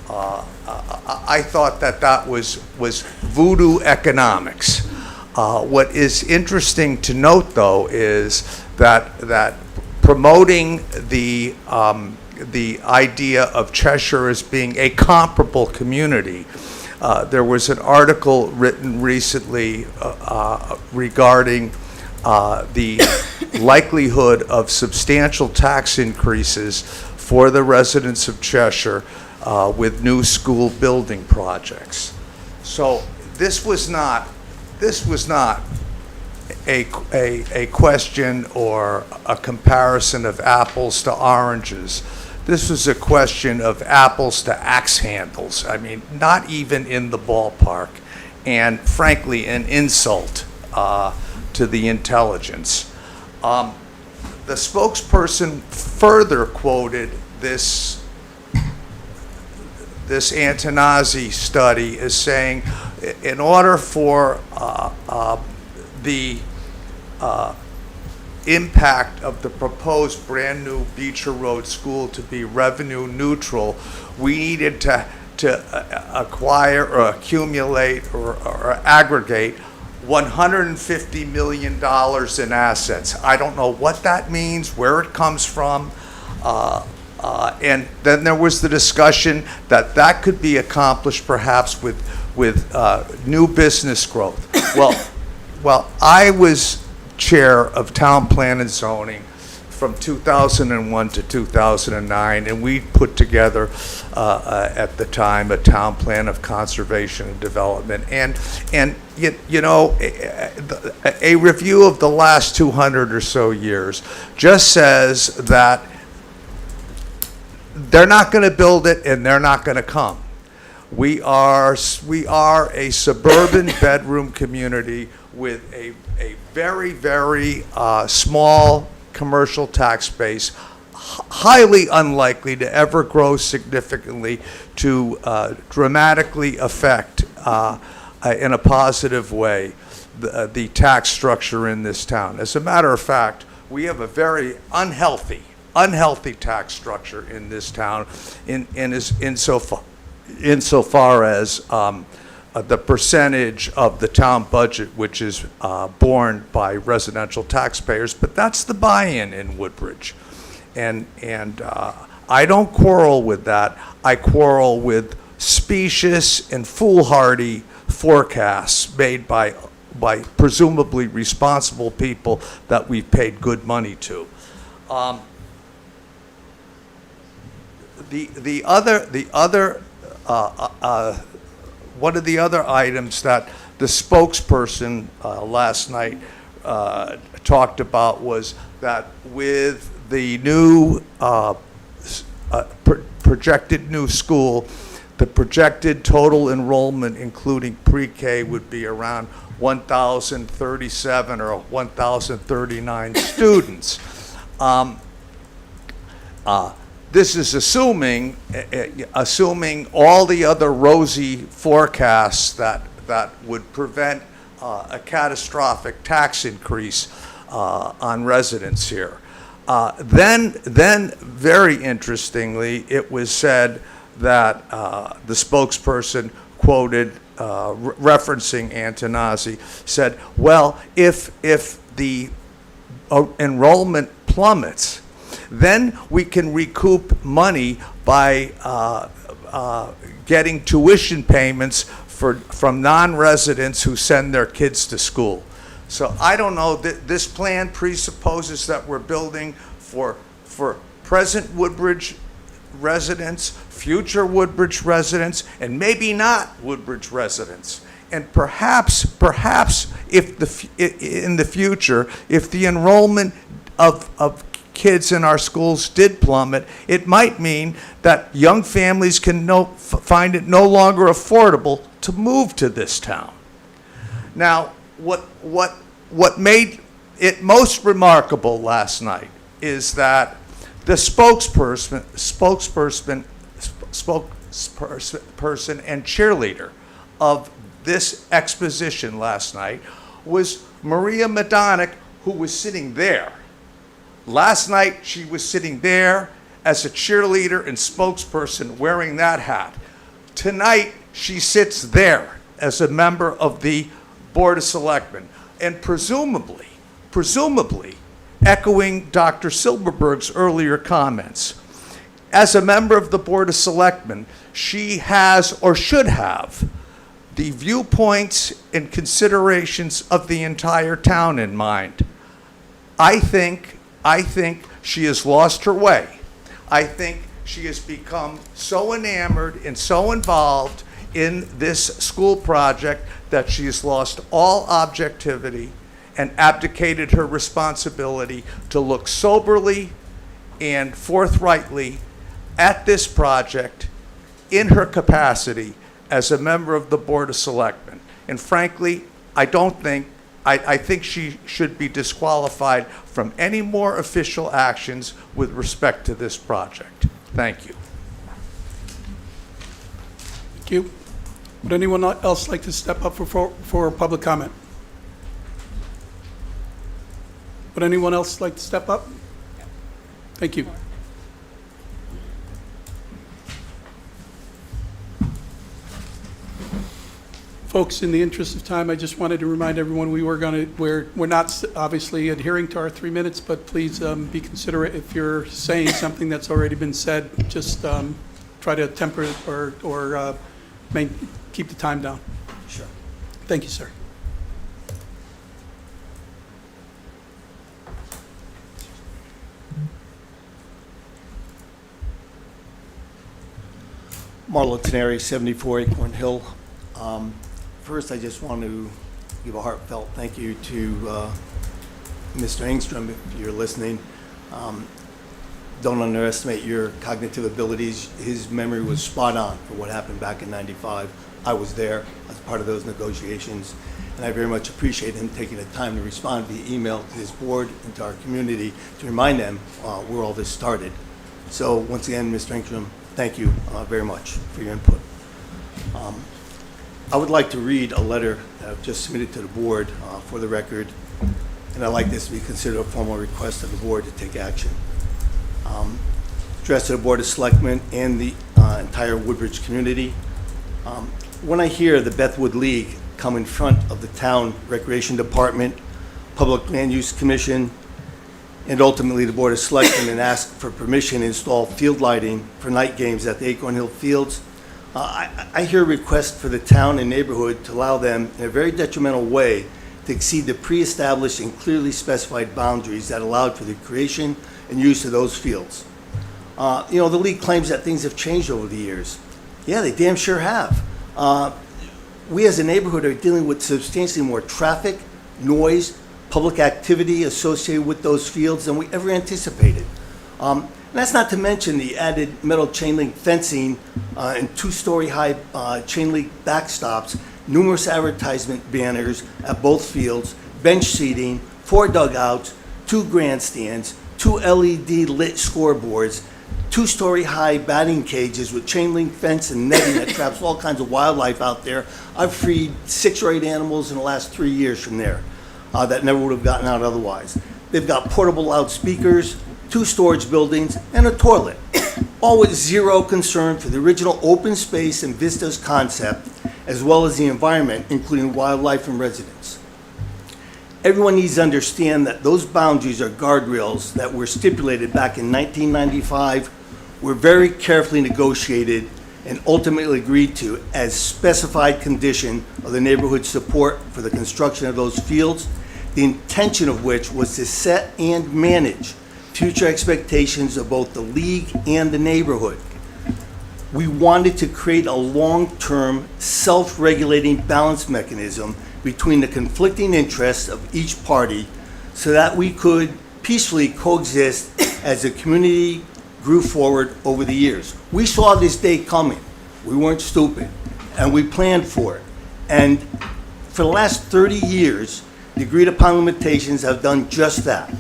I thought that was voodoo economics. What is interesting to note, though, is that promoting the idea of Cheshire as being a comparable community. There was an article written recently regarding the likelihood of substantial tax increases for the residents of Cheshire with new school building projects. So this was not a question or a comparison of apples to oranges. This was a question of apples to axe handles. I mean, not even in the ballpark, and frankly, an insult to the intelligence. The spokesperson further quoted this Antonazzi study as saying, in order for the impact of the proposed brand new Beecher Road School to be revenue neutral, we needed to acquire or accumulate or aggregate $150 million in assets. I don't know what that means, where it comes from. And then there was the discussion that could be accomplished perhaps with new business growth. Well, I was chair of Town Plan and Zoning from 2001 to 2009, and we put together at the time a town plan of conservation and development. And you know, a review of the last 200 or so years just says that they're not going to build it and they're not going to come. We are a suburban bedroom community with a very, very small commercial tax base, highly unlikely to ever grow significantly to dramatically affect in a positive way the tax structure in this town. As a matter of fact, we have a very unhealthy tax structure in this town insofar as the percentage of the town budget which is borne by residential taxpayers, but that's the buy-in in Woodbridge. And I don't quarrel with that. I quarrel with specious and foolhardy forecasts made by presumably responsible people that we've paid good money to. One of the other items that the spokesperson last night talked about was that with the new projected new school, the projected total enrollment, including pre-K, would be around 1,037 or 1,039 students. This is assuming all the other rosy forecasts that would prevent a catastrophic tax increase on residents here. Then, very interestingly, it was said that the spokesperson quoted, referencing Antonazzi, said, well, if the enrollment plummets, then we can recoup money by getting tuition payments from non-residents who send their kids to school. So I don't know, this plan presupposes that we're building for present Woodbridge residents, future Woodbridge residents, and maybe not Woodbridge residents. And perhaps if in the future, if the enrollment of kids in our schools did plummet, it might mean that young families can find it no longer affordable to move to this town. Now, what made it most remarkable last night is that the spokesperson and cheerleader of this exposition last night was Maria Madonic, who was sitting there. Last night, she was sitting there as a cheerleader and spokesperson wearing that hat. Tonight, she sits there as a member of the Board of Selectmen, and presumably, echoing Dr. Silverberg's earlier comments. As a member of the Board of Selectmen, she has or should have the viewpoints and considerations of the entire town in mind. I think she has lost her way. I think she has become so enamored and so involved in this school project that she has lost all objectivity and abdicated her responsibility to look soberly and forthrightly at this project in her capacity as a member of the Board of Selectmen. And frankly, I think she should be disqualified from any more official actions with respect to this project. Thank you. Thank you. Would anyone else like to step up for public comment? Would anyone else like to step up? Thank you. Folks, in the interest of time, I just wanted to remind everyone we're not obviously adhering to our 3 minutes, but please be considerate if you're saying something that's already been said. Just try to temper it or keep the time down. Sure. Thank you, sir. Marlo Teneri, 74 Acorn Hill. First, I just want to give a heartfelt thank you to Mr. Engstrom, if you're listening. Don't underestimate your cognitive abilities. His memory was spot on for what happened back in '95. I was there as part of those negotiations, and I very much appreciate him taking the time to respond via email to his board and to our community to remind them where all this started. So once again, Mr. Engstrom, thank you very much for your input. I would like to read a letter that I've just submitted to the board for the record, and I'd like this to be considered a formal request of the board to take action. Addressed to the Board of Selectmen and the entire Woodbridge community. When I hear the Bethwood League come in front of the town Recreation Department, Public Land Use Commission, and ultimately the Board of Selectmen and ask for permission to install field lighting for night games at the Acorn Hill Fields, I hear requests for the town and neighborhood to allow them in a very detrimental way to exceed the pre-established and clearly specified boundaries that allowed for the creation and use of those fields. The league claims that things have changed over the years. Yeah, they damn sure have. We as a neighborhood are dealing with substantially more traffic, noise, public activity associated with those fields than we ever anticipated. And that's not to mention the added metal chain link fencing and 2-story high chain link backstops, numerous advertisement banners at both fields, bench seating, 4 dugouts, 2 grandstands, 2 LED lit scoreboards, 2-story high batting cages with chain link fence and netting that traps all kinds of wildlife out there. I've freed 6 or 8 animals in the last 3 years from there that never would have gotten out otherwise. They've got portable loudspeakers, 2 storage buildings, and a toilet, all with zero concern for the original open space and vistas concept, as well as the environment, including wildlife and residents. Everyone needs to understand that those boundaries are guardrails that were stipulated back in 1995, were very carefully negotiated and ultimately agreed to as specified condition of the neighborhood support for the construction of those fields, the intention of which was to set and manage future expectations of both the league and the neighborhood. We wanted to create a long-term, self-regulating balance mechanism between the conflicting interests of each party so that we could peacefully coexist as the community grew forward over the years. We saw this day coming. We weren't stupid, and we planned for it. And for the last 30 years, the agreed upon limitations have done just that.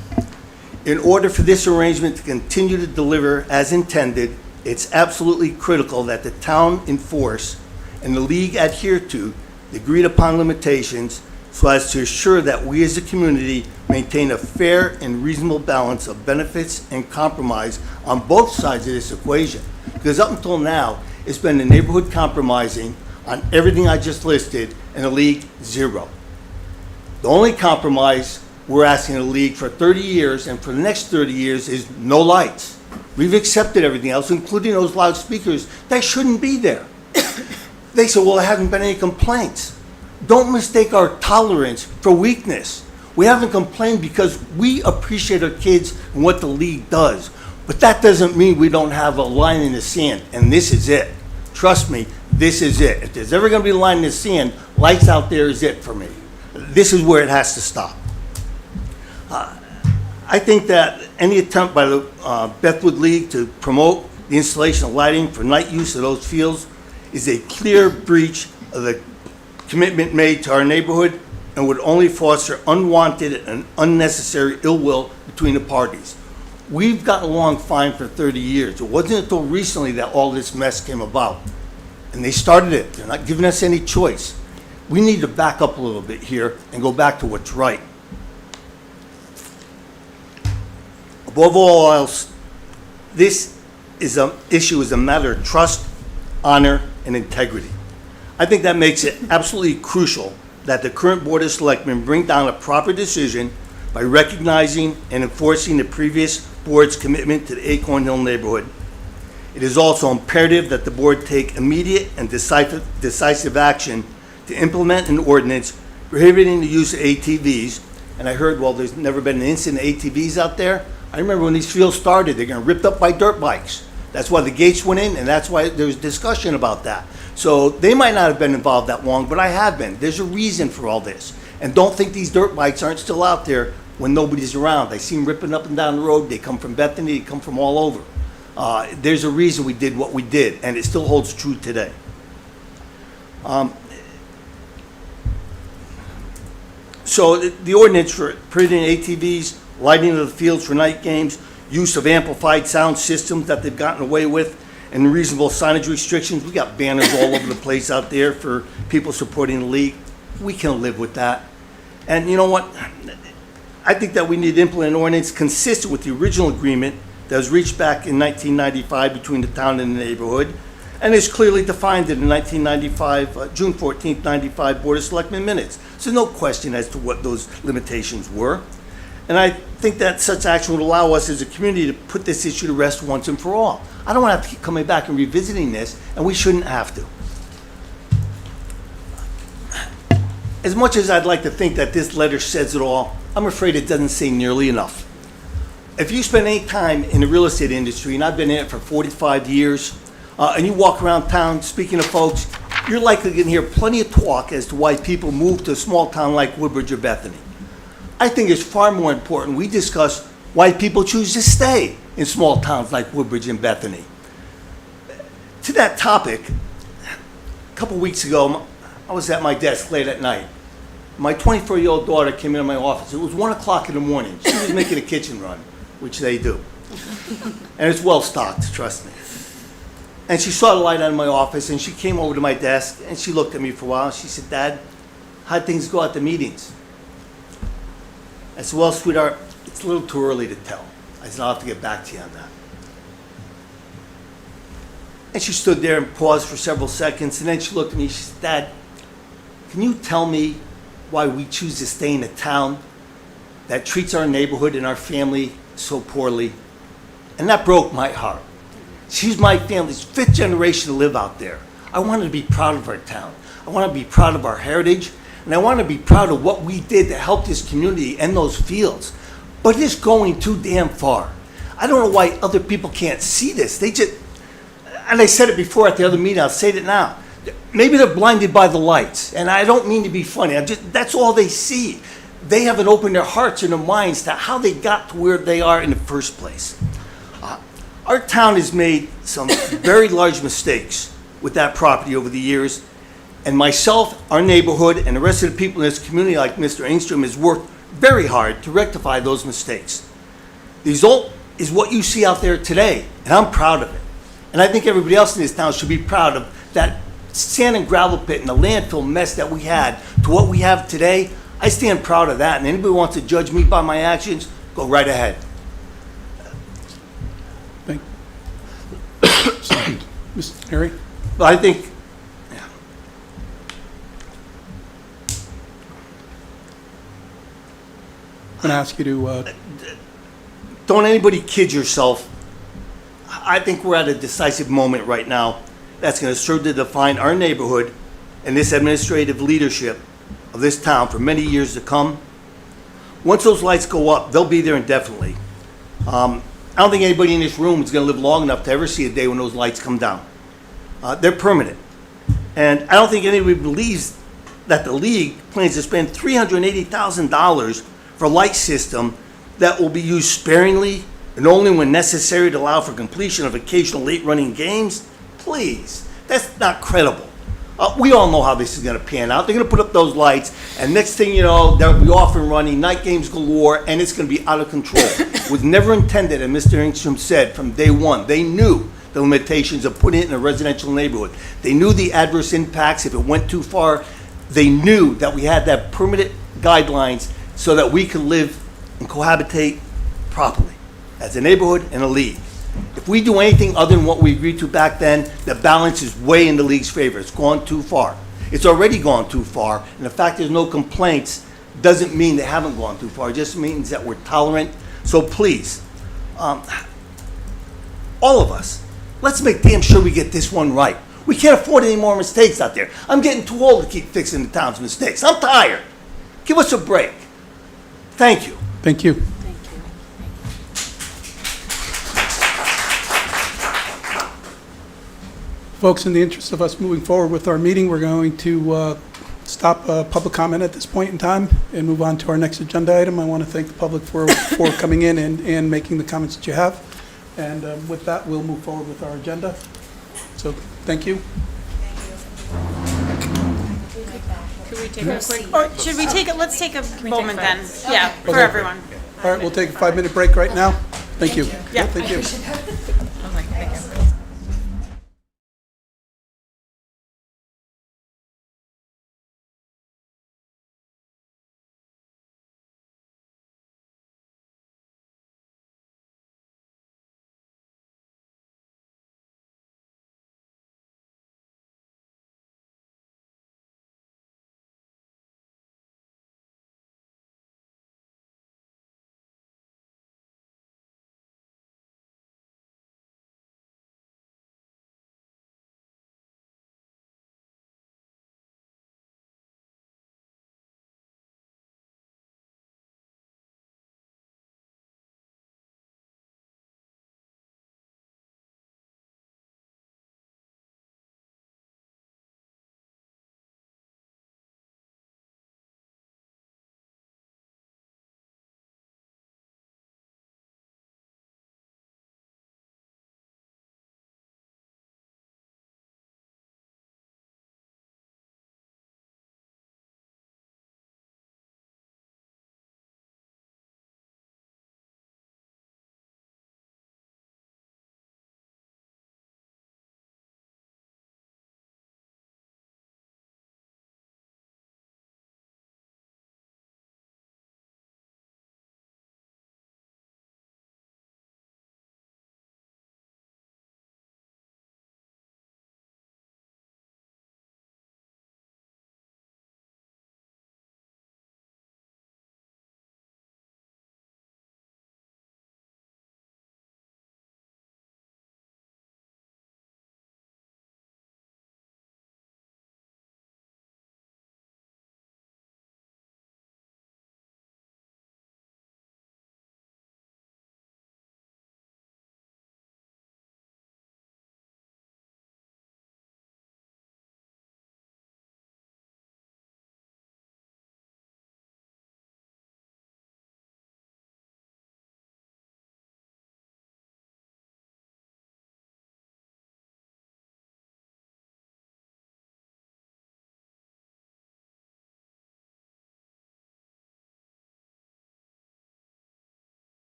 In order for this arrangement to continue to deliver as intended, it's absolutely critical that the town enforce and the league adhere to the agreed upon limitations so as to ensure that we as a community maintain a fair and reasonable balance of benefits and compromise on both sides of this equation. Because up until now, it's been the neighborhood compromising on everything I just listed and the league zero. The only compromise we're asking the league for 30 years and for the next 30 years is no lights. We've accepted everything else, including those loudspeakers. That shouldn't be there. They said, well, there haven't been any complaints. Don't mistake our tolerance for weakness. We haven't complained because we appreciate our kids and what the league does. But that doesn't mean we don't have a line in the sand, and this is it. Trust me, this is it. If there's ever going to be a line in the sand, lights out there is it for me. This is where it has to stop. I think that any attempt by the Bethwood League to promote the installation of lighting for night use of those fields is a clear breach of the commitment made to our neighborhood and would only foster unwanted and unnecessary ill will between the parties. We've gotten along fine for 30 years. It wasn't until recently that all this mess came about. And they started it. They're not giving us any choice. We need to back up a little bit here and go back to what's right. Above all else, this issue is a matter of trust, honor, and integrity. I think that makes it absolutely crucial that the current Board of Selectmen bring down a proper decision by recognizing and enforcing the previous board's commitment to the Acorn Hill neighborhood. It is also imperative that the board take immediate and decisive action to implement an ordinance prohibiting the use of ATVs. And I heard, well, there's never been an incident of ATVs out there. I remember when these fields started, they're getting ripped up by dirt bikes. That's why the gates went in, and that's why there's discussion about that. So they might not have been involved that long, but I have been. There's a reason for all this. And don't think these dirt bikes aren't still out there when nobody's around. I see them ripping up and down the road. They come from Bethany, they come from all over. There's a reason we did what we did, and it still holds true today. So the ordinance for prohibiting ATVs, lighting of the fields for night games, use of amplified sound systems that they've gotten away with, and reasonable signage restrictions. We got banners all over the place out there for people supporting the league. We can live with that. And you know what? I think that we need to implement an ordinance consistent with the original agreement that was reached back in 1995 between the town and the neighborhood, and is clearly defined in the 1995, June 14th, 95 Board of Selectmen minutes. So no question as to what those limitations were. And I think that such action would allow us as a community to put this issue to rest once and for all. I don't want to have to keep coming back and revisiting this, and we shouldn't have to. As much as I'd like to think that this letter says it all, I'm afraid it doesn't say nearly enough. If you spend any time in the real estate industry, and I've been in it for 45 years, and you walk around town speaking to folks, you're likely going to hear plenty of talk as to why people move to a small town like Woodbridge or Bethany. I think it's far more important we discuss why people choose to stay in small towns like Woodbridge and Bethany. To that topic, a couple weeks ago, I was at my desk late at night. My 24-year-old daughter came into my office. It was 1 o'clock in the morning. She was making a kitchen run, which they do. And it's well stocked, trust me. And she saw the light out of my office, and she came over to my desk, and she looked at me for a while, and she said, "Dad, how'd things go at the meetings?" I said, "Well, sweetheart, it's a little too early to tell." I said, "I'll have to get back to you on that." And she stood there and paused for several seconds, and then she looked at me, she said, "Dad, can you tell me why we choose to stay in a town that treats our neighborhood and our family so poorly?" And that broke my heart. She's my family's 5th generation to live out there. I wanted to be proud of our town. I want to be proud of our heritage, and I want to be proud of what we did to help this community and those fields. But it's going too damn far. I don't know why other people can't see this. They just, and I said it before at the other meeting, I'll say it now. Maybe they're blinded by the lights, and I don't mean to be funny. That's all they see. They haven't opened their hearts and their minds to how they got to where they are in the first place. Our town has made some very large mistakes with that property over the years, and myself, our neighborhood, and the rest of the people in this community, like Mr. Engstrom, has worked very hard to rectify those mistakes. The result is what you see out there today, and I'm proud of it. And I think everybody else in this town should be proud of that sand and gravel pit and the landfill mess that we had to what we have today. I stand proud of that, and anybody who wants to judge me by my actions, go right ahead. Mr. Harry? But I think, yeah. I'm going to ask you to... Don't anybody kid yourself. I think we're at a decisive moment right now that's going to serve to define our neighborhood and this administrative leadership of this town for many years to come. Once those lights go up, they'll be there indefinitely. I don't think anybody in this room is going to live long enough to ever see a day when those lights come down. They're permanent. And I don't think anybody believes that the league plans to spend $380,000 for a light system that will be used sparingly and only when necessary to allow for completion of occasional late-running games. Please, that's not credible. We all know how this is going to pan out. They're going to put up those lights, and next thing you know, they'll be off and running, night games galore, and it's going to be out of control. It was never intended, and Mr. Engstrom said from day one, they knew the limitations of putting it in a residential neighborhood. They knew the adverse impacts if it went too far. They knew that we had that permanent guidelines so that we could live and cohabitate properly as a neighborhood and a league. If we do anything other than what we agreed to back then, the balance is way in the league's favor. It's gone too far. It's already gone too far, and the fact there's no complaints doesn't mean they haven't gone too far. It just means that we're tolerant. So please, all of us, let's make damn sure we get this one right. We can't afford any more mistakes out there. I'm getting too old to keep fixing the town's mistakes. I'm tired. Give us a break. Thank you. Thank you. Folks, in the interest of us moving forward with our meeting, we're going to stop public comment at this point in time and move on to our next agenda item. I want to thank the public for coming in and making the comments that you have. And with that, we'll move forward with our agenda. So, thank you. Could we take a quick? Or should we take it, let's take a moment then, yeah, for Okay. everyone. All right, we'll take a 5-minute break right now. Thank you. Yeah. Thank you.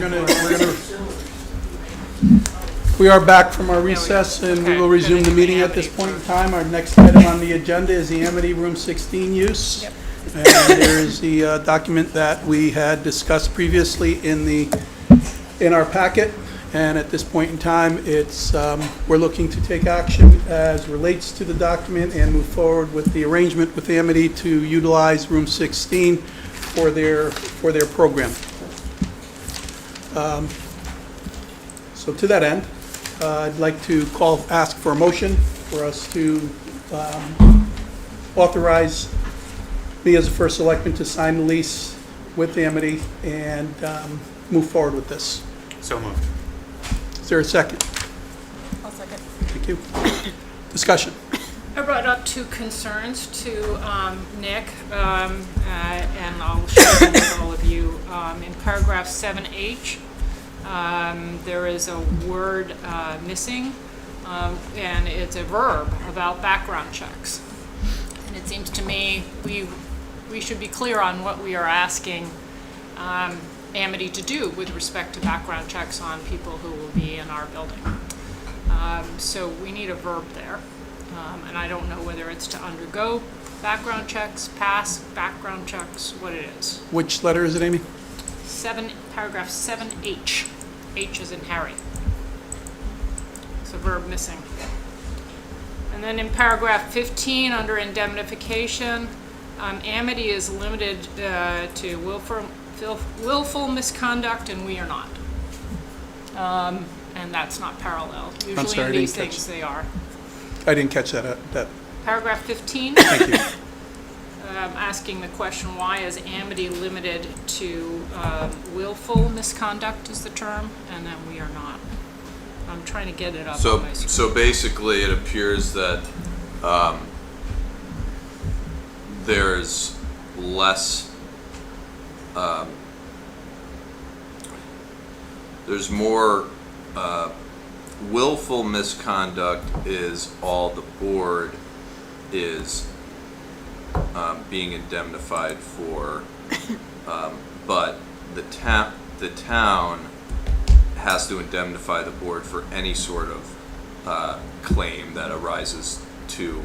We are back from our recess, and we will resume the meeting at this point in time. Our next item on the agenda is the Amity Room 16 use. And there is the document that we had discussed previously in our packet. And at this point in time, we're looking to take action as relates to the document and move forward with the arrangement with Amity to utilize Room 16 for their program. So to that end, I'd like to ask for a motion for us to authorize me as the first selectman to sign the lease with Amity and move forward with this. So moved. Is there a second? I'll second. Thank you. Discussion. I brought up two concerns to Nick, and I'll share them with all of you. In paragraph 7H, there is a word missing, and it's a verb about background checks. And it seems to me we should be clear on what we are asking Amity to do with respect to background checks on people who will be in our building. So we need a verb there. And I don't know whether it's to undergo background checks, pass background checks, what it is. Which letter is it, Amy? Paragraph 7H. H is in Harry. It's a verb missing. And then in paragraph 15, under indemnification, Amity is limited to willful misconduct, and we are not. And that's not parallel. I'm sorry, Usually in these things they are. I didn't catch that. Paragraph 15. Thank you. Asking the question, why is Amity limited to willful misconduct is the term, and then we are not. I'm trying to get it up on my screen. So basically it appears that there's less, there's more willful misconduct is all the board is being indemnified for, but the town has to indemnify the board for any sort of claim that arises to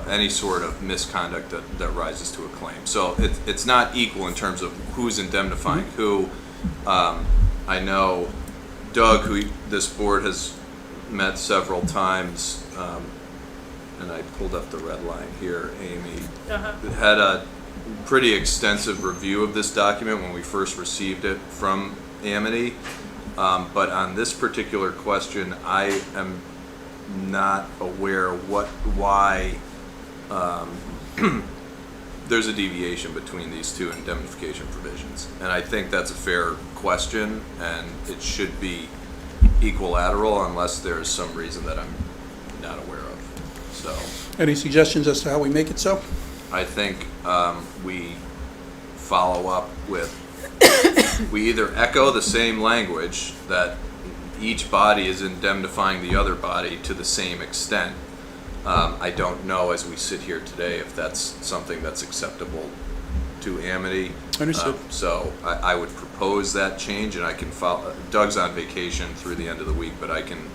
any sort of misconduct that rises to a claim. So it's not equal in terms of who's indemnifying who. I know Doug, who this board has met several times, and I pulled up the red line here, Amy, had a pretty extensive review of this document when we first received it from Amity. But on this particular question, I am not aware why there's a deviation between these two indemnification provisions. And I think that's a fair question, and it should be equilateral unless there's some reason that I'm not aware of. So, any suggestions as to how we make it so? I think we follow up with, we either echo the same language that each body is indemnifying the other body to the same extent. I don't know as we sit here today if that's something that's acceptable to Amity. Understood. So I would propose that change, and I can follow. Doug's on vacation through the end of the week, but I can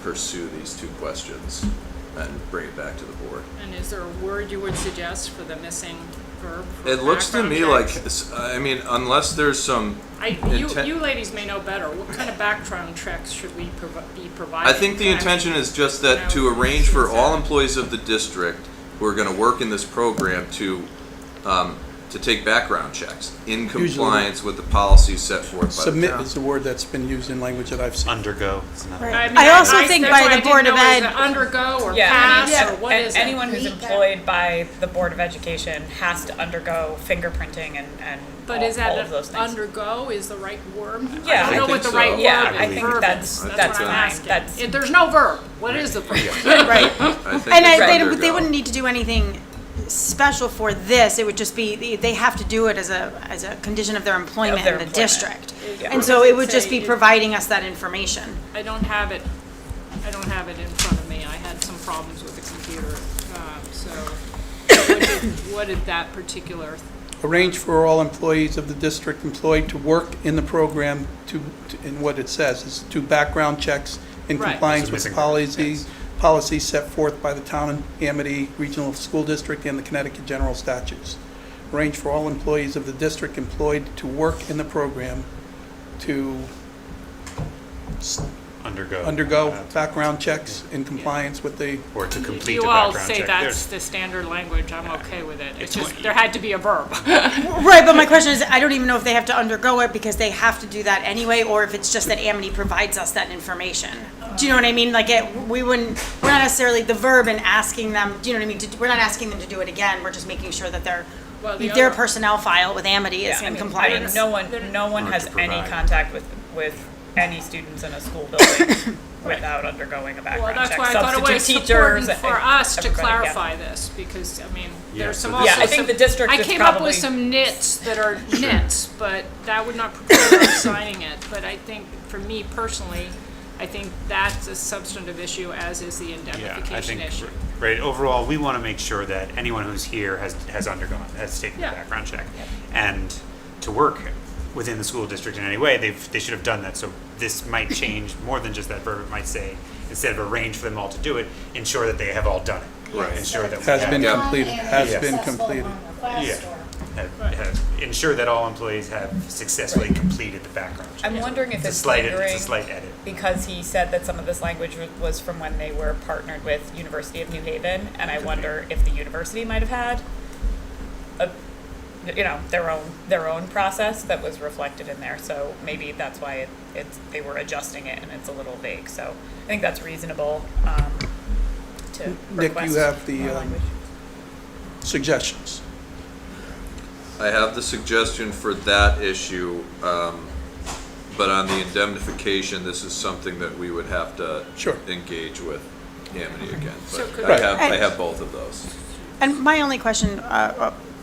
pursue these two questions and bring it back to the board. And is there a word you would suggest for the missing verb? It looks to me like, I mean, unless there's some you ladies may know better. What kind of background checks should we be providing? I think the intention is just that to arrange for all employees of the district who are going to work in this program to take background checks in compliance with the policies set forth by the Submit town. is the word that's been used in language that I've seen. Undergo. I also think by the Board of Ed. Undergo or Yeah, pass or what is it? anyone who's employed by the Board of Education has to undergo fingerprinting and But all, is that all of those things. undergo is the right word? Yeah, I don't know what the right word is. Yeah, I think Verb that's is. That's that's what I'm fine. asking. There's no verb. What is the verb? Right. I think And it's they wouldn't need to do anything special for this. It would just be, they have to do it as a condition of their employment in the district. Yeah. And so it would just be providing us that information. I don't have it in front of me. I had some problems with the computer. So what did that particular arrange for all employees of the district employed to work in the program in what it says, is to background checks in Right. compliance It's a with missing policies set forth by the town and Amity Regional School District and the Connecticut General Statutes. Arrange for all employees of the district employed to work in the program to undergo background checks in compliance with the... Or to complete You a all background say check. that's the standard language, I'm okay with it. It's just, there had to be a verb. Right, but my question is, I don't even know if they have to undergo it because they have to do that anyway, or if it's just that Amity provides us that information. Do you know what I mean? Like, we're not necessarily the verb in asking them, do you know what I mean? We're not asking them to do it again, we're just making sure that their personnel file with Amity is in compliance. No one has any contact with any students in a school building without undergoing a background Well, that's check. why I thought it was Substitute important teachers, for us to everybody, yeah. clarify this, because, I mean, Yeah, there's some so also Yeah, I think some- the district I is came up probably- with some nits that are nits, but that would not preclude us signing it. But I think, for me personally, I think that's a substantive issue, as is the Yeah, I indemnification think, issue. right, overall, we want to make sure that anyone who's here has taken the Yeah. background check. And to work within the school district in any way, they should have done that. So this might change more than just that verb. It might say, instead of arrange for them all to do it, ensure that they have all done it. Right. Ensure that we Has have- been Yeah. completed, has Yeah. been completed. Yeah. Ensure that all employees have successfully completed the background check. I'm wondering if It's a it's slight lingering edit. because he said that some of this language was from when they were partnered with University of New Haven, and I wonder if the university might have had their own process that was reflected in there. So maybe that's why they were adjusting it and it's a little vague. So I think that's reasonable to Nick, request you have the more language. suggestions. I have the suggestion for that issue, but on the indemnification, this is something that we would have to engage with Amity again. So But could- I have both of those. And my only question,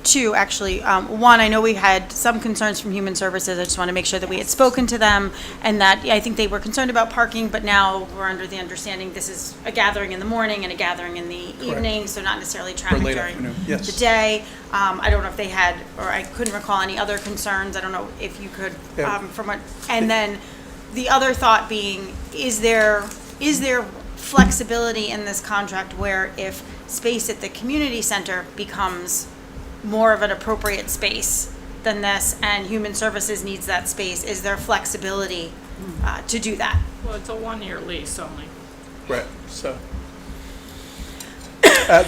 two actually, one, I know we had some concerns from Human Services. I just want to make sure that we had spoken to them and that I think they were concerned about parking, but now we're under the understanding this is a gathering in the morning and a gathering in the evening, so not necessarily traffic late during afternoon, yes. the day. I don't know if they had, or I couldn't recall any other concerns. I don't know if you could, Yeah. from what, and then the other thought being, is there flexibility in this contract where if space at the community center becomes more of an appropriate space than this and Human Services needs that space, is there flexibility to do that? Well, it's a one-year lease only. Right, so.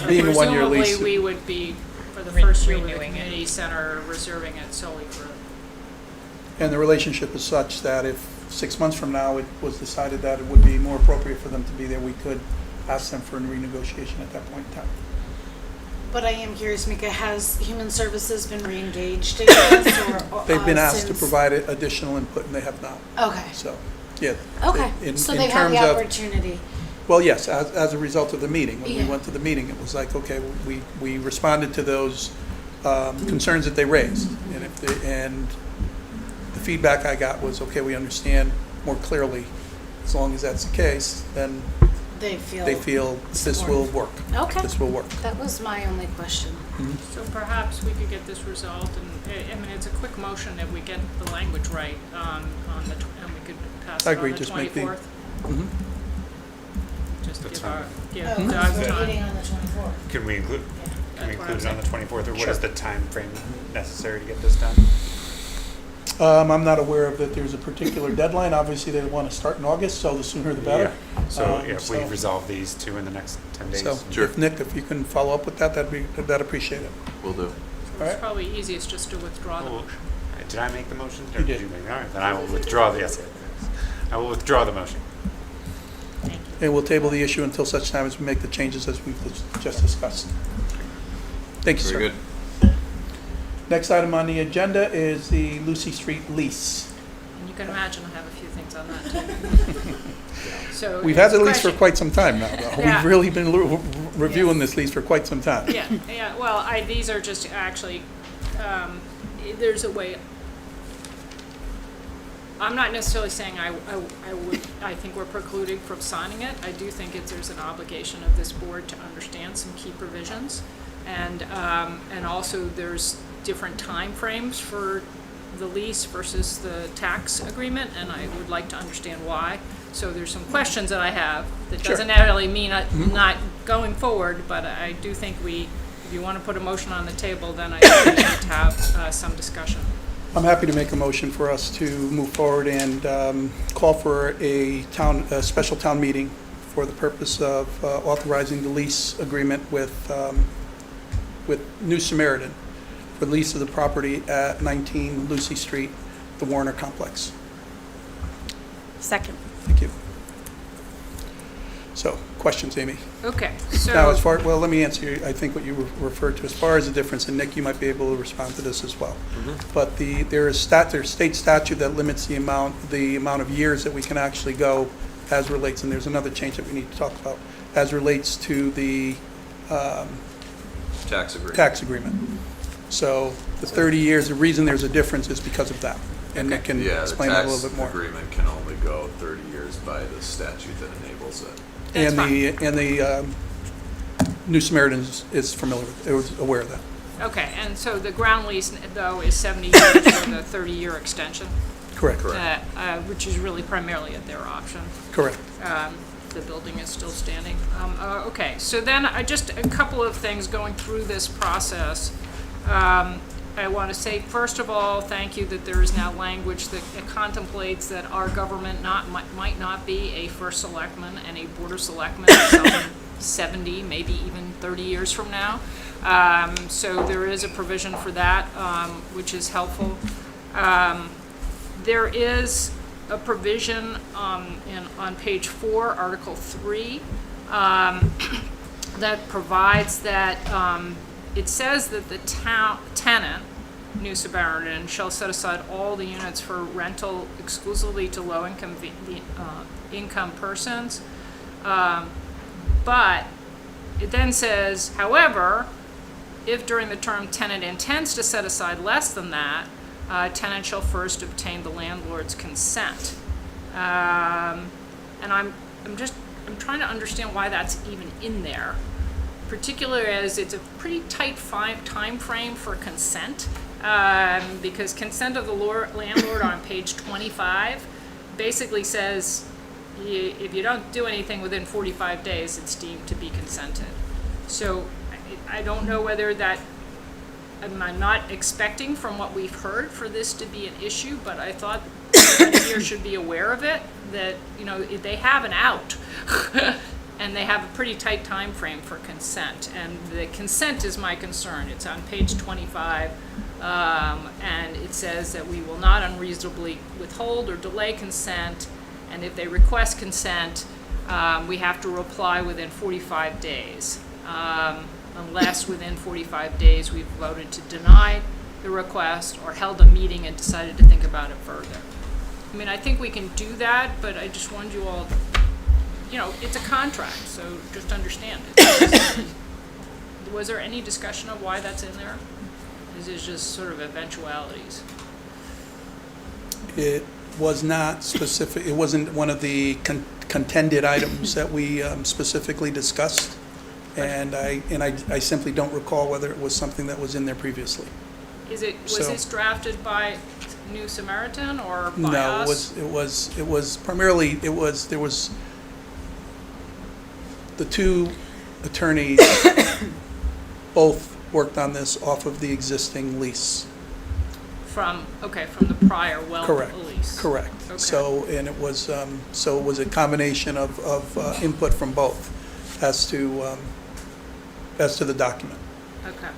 Being a one-year lease. Presumably, we would be, for the first year with the community center, reserving it solely for. And the relationship is such that if 6 months from now it was decided that it would be more appropriate for them to be there, we could ask them for a renegotiation at that point in time. But I am curious, Mika, has Human Services been reengaged in this or? They've been asked to since- provide additional input and they have not. Okay. So, yeah. Okay, in- so in they've had the terms of- opportunity. Well, yes, as a result of the meeting. When we Yeah. went to the meeting, it was like, okay, we responded to those concerns that they raised. And the feedback I got was, okay, we understand more clearly. As long as that's the case, then They feel this will work. Okay. This will work. That was my only question. So perhaps we could get this resolved, and, I mean, it's a quick motion that we get the language right on and we could pass I it agree, on the just make the- 24th. Mhm. Just That's give fine. give Oh, Doug because we're time. meeting on the 24th. Can we include That's what I'm it on saying. the 24th, or what Sure. is the time frame necessary to get this done? I'm not aware of that there's a particular deadline. Obviously, they want to start in August, so the sooner the better. So if we so- resolve these two in the next 10 days. So, if Nick, if you can follow up with that, I'd appreciate it. Will do. All It's right. probably easiest just to withdraw the Well, motion. Did I make the motion? You did. You make? All right, then I will withdraw I will withdraw the motion. And we'll table the issue until such time as we make the changes as we've just discussed. Thank you, sir. Very good. Next item on the agenda is the Lucy Street lease. And you can imagine I have a few things on that too. So We've had it's the a lease for question. quite some time now, though. Yeah. We've really been reviewing this lease for quite some time. Yeah, well, these are just actually, there's a way, I'm not necessarily saying I think we're precluded from signing it. I do think there's an obligation of this board to understand some key provisions. And also there's different timeframes for the lease versus the tax agreement, and I would like to understand why. So there's some questions that I have that Sure. doesn't necessarily mean not going forward, but I do think if you want to put a motion on the table, then I think we need to have some discussion. I'm happy to make a motion for us to move forward and call for a special town meeting for the purpose of authorizing the lease agreement with New Samaritan for the lease of the property at 19 Lucy Street, the Warner Complex. Second. Thank you. So, questions, Amy? Okay, so. Now, well, let me answer I think what you referred to as far as the difference, and Nick, you might be able to respond to this as well. But there's state statute that limits the amount of years that we can actually go as relates, and there's another change that we need to talk about, as relates to the tax agreement. So the 30 years, the reason there's a difference is because of that. And Nick can explain that a little bit more. The tax agreement can only go 30 years by the statute that enables it. And the New Samaritan is familiar with, it was aware of that. Okay, and so the ground lease, though, is 70 years for the 30-year extension? Correct. Which is really primarily at their option. Correct. The building is still standing. Okay, so then just a couple of things going through this process. I want to say, first of all, thank you that there is now language that contemplates that our government might not be a first selectman and a board of selectmen some 70, maybe even 30 years from now. So there is a provision for that, which is helpful. There is a provision on page 4, Article 3, that provides that it says that the tenant, New Samaritan, shall set aside all the units for rental exclusively to low-income income persons. But it then says, however, if during the term tenant intends to set aside less than that, tenant shall first obtain the landlord's consent. And I'm trying to understand why that's even in there, particularly as it's a pretty tight time frame for consent, because consent of the landlord on page 25 basically says if you don't do anything within 45 days, it's deemed to be consented. So I don't know whether that, I'm not expecting from what we've heard for this to be an issue, but I thought everybody here should be aware of it, that, they have an out. And they have a pretty tight time frame for consent. And the consent is my concern. It's on page 25, and it says that we will not unreasonably withhold or delay consent, and if they request consent, we have to reply within 45 days. Unless within 45 days we've voted to deny the request or held a meeting and decided to think about it further. I mean, I think we can do that, but I just want you all, it's a contract, so just understand it. Was there any discussion of why that's in there? Is it just sort of eventualities? It was not specific, it wasn't one of the contended items that we specifically discussed. And I simply don't recall whether it was something that was in there previously. Was this drafted by New Samaritan or by us? No, it was primarily, there was the two attorneys both worked on this off of the existing lease. From the prior lease. Correct. Okay. So it was a combination of input from both as to the document. Okay.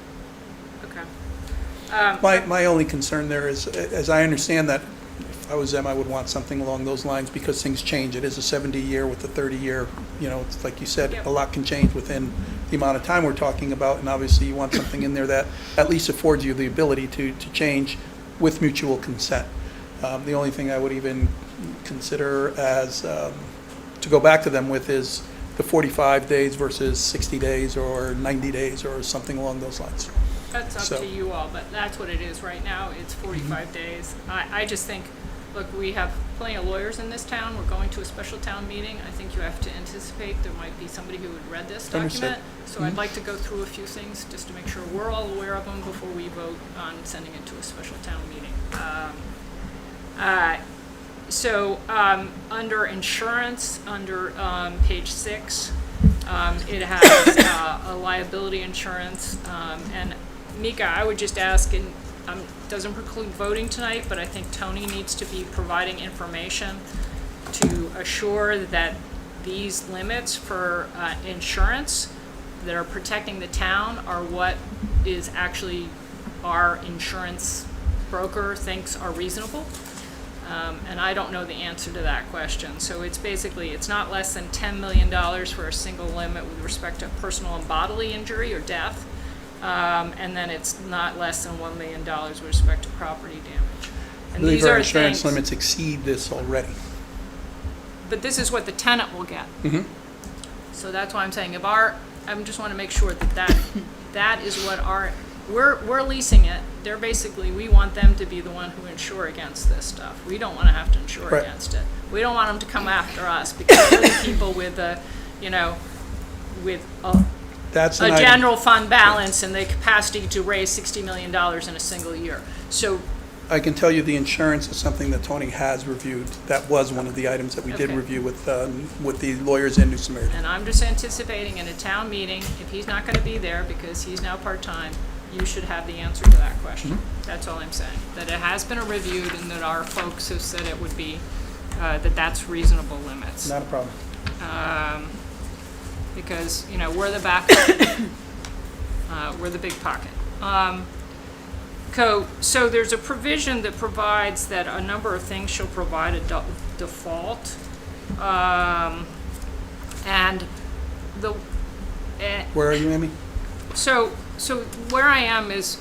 My only concern there is, as I understand that, if I was them, I would want something along those lines because things change. It is a 70-year with a 30-year, it's like you said, Yep. A lot can change within the amount of time we're talking about, and obviously you want something in there that at least affords you the ability to change with mutual consent. The only thing I would even consider as, to go back to them with is the 45 days versus 60 days or 90 days or something along those lines. That's up to you all, but that's what it is right now. It's 45 days. I just think, look, we have plenty of lawyers in this town. We're going to a special town meeting. I think you have to anticipate there might be somebody who had read this Understood. document. So I'd like to go through a few things just to make sure we're all aware of them before we vote on sending it to a special town meeting. Under insurance, under page 6, it has a liability insurance. And Mika, I would just ask, and doesn't preclude voting tonight, but I think Tony needs to be providing information to assure that these limits for insurance that are protecting the town are what is actually our insurance broker thinks are reasonable. And I don't know the answer to that question. So it's basically, it's not less than $10 million for a single limit with respect to personal and bodily injury or death. And then it's not less than $1 million with respect to property damage. I And believe these our are insurance things, limits exceed this already. but this is what the tenant will get. Mhm. So that's why I'm saying I just want to make sure that is what we're leasing it. They're basically, we want them to be the one who insure against this stuff. We don't want to have to insure Right. against it. We don't want them to come after us because we're the people with That's a an item. general fund balance and the capacity to raise $60 million in a single year. So I can tell you the insurance is something that Tony has reviewed. That was one of the items that we did Okay. review with the lawyers in New Samaritan. And I'm just anticipating in a town meeting, if he's not gonna be there because he's now part-time, you should have the answer to that question. That's all I'm saying. That it has been reviewed and that our folks have said it would be, that's reasonable limits. Not a problem. Because, we're the back, we're the big pocket. So there's a provision that provides that a number of things shall provide a default. And Where are you, Amy? so where I am is,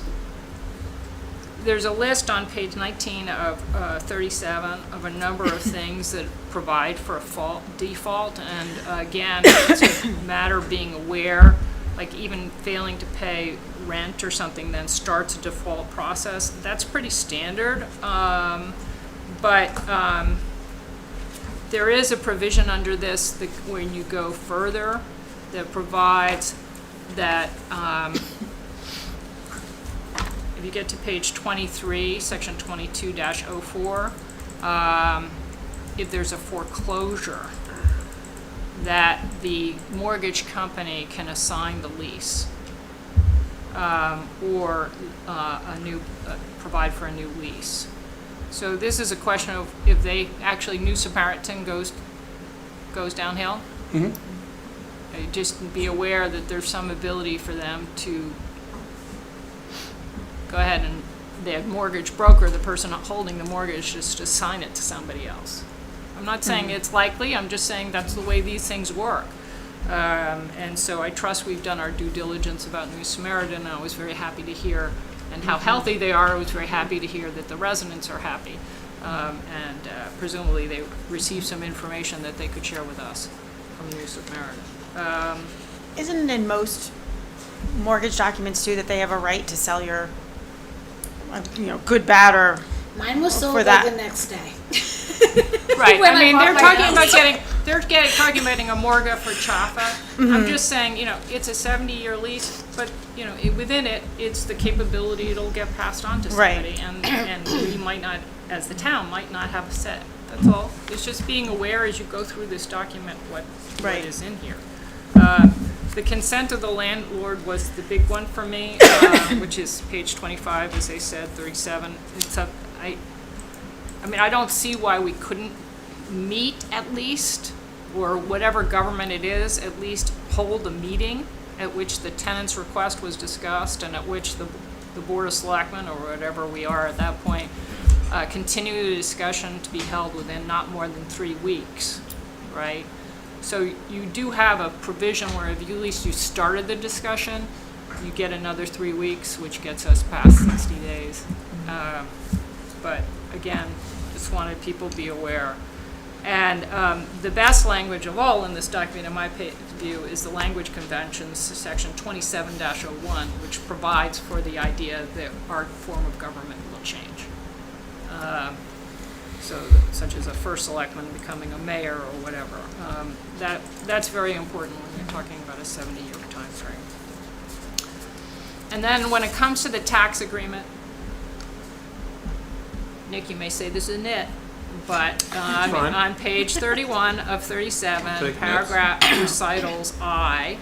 there's a list on page 19 of 37 of a number of things that provide for a default. And again, it's a matter of being aware, like even failing to pay rent or something then starts a default process. That's pretty standard. But there is a provision under this that when you go further that provides that if you get to page 23, section 22-04, if there's a foreclosure, that the mortgage company can assign the lease or provide for a new lease. So this is a question of if they actually, New Samaritan goes downhill. Just be aware that there's some ability for them to go ahead and the mortgage broker, the person holding the mortgage, just assign it to somebody else. I'm not saying it's likely, I'm just saying that's the way these things work. And so I trust we've done our due diligence about New Samaritan, and I was very happy to hear, and how healthy they are. I was very happy to hear that the residents are happy. And presumably they received some information that they could share with us from New Samaritan. Isn't it in most mortgage documents too that they have a right to sell your, good, bad, or Mine was sold for like that? the next day. Right, When I I mean, bought they're my talking house. about talking about getting a mortgage for Chaffa. I'm just saying, it's a 70-year lease, but, within it, it's the capability it'll get passed on to Right. somebody. And we might not, as the town, might not have a say. That's all. It's just being aware as you go through this document what Right. is in here. The consent of the landlord was the big one for me, which is page 25, as I said, 37. I don't see why we couldn't meet at least, or whatever government it is, at least hold a meeting at which the tenant's request was discussed and at which the Board of Selectmen, or whatever we are at that point, continue the discussion to be held within not more than 3 weeks, right? So you do have a provision where if you, at least you started the discussion, you get another 3 weeks, which gets us past 60 days. But again, just wanted people to be aware. And the best language of all in this document, in my view, is the language conventions, section 27-01, which provides for the idea that our form of government will change. so such as a first selectman becoming a mayor or whatever. That's very important when you're talking about a 70-year time frame. And then when it comes to the tax agreement, Nick, you may say this is a nit, but fine. on page 31 of 37, Take paragraph recitals I,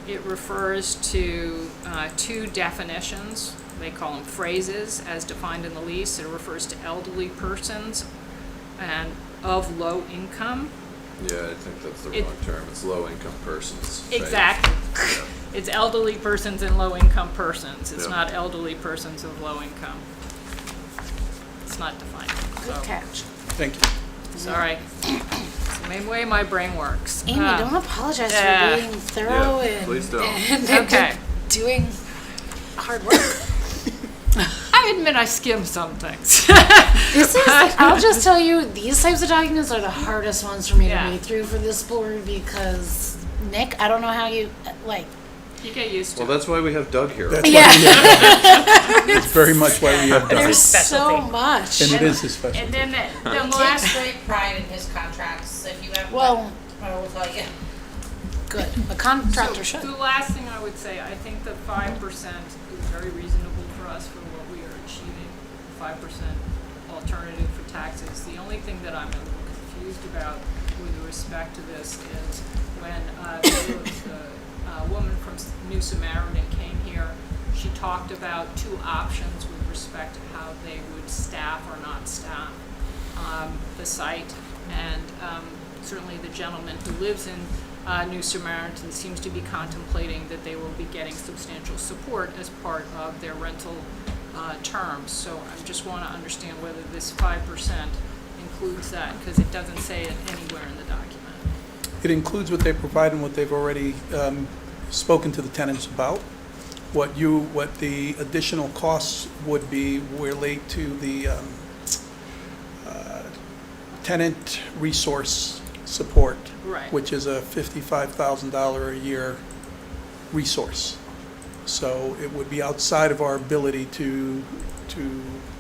it refers to two definitions. They call them phrases as defined in the lease. It refers to elderly persons and of low income. Yeah, I think that's the It- wrong term. It's low-income persons. right? Exactly. Yeah. It's elderly persons and low-income persons. It's Yeah. not elderly persons of low income. It's not defined. Good So, catch. Thank you. sorry. It's the way my brain works. Amy, don't apologize yeah. for being thorough Yeah, please don't. and Okay. doing hard work. I admit I skim some things. This is, I'll just tell you, these types of documents are the hardest ones for me Yeah. to read through for this board because, Nick, I don't know how you, like, You get used to Well, it. that's why we have Doug here. That's Yeah. why we have Doug. It's very much why we have Doug. there's so specialty. much. And it is his specialty. And then the He last, takes great pride in his contracts, if you ever. Well- I will tell you. Good. A contractor should. the last thing I would say, I think the 5% is very reasonable for us for what we are achieving. 5% alternative for taxes. The only thing that I'm a little confused about with respect to this is when the woman from New Samaritan came here, she talked about two options with respect to how they would staff or not staff the site. And certainly the gentleman who lives in New Samaritan seems to be contemplating that they will be getting substantial support as part of their rental terms. So I just want to understand whether this 5% includes that, because it doesn't say it anywhere in the document. It includes what they provide and what they've already spoken to the tenants about. What the additional costs would be relate to the tenant resource support, Right. which is a $55,000 a year resource. So it would be outside of our ability to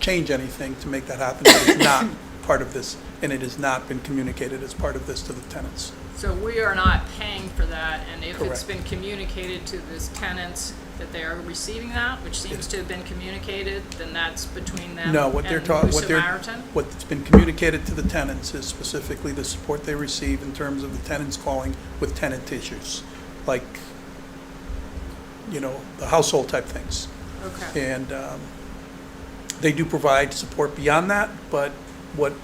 change anything to make that happen. But it's not part of this, and it has not been communicated as part of this to the tenants. So we are not paying for that, and if it's Correct. been communicated to the tenants that they are receiving that, which seems to have been communicated, then that's between them No, what they're and talking, New Samaritan? what's been communicated to the tenants is specifically the support they receive in terms of the tenants calling with tenant issues, like, the household type things. Okay. And they do provide support beyond that, but what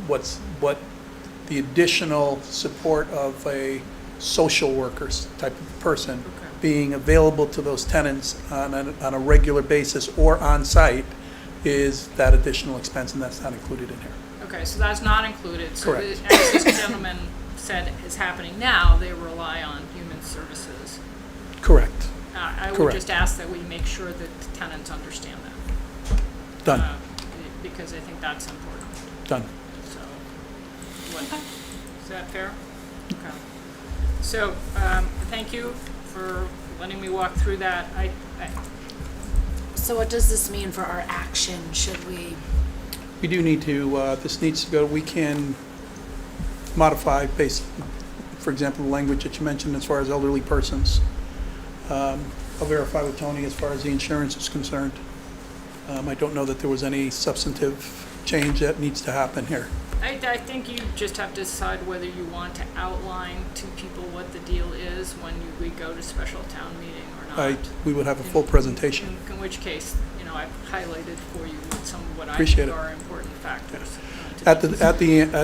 the additional support of a social workers type of person Okay. being available to those tenants on a regular basis or on site is that additional expense, and that's not included in here. Okay, so that's not included. So Correct. as this gentleman said is happening now, they rely on human services. Correct. I would Correct. just ask that we make sure that the tenants understand that. Done. Because I think that's important. Done. So, is that fair? Okay. So, thank you for letting me walk through that. So what does this mean for our action? Should we? We do need to, this needs to go, we can modify based, for example, the language that you mentioned as far as elderly persons. I'll verify with Tony as far as the insurance is concerned. I don't know that there was any substantive change that needs to happen here. I think you just have to decide whether you want to outline to people what the deal is when we go to special town meeting or not. We would have a full presentation. In which case, I've highlighted for you some of what I Appreciate think it. are important factors. At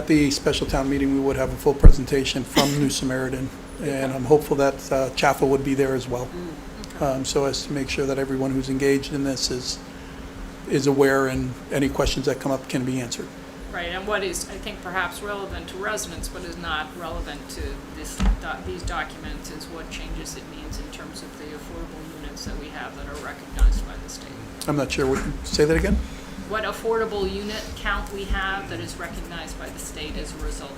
the special town meeting, we would have a full presentation from New Samaritan, and I'm hopeful that Chaffa would be there as well. So as to make sure that everyone who's engaged in this is aware, and any questions that come up can be answered. Right, and what is, I think, perhaps relevant to residents, but is not relevant to these documents, is what changes it means in terms of the affordable units that we have that are recognized by the state. I'm not sure, say that again? What affordable unit count we have that is recognized by the state as a result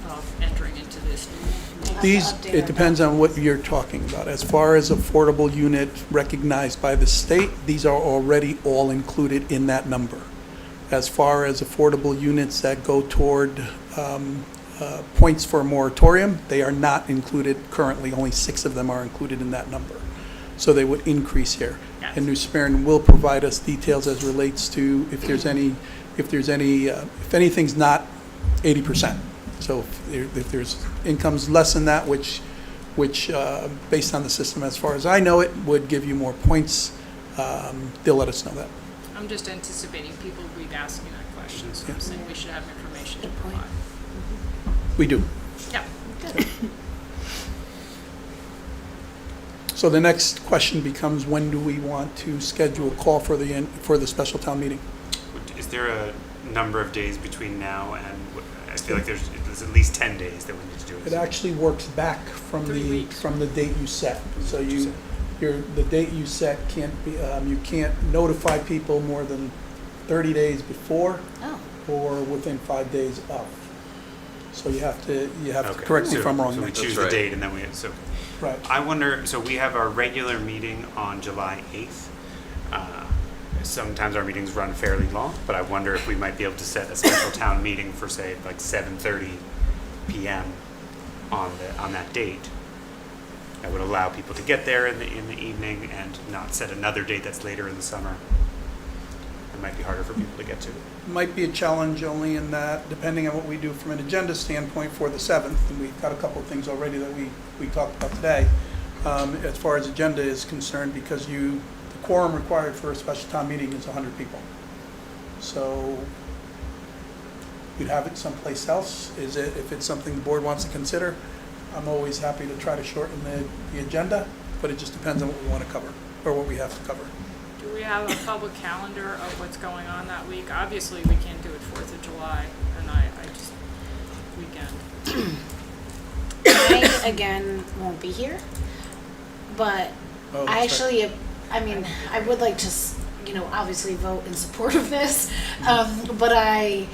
of entering into this new. It depends on what you're talking about. As far as affordable unit recognized by the state, these are already all included in that number. As far as affordable units that go toward points for a moratorium, they are not included currently. Only 6 of them are included in that number. So they would increase here. And New Smyrna will provide us details as relates to if anything's not 80%. So if there's incomes less than that, which based on the system as far as I know it, would give you more points, they'll let us know that. I'm just anticipating people will be asking that question, so I'm saying we should have information to provide. We do. Yeah. So the next question becomes, when do we want to schedule a call for the special town meeting? Is there a number of days between now and, I feel like there's at least 10 days that we need to do it. It actually works back from the date you set. So the date you set can't be, you can't notify people more than 30 days before or within 5 days of. So you have to correct me if I'm wrong. So we choose the date and then right. I wonder, so we have our regular meeting on July 8th. Sometimes our meetings run fairly long, but I wonder if we might be able to set a special town meeting for, say, like 7:30 p.m. on that date. That would allow people to get there in the evening and not set another date that's later in the summer. It might be harder for people to get to. Might be a challenge only in that, depending on what we do from an agenda standpoint for the 7th, and we've got a couple of things already that we talked about today, as far as agenda is concerned, because the quorum required for a special town meeting is 100 people. So you'd have it someplace else. If it's something the board wants to consider, I'm always happy to try to shorten the agenda, but it just depends on what we want to cover, or what we have to cover. Do we have a public calendar of what's going on that week? Obviously, we can't do it 4th of July, and I just, weekend. I, again, won't be here, but I actually, I mean, I would like to, obviously vote in support of this, but I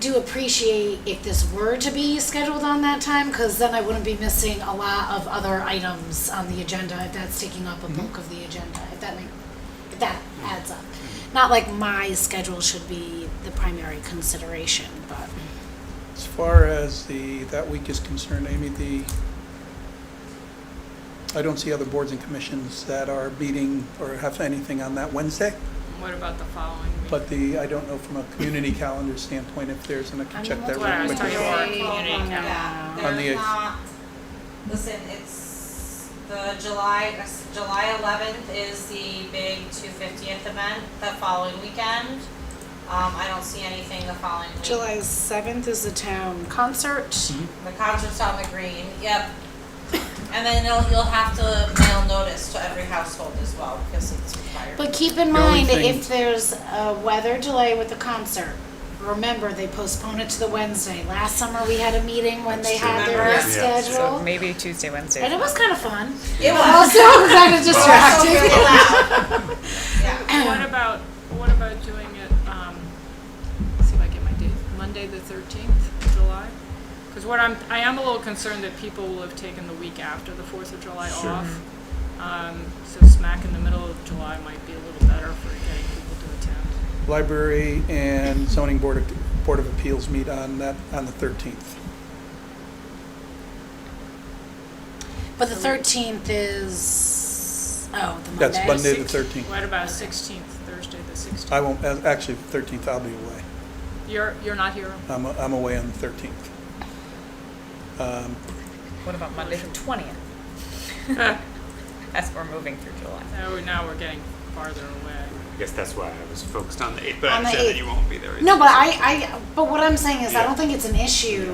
do appreciate if this were to be scheduled on that time, because then I wouldn't be missing a lot of other items on the agenda, if that's taking up a bulk of the agenda, if that adds up. Not like my schedule should be the primary consideration, but. As far as that week is concerned, Amy, I don't see other boards and commissions that are meeting or have anything on that Wednesday. What about the following week? But I don't know from a community calendar standpoint if there's, and I can check that That's what I was real talking quick. about, community calendar. Yeah, On the there's 8th. not, listen, it's the July 11th is the big 250th event that following weekend. I don't see anything the following week. July 7th is the town concert. The concert's on the green, yep. And then you'll have to mail notice to every household as well, because it's required. But keep in The only mind, thing- if there's a weather delay with the concert, remember, they postponed it to the Wednesday. Last summer, we had a meeting when they had their Remember? schedule. So maybe Tuesday, Wednesday. And it was kind of fun. It was. Also kind of distracting. Also very loud. Yeah. What about doing it, let's see if I get my date, Monday the 13th of July? Because I am a little concerned that people will have taken the week after the 4th of July off. So smack in the middle of July might be a little better for getting people to attend. Library and zoning board of appeals meet on the 13th. But the 13th is, the Monday. That's Monday the 13th. What about 16th, Thursday the 16th? I won't, actually, the 13th I'll be away. You're not here? I'm away on the 13th. What about Monday the 20th? As we're moving through July. Now we're getting farther away. I guess that's why I was focused on the 8th, but I On the understand that 8th. you won't be there. No, but but what I'm saying is I don't think it's an issue.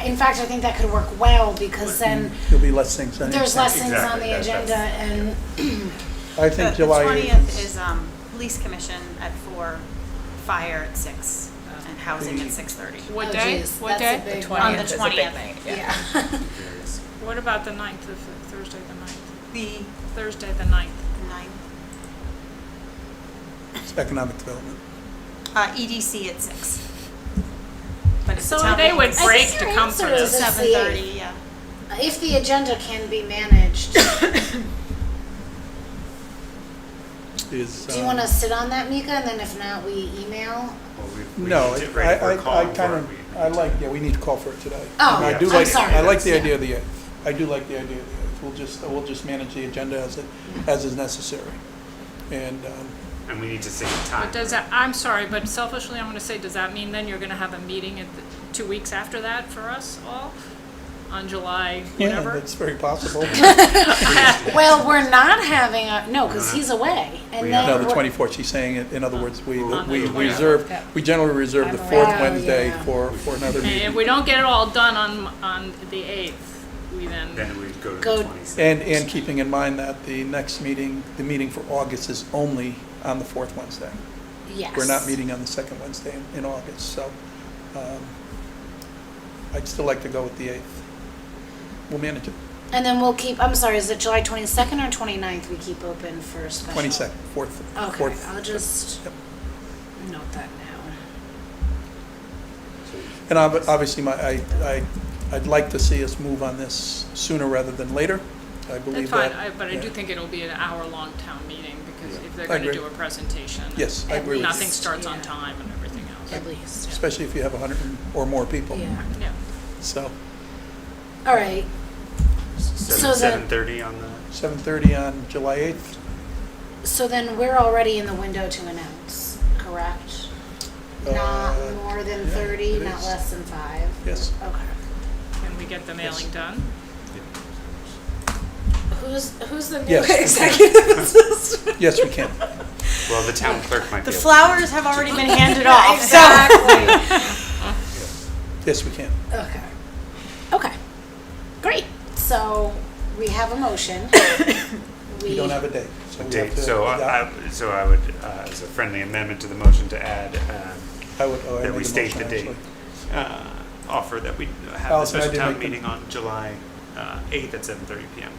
In fact, I think that could work well, because then There'll be less things on the there's less things on Exactly, the agenda, and I think The July 20th is police commission at 4, fire at 6, and housing at 6:30. What Oh, day? geez, What that's a day? big The one. 20th On the is a big 20th. night, Yeah. What about the 9th, Thursday the 9th? The Thursday the 9th. 9th. economic development. EDC at 6. But it's So the town they would meeting. break I to guess come your for answer this. is 7:30, yeah. If the agenda can be managed, is. Do you want to sit on that, Mika, and then if not, we email? No, need to ready for a call I before kind of, we need to call for it today. Oh, And I do I'm like- sorry. I like the Yeah. idea of the 8th. I do like the idea of the 8th. We'll just manage the agenda as is necessary. And, And we need to save time. But does that, I'm sorry, but selfishly, I'm gonna say, does that mean then you're gonna have a meeting at 2 weeks after that for us all? On July yeah, whatever? that's very possible. Well, we're not having no, because he's away. And then No, the we're- 24th, she's saying it, in other words, we On the 24th. reserve, we generally reserve the 4th Oh, Wednesday yeah. for another And if meeting. we don't get it all done on the 8th, we then, Then we go to Go- the 26th. And keeping in mind that the next meeting, the meeting for August is only on the 4th Wednesday. Yes. We're not meeting on the 2nd Wednesday in August, so I'd still like to go with the 8th. We'll manage it. And then we'll keep, I'm sorry, is it July 22nd or 29th we keep open for special? 22nd, 4th. Okay, 4th. I'll just Yep. note that now. And obviously, I'd like to see us move on this sooner rather than later. I believe that's that. fine, but I yeah. do think it'll be an hour-long town meeting, because if they're I gonna agree. do a presentation. Yes, I agree with you. Nothing starts on Yeah. time and everything else. At least. Especially if you have 100 or more people. Yeah. Yeah. So, All right. So then- 7:30 on the. 7:30 on July 8th. So then we're already in the window to announce, correct? Not more than yeah, 30, it not is. less than 5? Yes. Okay. Can we get the mailing done? Who's the new Yes, we can. executive assistant? Yes, we can. Well, the town clerk might be The able to. flowers have already been handed off, so. Yes, we can. Okay. Okay. Great. So we have a motion. We don't have a date. So we have Date. to- So yeah, I would, as a friendly amendment to the motion, to add I would, oh, I that made we the state motion, the date. actually. Offer that we have the Allison, I special did town make the- meeting on July 8th at 7:30 PM.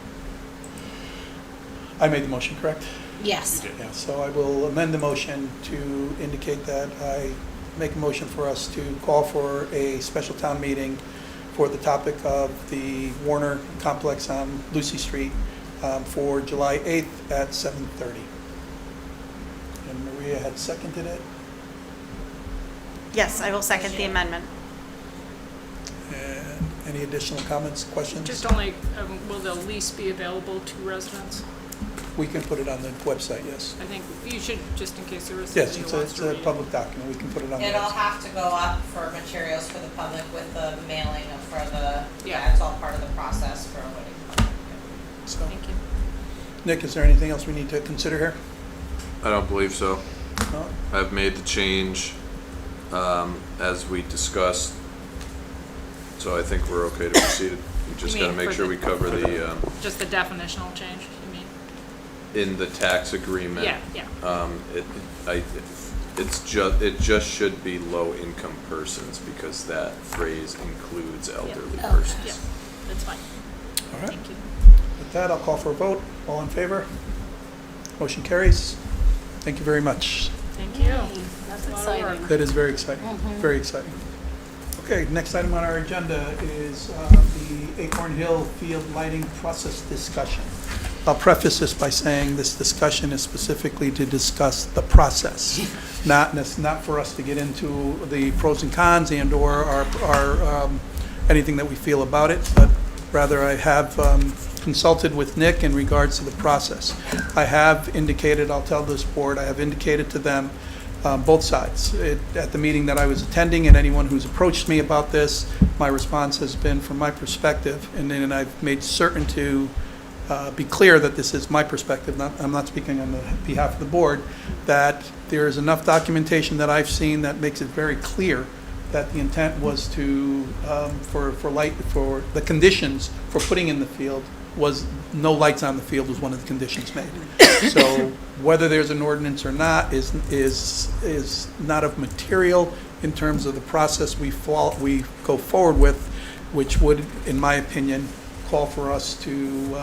I made the motion, correct? Yes. You did. Yeah, so I will amend the motion to indicate that I make a motion for us to call for a special town meeting for the topic of the Warner Complex on Lucy Street for July 8th at 7:30. And Maria had seconded it, Yes, I will second the amendment. and any additional comments, questions? Just only, will the lease be available to residents? We can put it on the website, yes. I think you should, just in case there is Yes, somebody it's who a, wants it's to a read it. public document, we can put it on the It'll website. have to go up for materials for the public with the mailing of for the, Yeah. yeah, it's all part of the process for what it. So, Thank you. Nick, is there anything else we need to consider here? I don't believe so. No? I've made the change, as we discussed, so I think we're okay to proceed. We just You gotta mean make for sure the- we cover the, Just the definitional change, you mean? in the tax agreement. Yeah. It just should be low-income persons, because that phrase includes elderly Okay. persons. Yeah, that's fine. All right. Thank you. With that, I'll call for a vote. All in favor? Motion carries. Thank you very much. Thank you. That's A lot of work. exciting. That is very exciting, Mhm. very exciting. Okay, next item on our agenda is the Acorn Hill Field Lighting Process Discussion. I'll preface this by saying this discussion is specifically to discuss the process, not for us to get into the pros and cons and/or our anything that we feel about it, but rather I have consulted with Nick in regards to the process. I have indicated, I'll tell this board, I have indicated to them, both sides. At the meeting that I was attending, and anyone who's approached me about this, my response has been from my perspective, and then I've made certain to be clear that this is my perspective, I'm not speaking on behalf of the board, that there is enough documentation that I've seen that makes it very clear that the intent was to, for the conditions for putting in the field was no lights on the field was one of the conditions made. So whether there's an ordinance or not is not of material in terms of the process we go forward with, which would, in my opinion, call for us to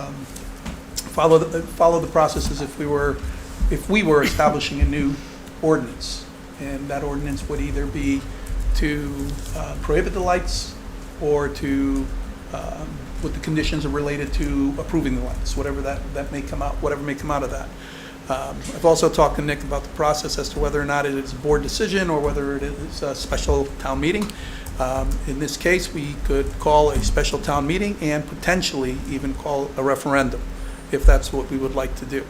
follow the process as if we were establishing a new ordinance. And that ordinance would either be to prohibit the lights or to what the conditions are related to approving the lights, whatever that may come out, whatever may come out of that. I've also talked to Nick about the process as to whether or not it is a board decision or whether it is a special town meeting. In this case, we could call a special town meeting and potentially even call a referendum, if that's what we would like to do.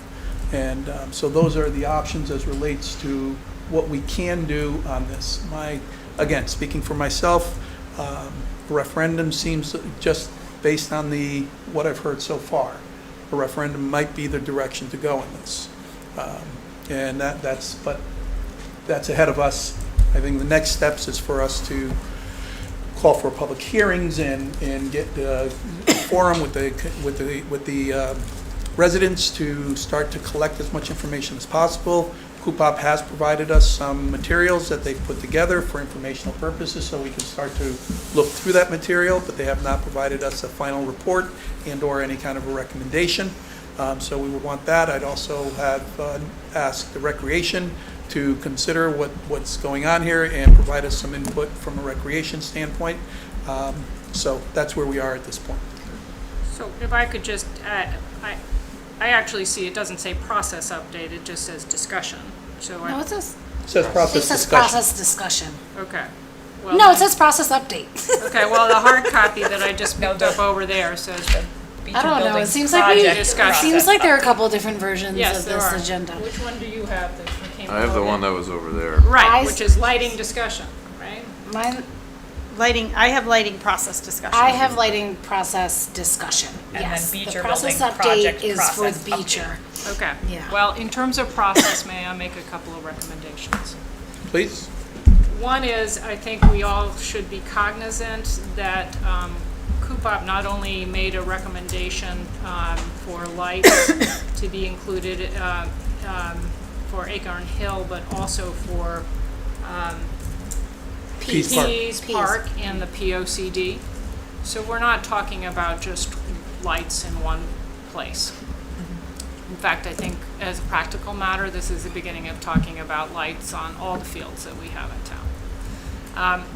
And so those are the options as relates to what we can do on this. Again, speaking for myself, referendum seems, just based on what I've heard so far, a referendum might be the direction to go in this. And but that's ahead of us. I think the next steps is for us to call for public hearings and get a forum with the residents to start to collect as much information as possible. CUPOP has provided us some materials that they've put together for informational purposes, so we can start to look through that material, but they have not provided us a final report and/or any kind of a recommendation. So we would want that. I'd also have asked the Recreation to consider what's going on here and provide us some input from a recreation standpoint. So that's where we are at this point. So if I could just add, I actually see it doesn't say process update, it just says discussion. So No, it says. It says process It says discussion. process discussion. Okay. Well, No, it says process update. Okay, well, the hard copy that I just picked up over there says I don't know, it seems like there are a couple different versions Yes, of there this are. agenda. Which one do you have that came I have the over? one that was over there. Right, which is lighting discussion, right? Mine, I have lighting process discussion. I have lighting process discussion, And then yes. Beecher The process building update project is for process Beecher. Okay. Yeah. Well, in terms of process, may I make a couple of recommendations? Please. One is, I think we all should be cognizant that CUPOP not only made a recommendation for lights to be included for Acorn Hill, but also for Pease Park and the POCD. So we're not talking about just lights in one place. In fact, I think as a practical matter, this is the beginning of talking about lights on all the fields that we have in town.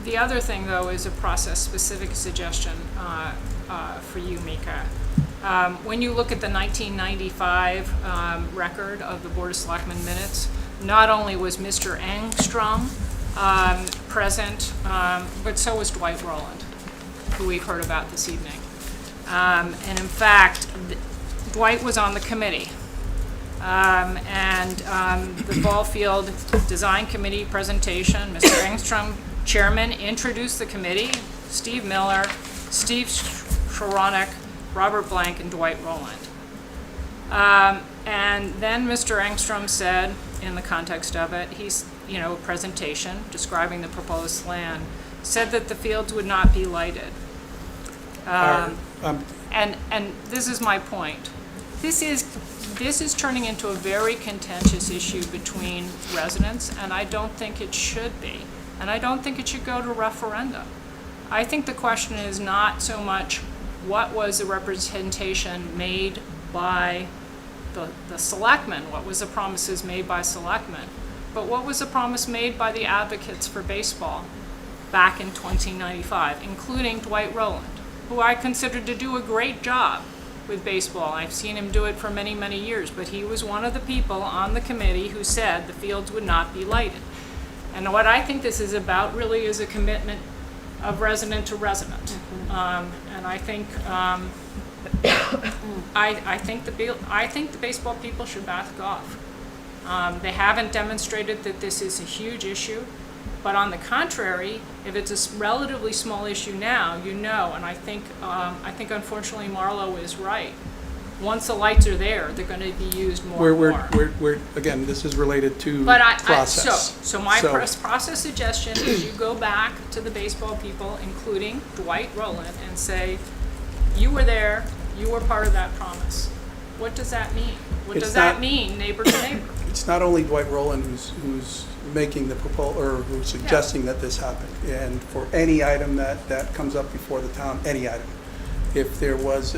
The other thing, though, is a process-specific suggestion for you, Mika. When you look at the 1995 record of the Board of Selectmen minutes, not only was Mr. Engstrom present, but so was Dwight Rowland, who we've heard about this evening. And in fact, Dwight was on the committee. The ball field design committee presentation, Mr. Engstrom, chairman, introduced the committee, Steve Miller, Steve Sharonik, Robert Blank, and Dwight Rowland. And then Mr. Engstrom said, in the context of it, a presentation describing the proposed land, said that the fields would not be lighted. And this is my point. This is turning into a very contentious issue between residents, and I don't think it should be. And I don't think it should go to referendum. I think the question is not so much what was the representation made by the selectmen, what was the promises made by selectmen, but what was the promise made by the advocates for baseball back in 1995, including Dwight Rowland, who I consider to do a great job with baseball. I've seen him do it for many, many years, but he was one of the people on the committee who said the fields would not be lighted. And what I think this is about really is a commitment of resident to resident. And I think I think the baseball people should back off. They haven't demonstrated that this is a huge issue, but on the contrary, if it's a relatively small issue now, and I think unfortunately Marlo is right. Once the lights are there, they're going to be used more and more. We're again, this is related to But process. so my process suggestion is you go back to the baseball people, including Dwight Rowland, and say, you were there, you were part of that promise. What does that mean? What does that mean, neighbor to neighbor? It's not only Dwight Rowland who's making the proposal, or who's suggesting that this happen. And for any item that comes up before the town, any item, if there was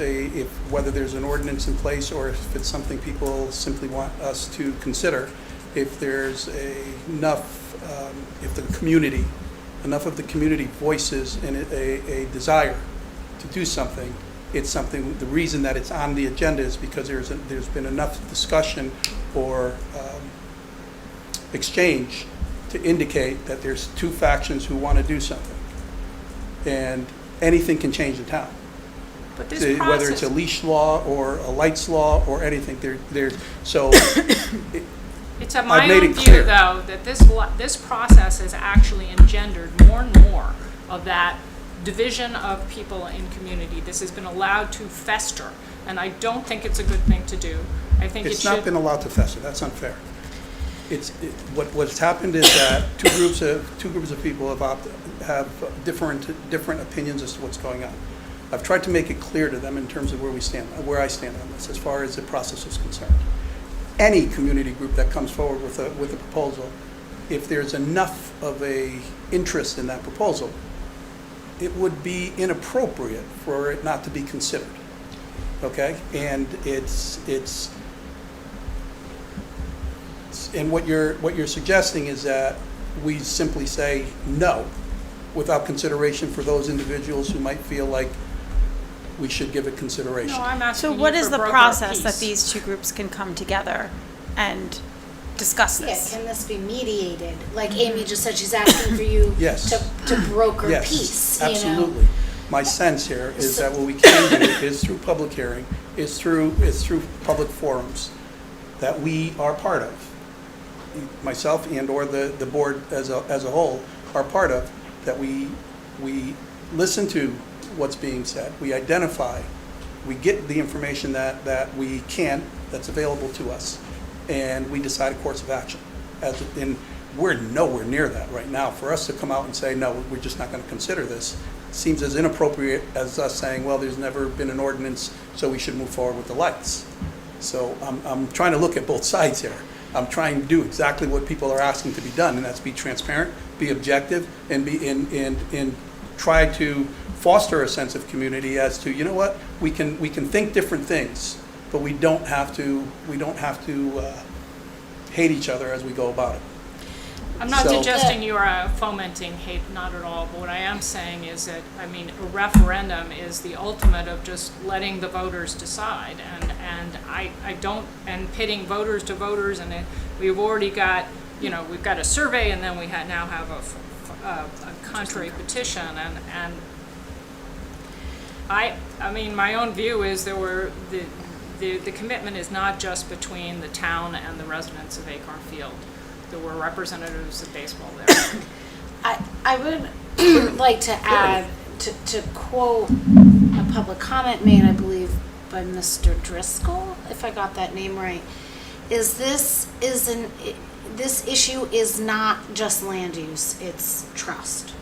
whether there's an ordinance in place or if it's something people simply want us to consider, if there's enough of the community voices a desire to do something, it's something, the reason that it's on the agenda is because there's been enough discussion or exchange to indicate that there's two factions who want to do something. And anything can change in town. But this Whether it's a process, leash law or a lights law or anything, so it's a I've my made own it view, clear. though, that this process has actually engendered more and more of that division of people in community. This has been allowed to fester, and I don't think it's a good thing to do. I think it It's should. not been allowed to fester. That's unfair. What's happened is that two groups of people have different opinions as to what's going on. I've tried to make it clear to them in terms of where I stand on this, as far as the process is concerned. Any community group that comes forward with a proposal, if there's enough of a interest in that proposal, it would be inappropriate for it not to be considered. Okay, and and what you're suggesting is that we simply say no, without consideration for those individuals who might feel like we should give it consideration. No, I'm asking So you what for is the broker process peace. that these two groups can come together and discuss Yeah, this? can this be mediated? Like Amy just said, she's asking for you Yes. to broker Yes, peace, you know? absolutely. My sense here is that what we can do is through public hearing, is through public forums that we are part of. Myself and/or the board as a whole are part of, that we listen to what's being said, we identify, we get the information that we can, that's available to us, and we decide a course of action. We're nowhere near that right now. For us to come out and say, no, we're just not going to consider this, seems as inappropriate as us saying, well, there's never been an ordinance, so we should move forward with the lights. So I'm trying to look at both sides here. I'm trying to do exactly what people are asking to be done, and that's be transparent, be objective, and try to foster a sense of community as to, you know what, we can think different things, but we don't have to hate each other as we go about it. I'm not So- suggesting you are fomenting hate, not at all, but what I am saying is that, I mean, a referendum is the ultimate of just letting the voters decide, and I don't, and pitting voters to voters, and we've already got, we've got a survey, and then we now have a contrary petition, and I mean, my own view is the commitment is not just between the town and the residents of Acorn Field. There were representatives of baseball there. I would like to add, to quote a public comment made, I believe, by Mr. Driscoll, if I got that name right, this issue is not just land use, it's trust.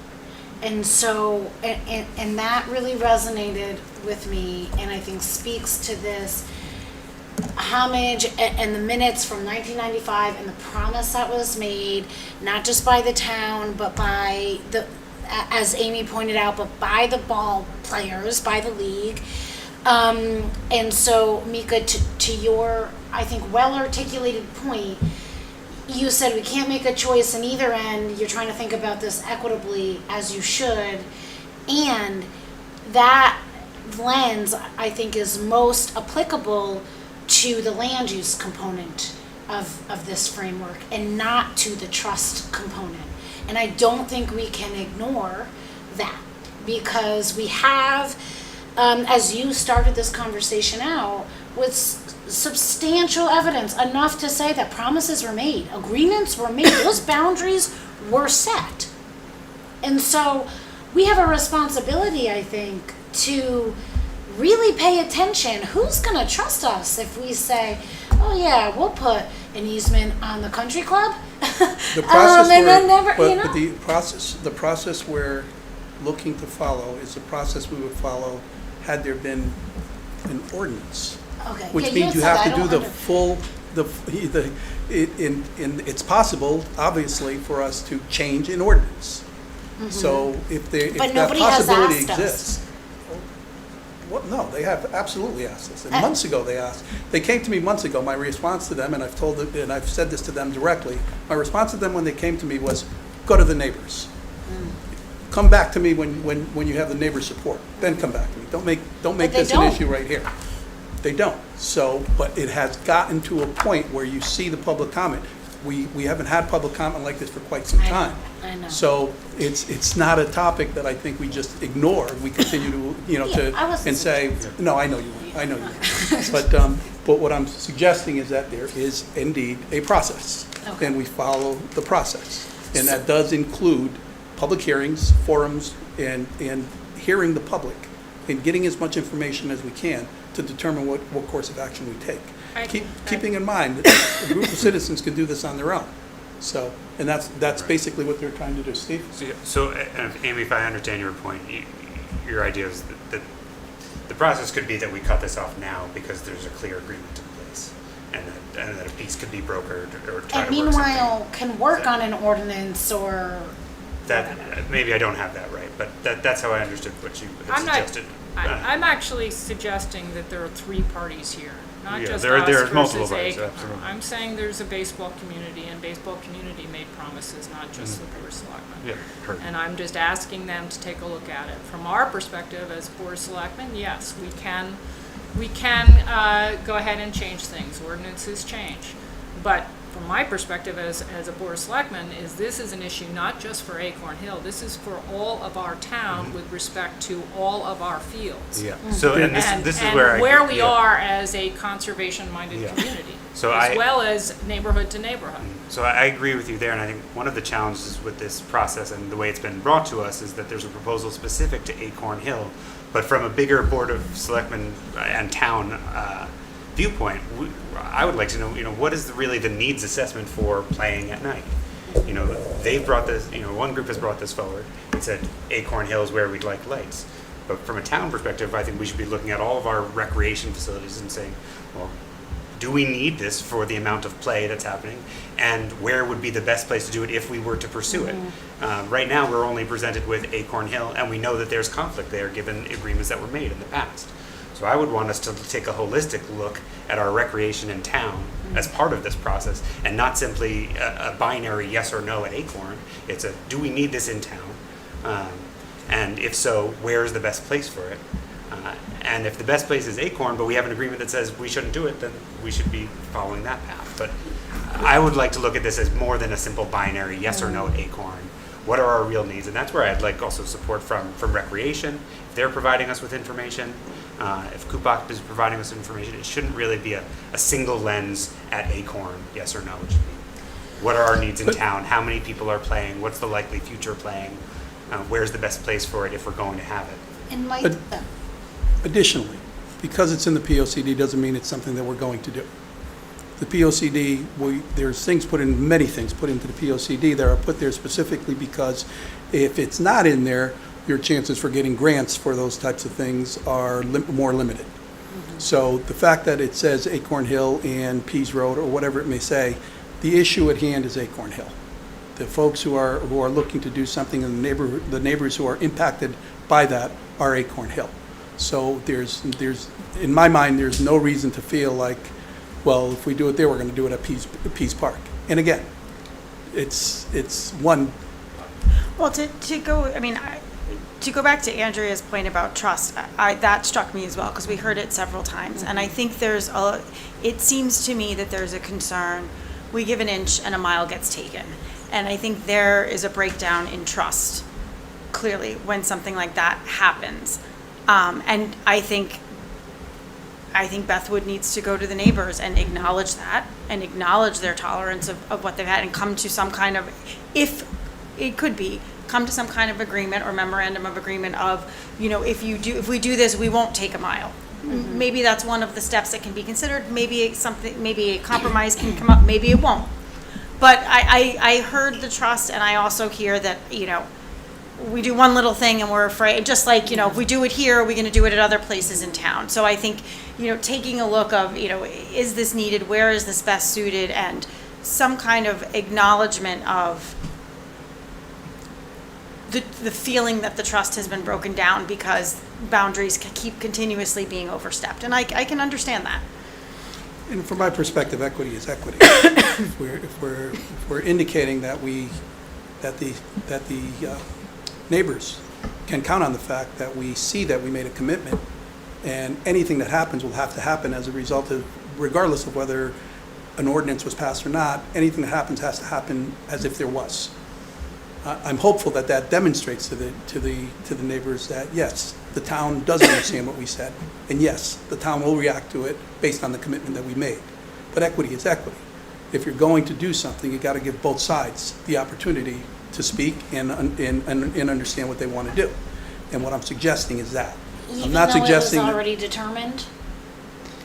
And so, and that really resonated with me, and I think speaks to this homage and the minutes from 1995 and the promise that was made, not just by the town, but by as Amy pointed out, but by the ball players, by the league. And so, Mika, to your, I think, well-articulated point, you said we can't make a choice in either end. You're trying to think about this equitably, as you should. And that lens, I think, is most applicable to the land use component of this framework and not to the trust component. And I don't think we can ignore that, because we have, as you started this conversation out, with substantial evidence, enough to say that promises were made, agreements were made, those boundaries were set. And so we have a responsibility, I think, to really pay attention. Who's going to trust us if we say, oh yeah, we'll put an easement on the country club? The process and then never, but the process we're looking to follow is the process we would follow had there been an ordinance. Okay. Which Yeah, means you said have that. to I do don't the full, it's possible, obviously, for us to change an ordinance. So if that But nobody has possibility asked us. exists. Well, no, they have absolutely asked us. And months ago they asked. They came to me months ago. My response to them, and I've said this to them directly, my response to them when they came to me was, go to the neighbors. come back to me when you have the neighbor support. Then come back to me. Don't make But they this an don't. issue right here. They don't. So, but it has gotten to a point where you see the public comment. We haven't had public comment like this for quite some time. I know. So it's not a topic that I think we just ignore. We continue to, Yeah, I wasn't and say, no, I know you won't. I know you won't. But what I'm suggesting is that there is indeed a process. Okay. And we follow the process. And that does include public hearings, forums, and hearing the public and getting as much information as we can to determine what course of action we take. Keeping in mind that a group of citizens can do this on their own. So, and that's basically what they're trying to do. Steve? So, Amy, if I understand your point, your idea is that the process could be that we cut this off now because there's a clear agreement in place, and that a piece could be brokered or try And to work something. meanwhile, can work on an ordinance or. That maybe I don't have that right, but that's how I understood what you had suggested. I'm actually suggesting that there are three parties here, not Yeah, just there us are multiple versus parties, Acorn. absolutely. I'm saying there's a baseball community, and baseball community made promises, not just the Board of Selectmen. Yeah, heard. And I'm just asking them to take a look at it. From our perspective as Board of Selectmen, yes, we can go ahead and change things. Ordinances change. But from my perspective as a Board of Selectmen, this is an issue not just for Acorn Hill. This is for all of our town with respect to all of our fields. Yeah. So, and this is where we are as a conservation-minded community, So as well as neighborhood to neighborhood. So I agree with you there, and I think one of the challenges with this process and the way it's been brought to us is that there's a proposal specific to Acorn Hill, but from a bigger Board of Selectmen and town viewpoint, I would like to know, what is really the needs assessment for playing at night? They've brought this, one group has brought this forward. It said Acorn Hill is where we'd like lights. But from a town perspective, I think we should be looking at all of our recreation facilities and saying, well, do we need this for the amount of play that's happening? And where would be the best place to do it if we were to pursue it? Right now, we're only presented with Acorn Hill, and we know that there's conflict there given agreements that were made in the past. So I would want us to take a holistic look at our recreation in town as part of this process, and not simply a binary yes or no at Acorn. It's a, do we need this in town? And if so, where is the best place for it? And if the best place is Acorn, but we have an agreement that says we shouldn't do it, then we should be following that path. But I would like to look at this as more than a simple binary yes or no at Acorn. What are our real needs? And that's where I'd like also support from recreation. If they're providing us with information, if Coopop is providing us information, it shouldn't really be a single lens at Acorn, yes or no. It should be, what are our needs in town? How many people are playing? What's the likely future playing? Where's the best place for it if we're going to have it? And Additionally, because it's in the POCD doesn't mean it's something that we're going to do. The POCD, there's many things put into the POCD that are put there specifically because if it's not in there, your chances for getting grants for those types of things are more limited. So the fact that it says Acorn Hill and Pease Road or whatever it may say, the issue at hand is Acorn Hill. The folks who are looking to do something in the neighborhood, the neighbors who are impacted by that are Acorn Hill. So there's in my mind, there's no reason to feel like, well, if we do it there, we're going to do it at Pease Park. And again, it's one. Well, to go back to Andrea's point about trust, that struck me as well because we heard it several times, and I think it seems to me that there's a concern. We give an inch and a mile gets taken, and I think there is a breakdown in trust. Clearly, when something like that happens, and I think Bethwood needs to go to the neighbors and acknowledge that, and acknowledge their tolerance of what they've had, and come to some kind of, if it could be, come to some kind of agreement or memorandum of agreement of, if we do this, we won't take a mile. Maybe that's one of the steps that can be considered. Maybe a compromise can come up. Maybe it won't. But I heard the trust, and I also hear that we do one little thing and we're afraid. Just like if we do it here, are we going to do it at other places in town? So I think taking a look of is this needed? Where is this best suited? And some kind of acknowledgement of the feeling that the trust has been broken down because boundaries keep continuously being overstepped, and I can understand that. And from my perspective, equity is equity. If we're indicating that the neighbors can count on the fact that we see that we made a commitment, and anything that happens will have to happen as a result of, regardless of whether an ordinance was passed or not, anything that happens has to happen as if there was. I'm hopeful that that demonstrates to the neighbors that, yes, the town does understand what we said, and yes, the town will react to it based on the commitment that we made. But equity is equity. If you're going to do something, you got to give both sides the opportunity to speak and understand what they want to do. And what I'm suggesting is that. I'm not suggesting Even though it was that- already determined?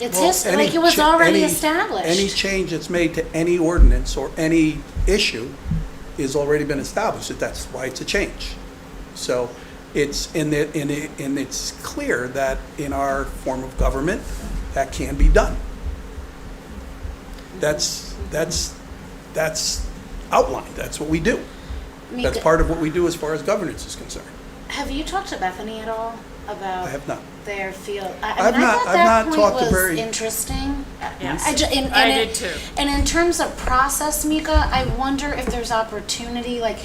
It's Well, his, like it was already established. Any change that's made to any ordinance or any issue is already been established. That's why it's a change. So it's it's clear that in our form of government, that can be done. That's outlined. That's what we do. That's part of what we do as far as governance is concerned. Have you talked to Bethany at all about I have not. their field? I've I not- thought I've that not point talked to was very- interesting. Yes, And I it- did too. And in terms of process, Mika, I wonder if there's opportunity, like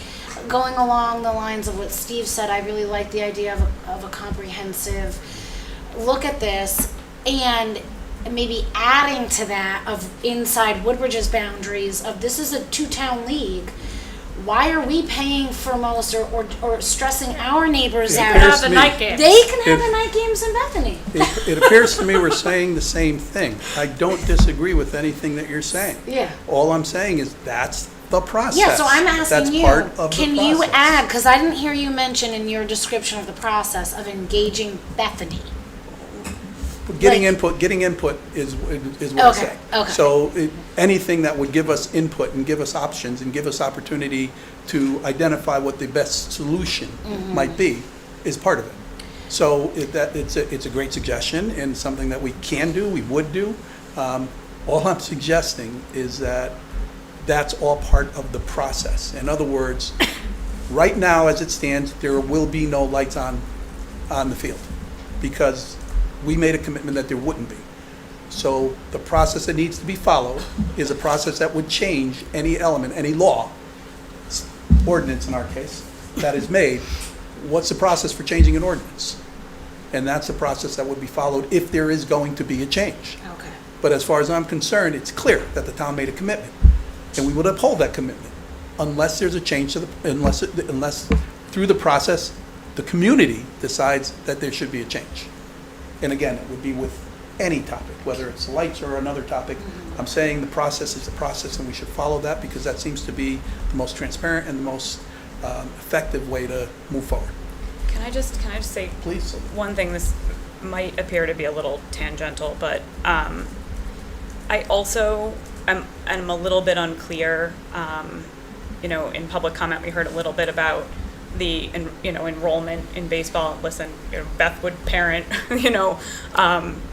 going along the lines of what Steve said. I really like the idea of a comprehensive look at this, and maybe adding to that of inside Woodbridge's boundaries of this is a two-town league. Why are we paying for most or stressing our neighbors It out? appears Have the to me- night games. They can have It- the night games in Bethany. It appears to me we're saying the same thing. I don't disagree with anything that you're saying. Yeah. All I'm saying is that's the process. Yeah, so I'm asking That's you, part of the can you process. add, because I didn't hear you mention in your description of the process of engaging Bethany. Getting like- input is what I Okay, say. okay. So anything that would give us input and give us options and give us opportunity to identify what the best solution Mhm. might be is part of it. So it's a great suggestion and something that we can do, we would do. All I'm suggesting is that that's all part of the process. In other words, right now as it stands, there will be no lights on the field because we made a commitment that there wouldn't be. So the process that needs to be followed is a process that would change any element, any law, ordinance in our case, that is made. What's the process for changing an ordinance? And that's the process that would be followed if there is going to be a change. Okay. But as far as I'm concerned, it's clear that the town made a commitment, and we would uphold that commitment unless there's a change to unless through the process, the community decides that there should be a change. And again, it would be with any topic, whether it's lights or another topic. I'm saying the process is the process, and we should follow that because that seems to be the most transparent and the most effective way to move forward. Can I just say Please. one thing? This might appear to be a little tangential, but I also am a little bit unclear. In public comment, we heard a little bit about the enrollment in baseball. Listen, Beth would parent,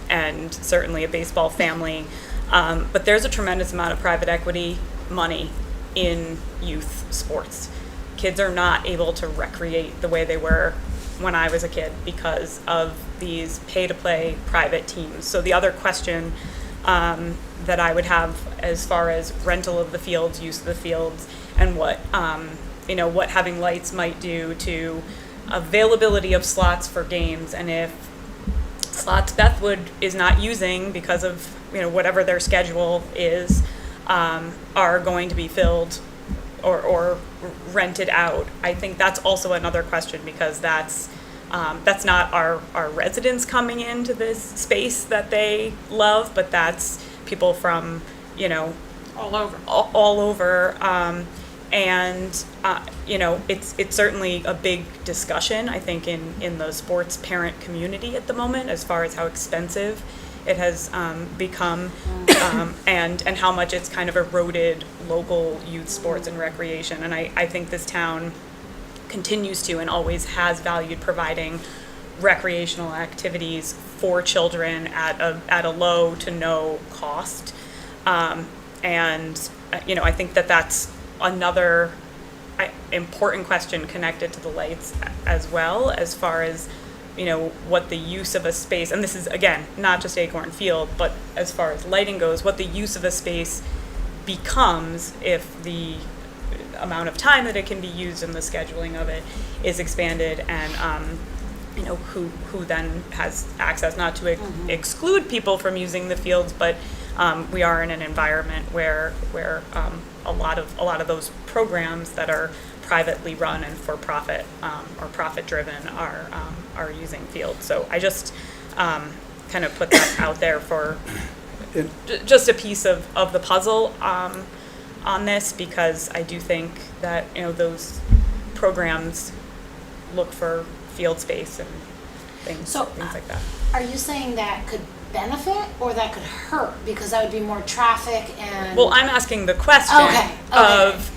and certainly a baseball family, but there's a tremendous amount of private equity money in youth sports. Kids are not able to recreate the way they were when I was a kid because of these pay-to-play private teams. So the other question that I would have as far as rental of the fields, use of the fields, and what what having lights might do to availability of slots for games, and if slots Bethwood is not using because of whatever their schedule is, are going to be filled or rented out. I think that's also another question because that's not our residents coming into this space that they love, but that's people from all over. It's certainly a big discussion, I think, in the sports parent community at the moment as far as how expensive it has become and how much it's kind of eroded local youth sports and recreation. And I think this town continues to and always has valued providing recreational activities for children at a low to no cost. I think that's another important question connected to the lights as well, as far as what the use of a space, and this is again not just Acorn Field, but as far as lighting goes, what the use of a space becomes if the amount of time that it can be used and the scheduling of it is expanded, and who then has access, not to exclude people from using the fields, but we are in an environment where a lot of those programs that are privately run and for profit or profit driven are using fields. So I just kind of put that out there for just a piece of the puzzle on this, because I do think that those programs look for field space and things like that. Are you saying that could benefit or that could hurt? Because that would be more traffic and... Well, I'm asking the question of,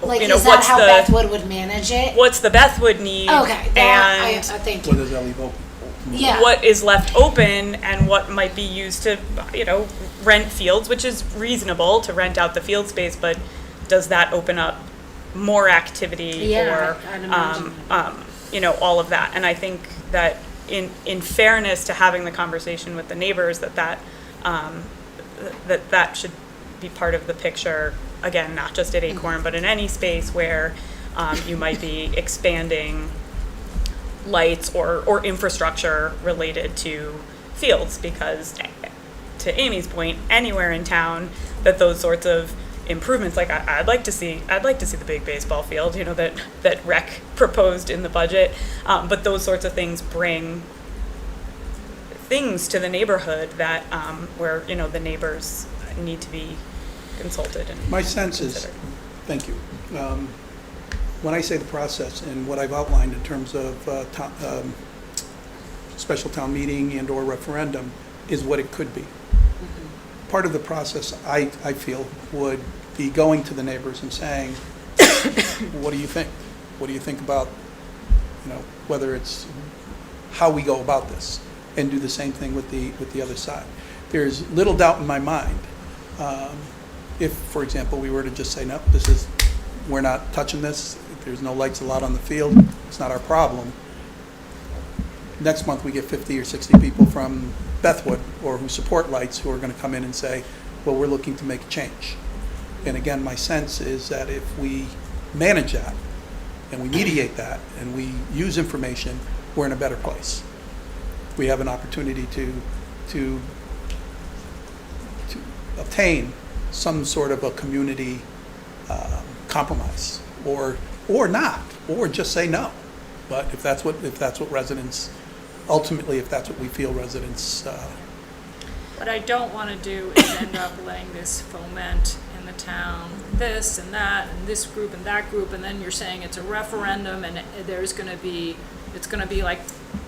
like, is that how Bethwood would manage it? What's the Bethwood need? Okay, and I think... What does that leave open? Yeah. What is left open and what might be used to, rent fields, which is reasonable to rent out the field space, but does that open up more activity or, I'd imagine. all of that? And I think that in fairness to having the conversation with the neighbors, that should be part of the picture, again, not just at Acorn, but in any space where you might be expanding lights or infrastructure related to fields, because to Amy's point, anywhere in town that those sorts of improvements, like I'd like to see the big baseball field, that Rec proposed in the budget, but those sorts of things bring things to the neighborhood that where the neighbors need to be consulted and my sense is, thank you. When I say the process and what I've outlined in terms of special town meeting and or referendum is what it could be. Part of the process, I feel, would be going to the neighbors and saying, what do you think? What do you think about, whether it's how we go about this, and do the same thing with the other side. There's little doubt in my mind, if, for example, we were to just say, no, we're not touching this, there's no lights allowed on the field, it's not our problem. Next month we get 50 or 60 people from Bethwood or who support lights who are going to come in and say, well, we're looking to make a change. And again, my sense is that if we manage that and we mediate that and we use information, we're in a better place. We have an opportunity to obtain some sort of a community compromise, or not, or just say no. But if that's what residents ultimately, if that's what we feel residents. What I don't want to do is end up letting this foment in the town this and that and this group and that group, and then you're saying it's a referendum and it's going to be like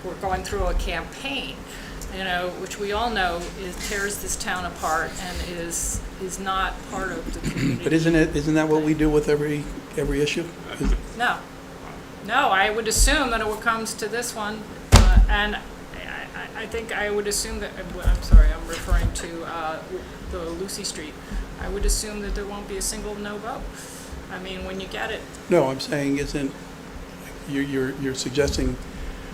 we're going through a campaign, which we all know tears this town apart and is not part of the community. But isn't that what we do with every issue? No, I would assume that it comes to this one, and I think I would assume that, I'm sorry, I'm referring to the Lucy Street. I would assume that there won't be a single no vote. I mean, when you get it. No, I'm saying you're suggesting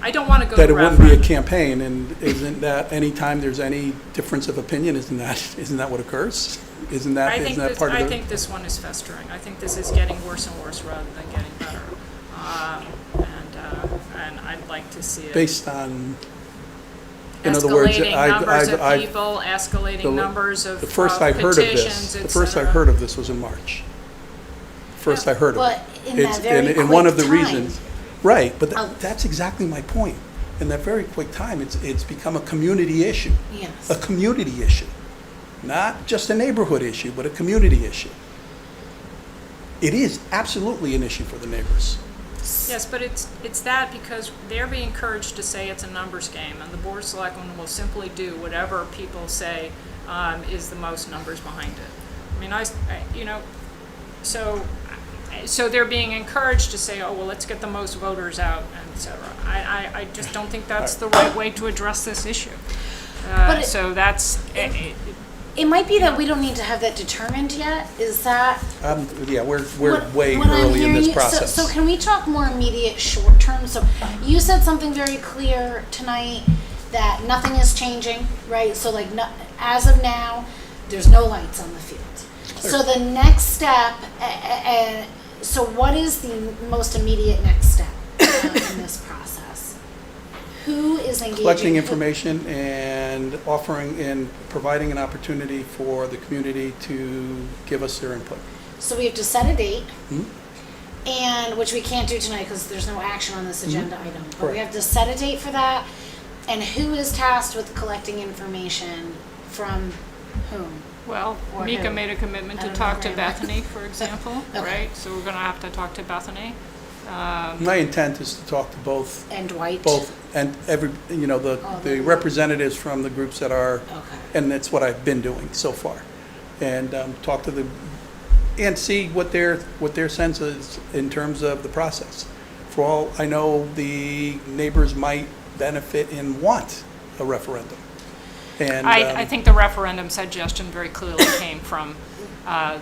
I don't want to go that to it wouldn't be a campaign, and isn't that anytime there's any difference of opinion, isn't that what occurs? Isn't that part of it? I think this one is festering. I think this is getting worse and worse rather than getting better. And I'd like to see it. Based on, in other words, escalating numbers of the first I heard of this. The first I heard of this was in March. First I heard of it. But in that very quick one of the time. reasons, right? But that's exactly my point. In that very quick time, it's become a community issue. Yes. A community issue, not just a neighborhood issue, but a community issue. It is absolutely an issue for the neighbors. Yes, but it's that because they're being encouraged to say it's a numbers game, and the Board of Selectmen will simply do whatever people say is the most numbers behind it. I mean, so they're being encouraged to say, oh, well, let's get the most voters out, et cetera. I just don't think that's the right way to address this issue. So that's... It might be that we don't need to have that determined yet. Is that? Yeah, we're way early in this process. So can we talk more immediate, short term? So you said something very clear tonight that nothing is changing, right? So as of now, there's no lights on the field. clear. So the next step, so what is the most immediate next step in this process? Who is engaging? Collecting information and offering and providing an opportunity for the community to give us their input. So we have to set a date, Mhm. and which we can't do tonight because there's no action on this agenda item. But we Correct. have to set a date for that. And who is tasked with collecting information from whom? Well, Or Mika who? made a commitment I to don't talk know, to Graham. Bethany, for example, Okay. right? So we're gonna have to talk to Bethany. My intent is to talk to both, And Dwight? both, and every, you know, All the the- representatives from the groups that are, Okay. and that's what I've been doing so far. And talk to the, and see what their sense is in terms of the process. For all I know, the neighbors might benefit and want a referendum. And I think the referendum suggestion very clearly came from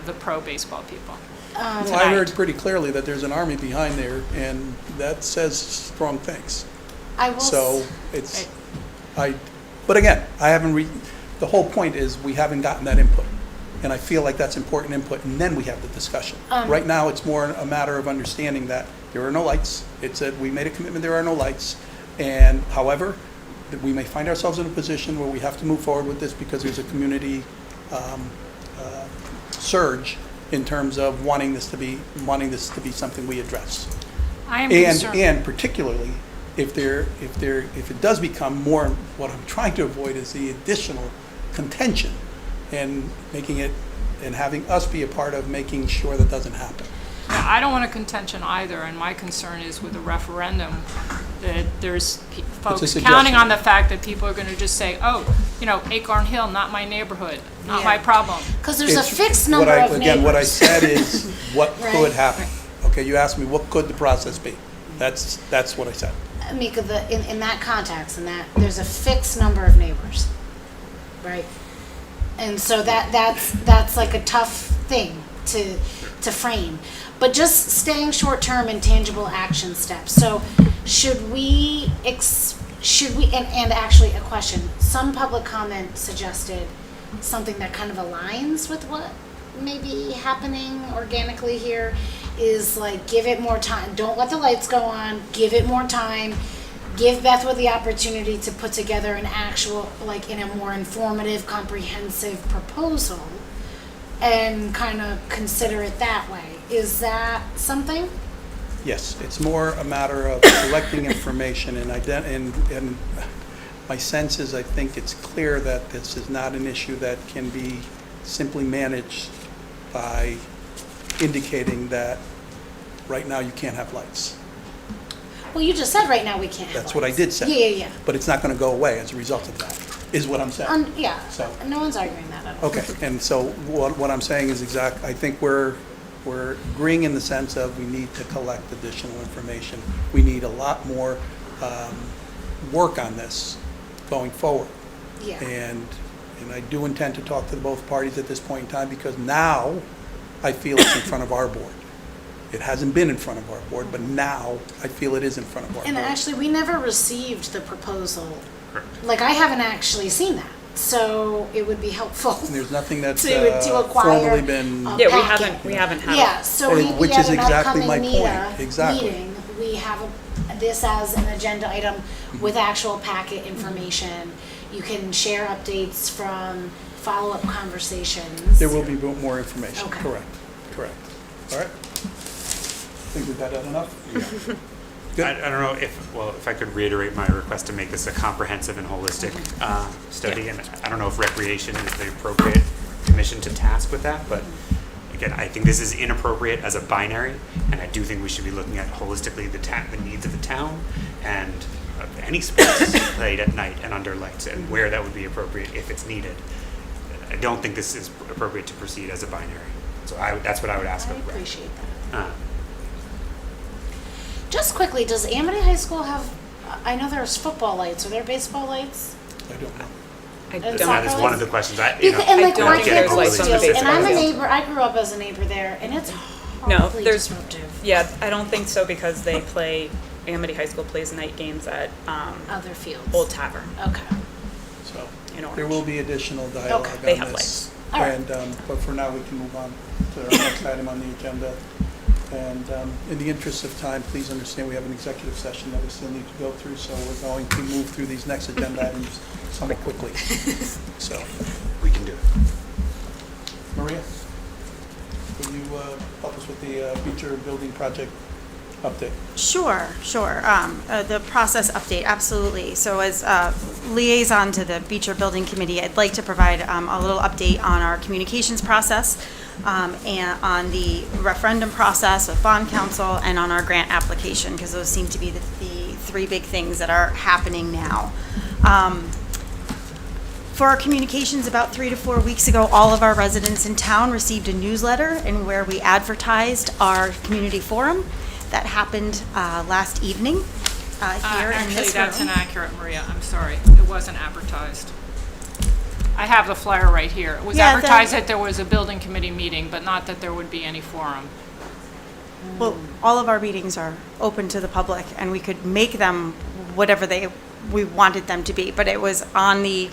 the pro-baseball people. well, I tonight. heard pretty clearly that there's an army behind there, and that says strong things. I will. So it's, but again, I haven't the whole point is we haven't gotten that input. And I feel like that's important input, and then we have the discussion. Right now, it's more a matter of understanding that there are no lights. It's that we made a commitment, there are no lights. And however, that we may find ourselves in a position where we have to move forward with this because there's a community surge in terms of wanting this to be something we address. I am concerned. And particularly, if it does become more, what I'm trying to avoid is the additional contention and making it, and having us be a part of making sure that doesn't happen. Now, I don't want a contention either, and my concern is with a referendum, that there's folks suggestion. counting on the fact that people are gonna just say, oh, you know, Acorn Hill, not my neighborhood, not my problem. Because there's a It's- fixed number of neighbors. Again, what I said is what Right. could happen. Okay, you asked me, what could the process be? That's what I said. Mika, in that context, and that there's a fixed number of neighbors, right? And so that's like a tough thing to frame. But just staying short term and tangible action steps. So should we and actually a question. Some public comment suggested something that kind of aligns with what may be happening organically here is like give it more time. Don't let the lights go on. Give it more time. Give Bethwood the opportunity to put together an actual, like in a more informative, comprehensive proposal and kind of consider it that way. Is that something? Yes, it's more a matter of collecting information and my sense is I think it's clear that this is not an issue that can be simply managed by indicating that right now you can't have lights. Well, you just said right now we can't have That's what I lights. did say. Yeah. But it's not going to go away as a result of that, is what I'm saying. Yeah, So- no one's arguing that at all. Okay, and so what I'm saying is I think we're agreeing in the sense of we need to collect additional information. We need a lot more work on this going forward. Yeah. And I do intend to talk to both parties at this point in time because now I feel it's in front of our board. It hasn't been in front of our board, but now I feel it is in front of our And board. actually, we never received the proposal. Like, I haven't actually seen that, so it would be helpful. And there's nothing that's to acquire formally been. a Yeah, packet. we haven't had. Yeah, so And maybe which at is an exactly upcoming my NETA point. Exactly. meeting, we have this as an agenda item with actual packet information. You can share updates from follow-up conversations. There will be more information, Okay. correct. All right. Think we've got that enough? Good. I don't know if I could reiterate my request to make this a comprehensive and holistic study, and I don't know if recreation is the appropriate commission to task with that, but again, I think this is inappropriate as a binary, and I do think we should be looking at holistically the needs of the town and any sports played at night and under lights, and where that would be appropriate if it's needed. I don't think this is appropriate to proceed as a binary, so that's what I would ask I of Brett. appreciate that. Uh, Just quickly, does Amity High School have, I know there's football lights, are there baseball lights? I don't know. I And don't. That is one of the questions. You know, And like I don't my think kid there's goes lights on the to, and I'm a baseball field. neighbor, I grew up as a neighbor there, and it's No, horribly there's, disruptive. yeah, I don't think so because they play, Amity High School plays night games at Other fields. Old Tavern Okay, So in Orange. there will be additional dialogue Okay. They on have this All right. And, but for now, we can move on to our next item on the agenda. And in the interest of time, please understand we have an executive session that we still need to go through, so we're going to move through these next agenda items somewhat quickly. So, We can do it. Maria, will you help us with the Beecher Building Project update? Sure. The process update, absolutely. So as liaison to the Beecher Building Committee, I'd like to provide a little update on our communications process, and on the referendum process with bond council, and on our grant application, because those seem to be the three big things that are happening now. For our communications, about 3 to 4 weeks ago, all of our residents in town received a newsletter in where we advertised our community forum that happened last evening here in Actually, this that's room. inaccurate, Maria. I'm sorry. It wasn't advertised. I have the flyer right here. It was Yeah, advertised that there was a building committee meeting, but not that there would be any forum. Well, all of our meetings are open to the public, and we could make them whatever we wanted them to be, but it was on the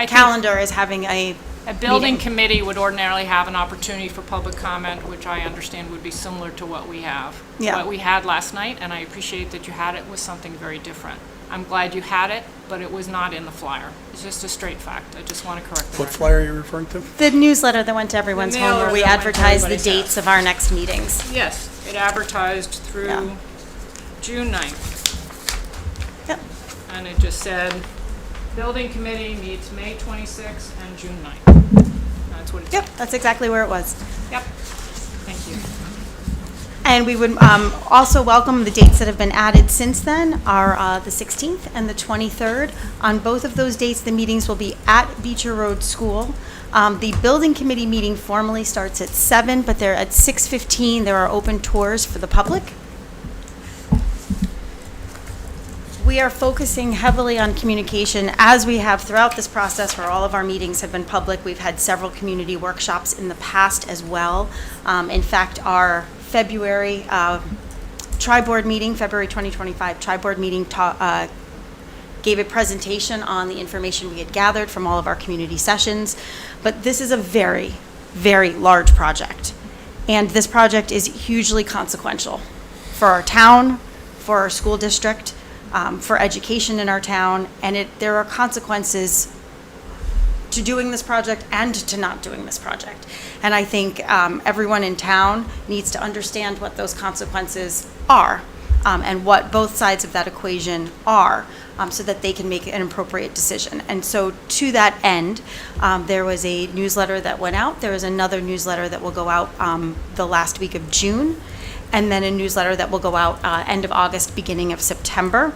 calendar as having a building meeting. committee would ordinarily have an opportunity for public comment, which I understand would be similar to what we have. Yeah. What we had last night, and I appreciate that you had it, was something very different. I'm glad you had it, but it was not in the flyer. It's just a straight fact. I just want to correct the What record. flyer are you referring to? The newsletter that went to everyone's home, where mailer we that went to advertised the everybody's dates house. of our next meetings. Yes, it advertised through Yeah. June 9th. Yep. And it just said, building committee meets May 26th and June 9th. That's what it said. Yep, that's exactly where it was. Yep. Thank you. And we would also welcome the dates that have been added since then are the 16th and the 23rd. On both of those dates, the meetings will be at Beecher Road School. The building committee meeting formally starts at 7, but they're at 6:15. There are open tours for the public. We are focusing heavily on communication, as we have throughout this process, where all of our meetings have been public. We've had several community workshops in the past as well. In fact, our February tri-board meeting, February 2025 tri-board meeting gave a presentation on the information we had gathered from all of our community sessions. But this is a very, very large project. And this project is hugely consequential for our town, for our school district, for education in our town, and there are consequences to doing this project and to not doing this project. And I think everyone in town needs to understand what those consequences are, and what both sides of that equation are, so that they can make an appropriate decision. And so to that end, there was a newsletter that went out. There is another newsletter that will go out the last week of June, and then a newsletter that will go out end of August, beginning of September,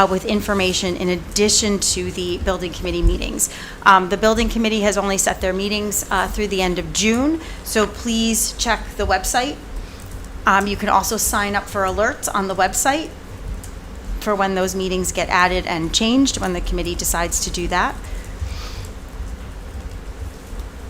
with information in addition to the building committee meetings. The building committee has only set their meetings through the end of June, so please check the website. You can also sign up for alerts on the website for when those meetings get added and changed, when the committee decides to do that.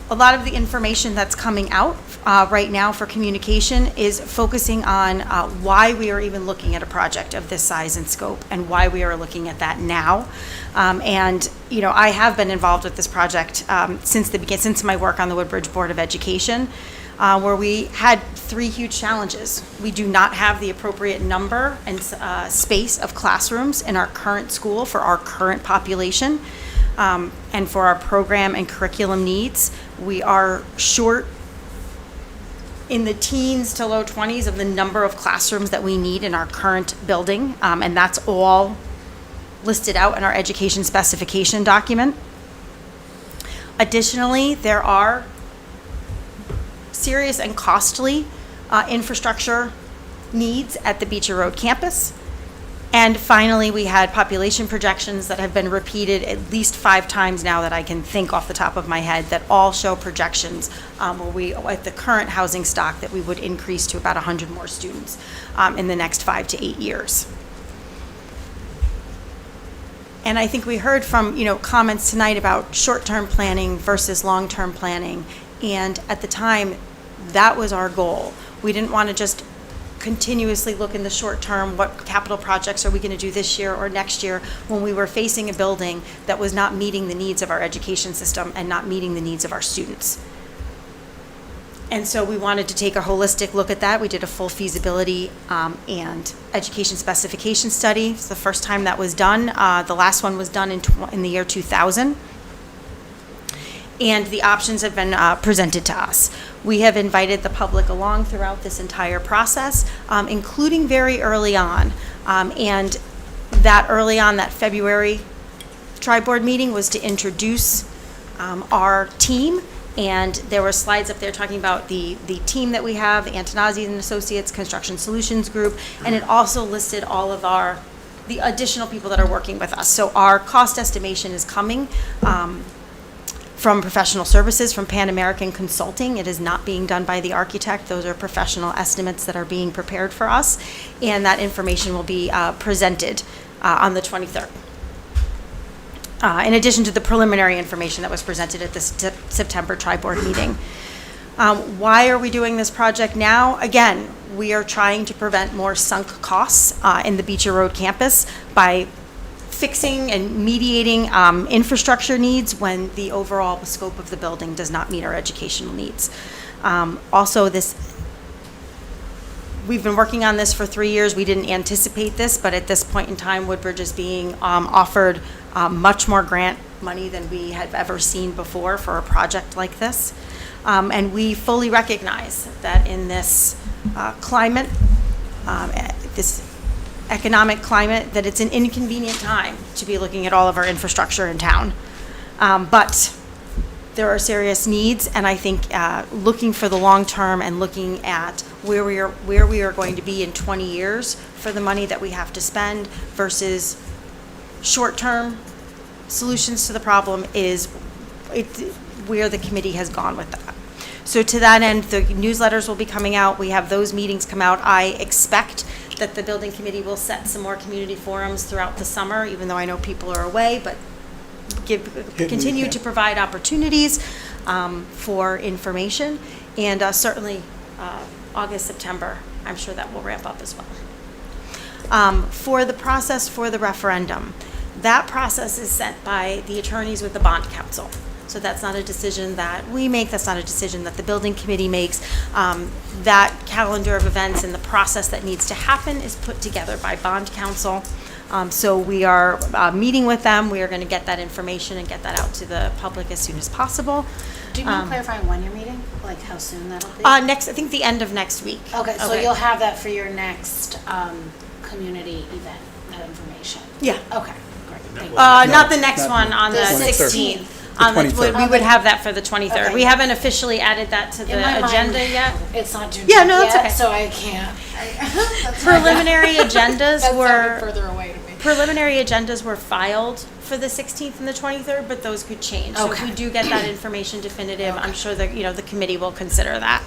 A lot of the information that's coming out right now for communication is focusing on why we are even looking at a project of this size and scope, and why we are looking at that now. And you know, I have been involved with this project since my work on the Woodbridge Board of Education, where we had 3 huge challenges. We do not have the appropriate number and space of classrooms in our current school for our current population. And for our program and curriculum needs. We are short in the teens to low 20s of the number of classrooms that we need in our current building, and that's all listed out in our education specification document. Additionally, there are serious and costly infrastructure needs at the Beecher Road campus. And finally, we had population projections that have been repeated at least 5 times now that I can think off the top of my head, that all show projections where we, at the current housing stock, that we would increase to about 100 more students in the next 5 to 8 years. And I think we heard from, comments tonight about short-term planning versus long-term planning. And at the time, that was our goal. We didn't want to just continuously look in the short term, what capital projects are we going to do this year or next year, when we were facing a building that was not meeting the needs of our education system and not meeting the needs of our students. And so we wanted to take a holistic look at that. We did a full feasibility and education specification study. It's the first time that was done. The last one was done in the year 2000. And the options have been presented to us. We have invited the public along throughout this entire process, including very early on. And that early on, that February tri-board meeting was to introduce our team. And there were slides up there talking about the team that we have, Antonazzi and Associates Construction Solutions Group, and it also listed all of the additional people that are working with us. So our cost estimation is coming from professional services, from Pan American Consulting. It is not being done by the architect. Those are professional estimates that are being prepared for us, and that information will be presented on the 23rd. In addition to the preliminary information that was presented at the September tri-board meeting. Why are we doing this project now? Again, we are trying to prevent more sunk costs in the Beecher Road campus by fixing and mediating infrastructure needs when the overall scope of the building does not meet our educational needs. Also, we've been working on this for 3 years. We didn't anticipate this, but at this point in time, Woodbridge is being offered much more grant money than we have ever seen before for a project like this. And we fully recognize that in this climate, this economic climate, that it's an inconvenient time to be looking at all of our infrastructure in town. But there are serious needs, and I think looking for the long term and looking at where we are going to be in 20 years for the money that we have to spend versus short-term solutions to the problem is where the committee has gone with that. So to that end, the newsletters will be coming out. We have those meetings come out. I expect that the building committee will set some more community forums throughout the summer, even though I know people are away, but continue to provide opportunities for information. And certainly August, September, I'm sure that will ramp up as well. For the process for the referendum, that process is set by the attorneys with the bond counsel. So that's not a decision that we make, that's not a decision that the building committee makes. That calendar of events and the process that needs to happen is put together by bond counsel. So we are meeting with them. We are going to get that information and get that out to the public as soon as possible. Do you mind clarifying when you're meeting? Like how soon that'll be? I think the end of next week. Okay, so you'll have that for your next community event, that information? Yeah. Okay, great, thank you. Not the next one on the 23rd. 16th. The 23rd. We would have that for the 23rd. Okay. We haven't officially added that to In my the agenda mind, yet. It's not June Yeah, no, that's yet, okay. so I can't. Preliminary agendas That sounded were further away to me. preliminary agendas were filed for the 16th and the 23rd, but those could change. So if we Okay. do get that information definitive, I'm sure that the committee will consider that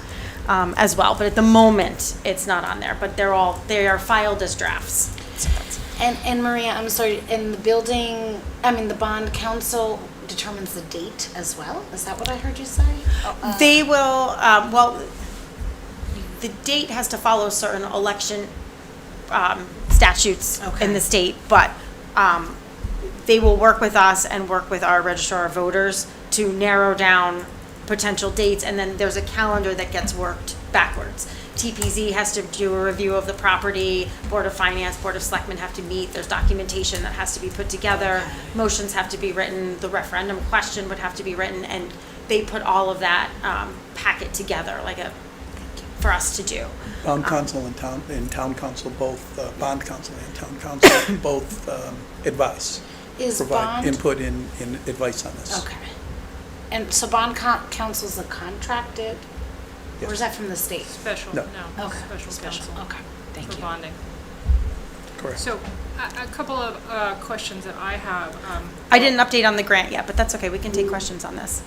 as well. But at the moment, it's not on there. But they are filed as drafts. So that's And Maria, I'm sorry, in the bond council determines the date as well? Is that what I heard you say? They will, the date has to follow certain election statutes in the state, but they will work with us and work with our registrar of voters to narrow down potential dates, and then there's a calendar that gets worked backwards. TPZ has to do a review of the property, Board of Finance, Board of Selectmen have to meet, there's documentation that has to be put together, motions have to be written, the referendum question would have to be written, and they put all of that packet together for us to do. Bond council and town council, both bond council and town council, both advise. Provide bond- input in advice on this. Okay. And so bond council's a contracted, or is that from the state? Special, No. no, Okay. special counsel. Okay, thank For you. bonding. Correct. So, a couple of questions that I have. I didn't update on the grant yet, but that's okay, we can take questions on this.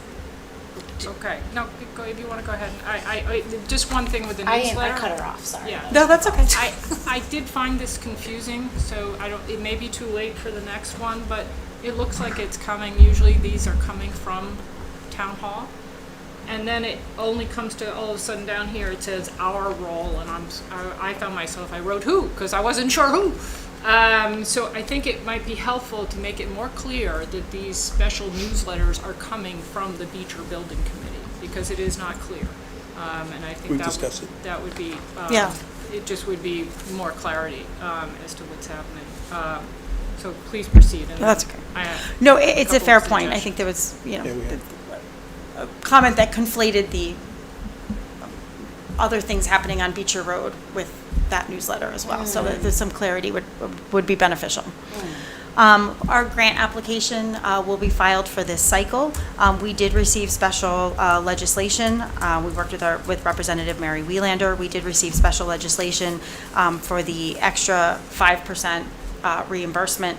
Okay, no, if you want to go ahead. I just one thing with the I newsletter. cut her off, sorry. Yeah. No, that's okay. I did find this confusing, so it may be too late for the next one, but it looks like it's coming. Usually these are coming from town hall. And then it only comes to all of a sudden down here, it says our role, and I found myself, I wrote who, because I wasn't sure who. So I think it might be helpful to make it more clear that these special newsletters are coming from the Beecher Building Committee, because it is not clear. And I think We've that discussed would, it. that would be, Yeah. it just would be more clarity as to what's happening. So please proceed. And That's then okay. I have No, it's a couple fair of point. I suggestions. think there was, you know, Yeah, we have. a comment that conflated the other things happening on Beecher Road with that newsletter as well. So that there's some clarity would be beneficial. Our grant application will be filed for this cycle. We did receive special legislation. We worked with Representative Mary Wiellander. We did receive special legislation for the extra 5% reimbursement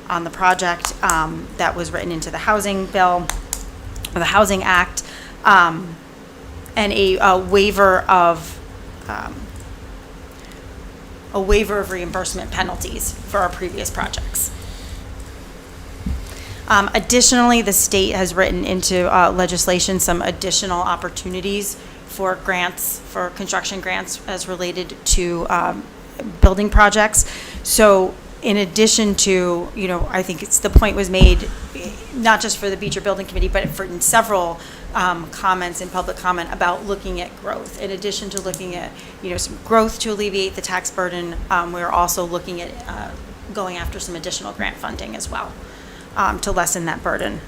on the project that was written into the housing bill, or the Housing Act, and a waiver of reimbursement penalties for our previous projects. Additionally, the state has written into legislation some additional opportunities for grants, for construction grants as related to building projects. So in addition to, you know, I think the point was made, not just for the Beecher Building Committee, but for in several comments in public comment about looking at growth. In addition to looking at, you know, some growth to alleviate the tax burden, we're also looking at going after some additional grant funding as well. To lessen that burden.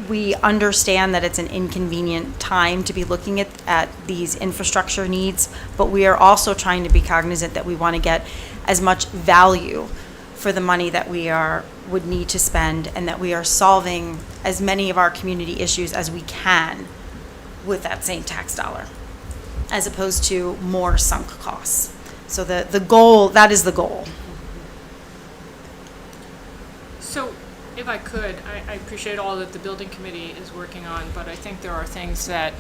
We understand that it's an inconvenient time to be looking at these infrastructure needs, but we are also trying to be cognizant that we want to get as much value for the money that we would need to spend, and that we are solving as many of our community issues as we can with that same tax dollar, as opposed to more sunk costs. So the goal, that is the goal. So, if I could, I appreciate all that the building committee is working on, but I think there are things that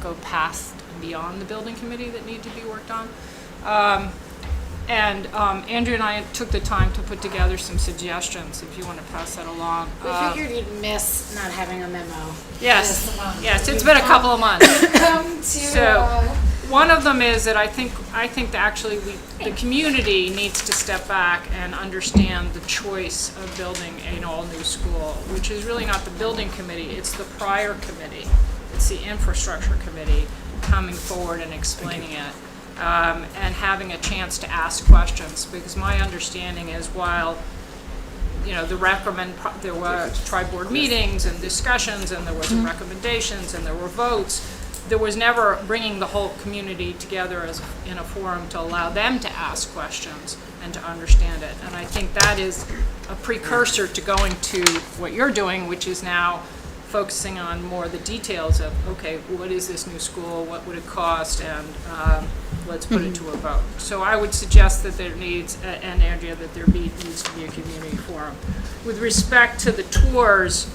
go past and beyond the building committee that need to be worked on. Andrea and I took the time to put together some suggestions, if you want to pass that along. We figured you'd miss not having a memo. Yes, this month. yes, it's been a couple of months. Come to, So, one of them is that I think that actually the community needs to step back and understand the choice of building an all-new school, which is really not the building committee, it's the prior committee. It's the infrastructure committee coming forward and explaining it, and having a chance to ask questions, because my understanding is while, you know, there were tri-board meetings and discussions, and there was recommendations, and there were votes, there was never bringing the whole community together as in a forum to allow them to ask questions and to understand it. And I think that is a precursor to going to what you're doing, which is now focusing on more the details of, okay, what is this new school, what would it cost, and let's put it to a vote. So I would suggest that there needs, and Andrea, that there needs to be a community forum. With respect to the tours,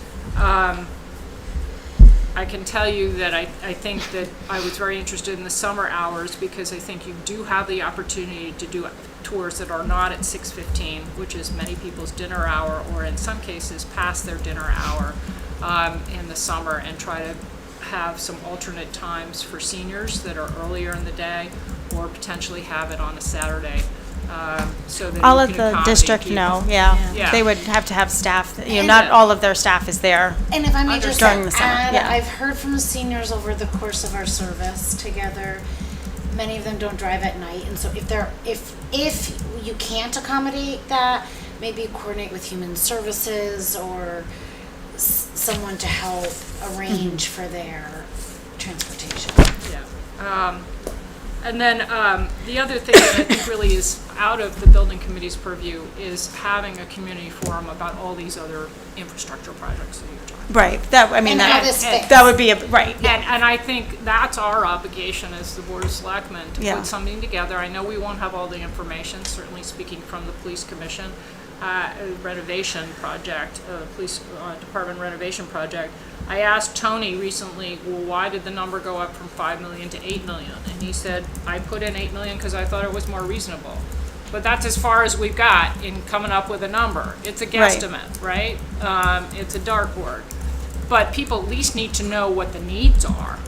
I can tell you that I think that I was very interested in the summer hours, because I think you do have the opportunity to do tours that are not at 6:15, which is many people's dinner hour, or in some cases past their dinner hour in the summer, and try to have some alternate times for seniors that are earlier in the day, or potentially have it on a Saturday. So that I'll you let can the accommodate district people. know, yeah. Yeah. They would have to have staff, you know, And- not all of their staff is there. And if I may just During the summer, add, yeah. I've heard from the seniors over the course of our service together, many of them don't drive at night, and so if you can't accommodate that, maybe coordinate with human services or someone to help arrange for their transportation. Yeah. And then the other thing that I think really is out of the building committee's purview is having a community forum about all these other infrastructure projects that you're talking about. Right, that, I mean, And how this fits. that would be, right, And I think that's our obligation as the Board of Selectmen, to Yeah. put something together. I know we won't have all the information, certainly speaking from the Police Commission, renovation project, Police Department renovation project. I asked Tony recently, well, why did the number go up from 5 million to 8 million? And he said, I put in 8 million because I thought it was more reasonable. But that's as far as we've got in coming up with a number. It's a guesstimate, right? It's a dartboard. But people at least need to know what the needs are.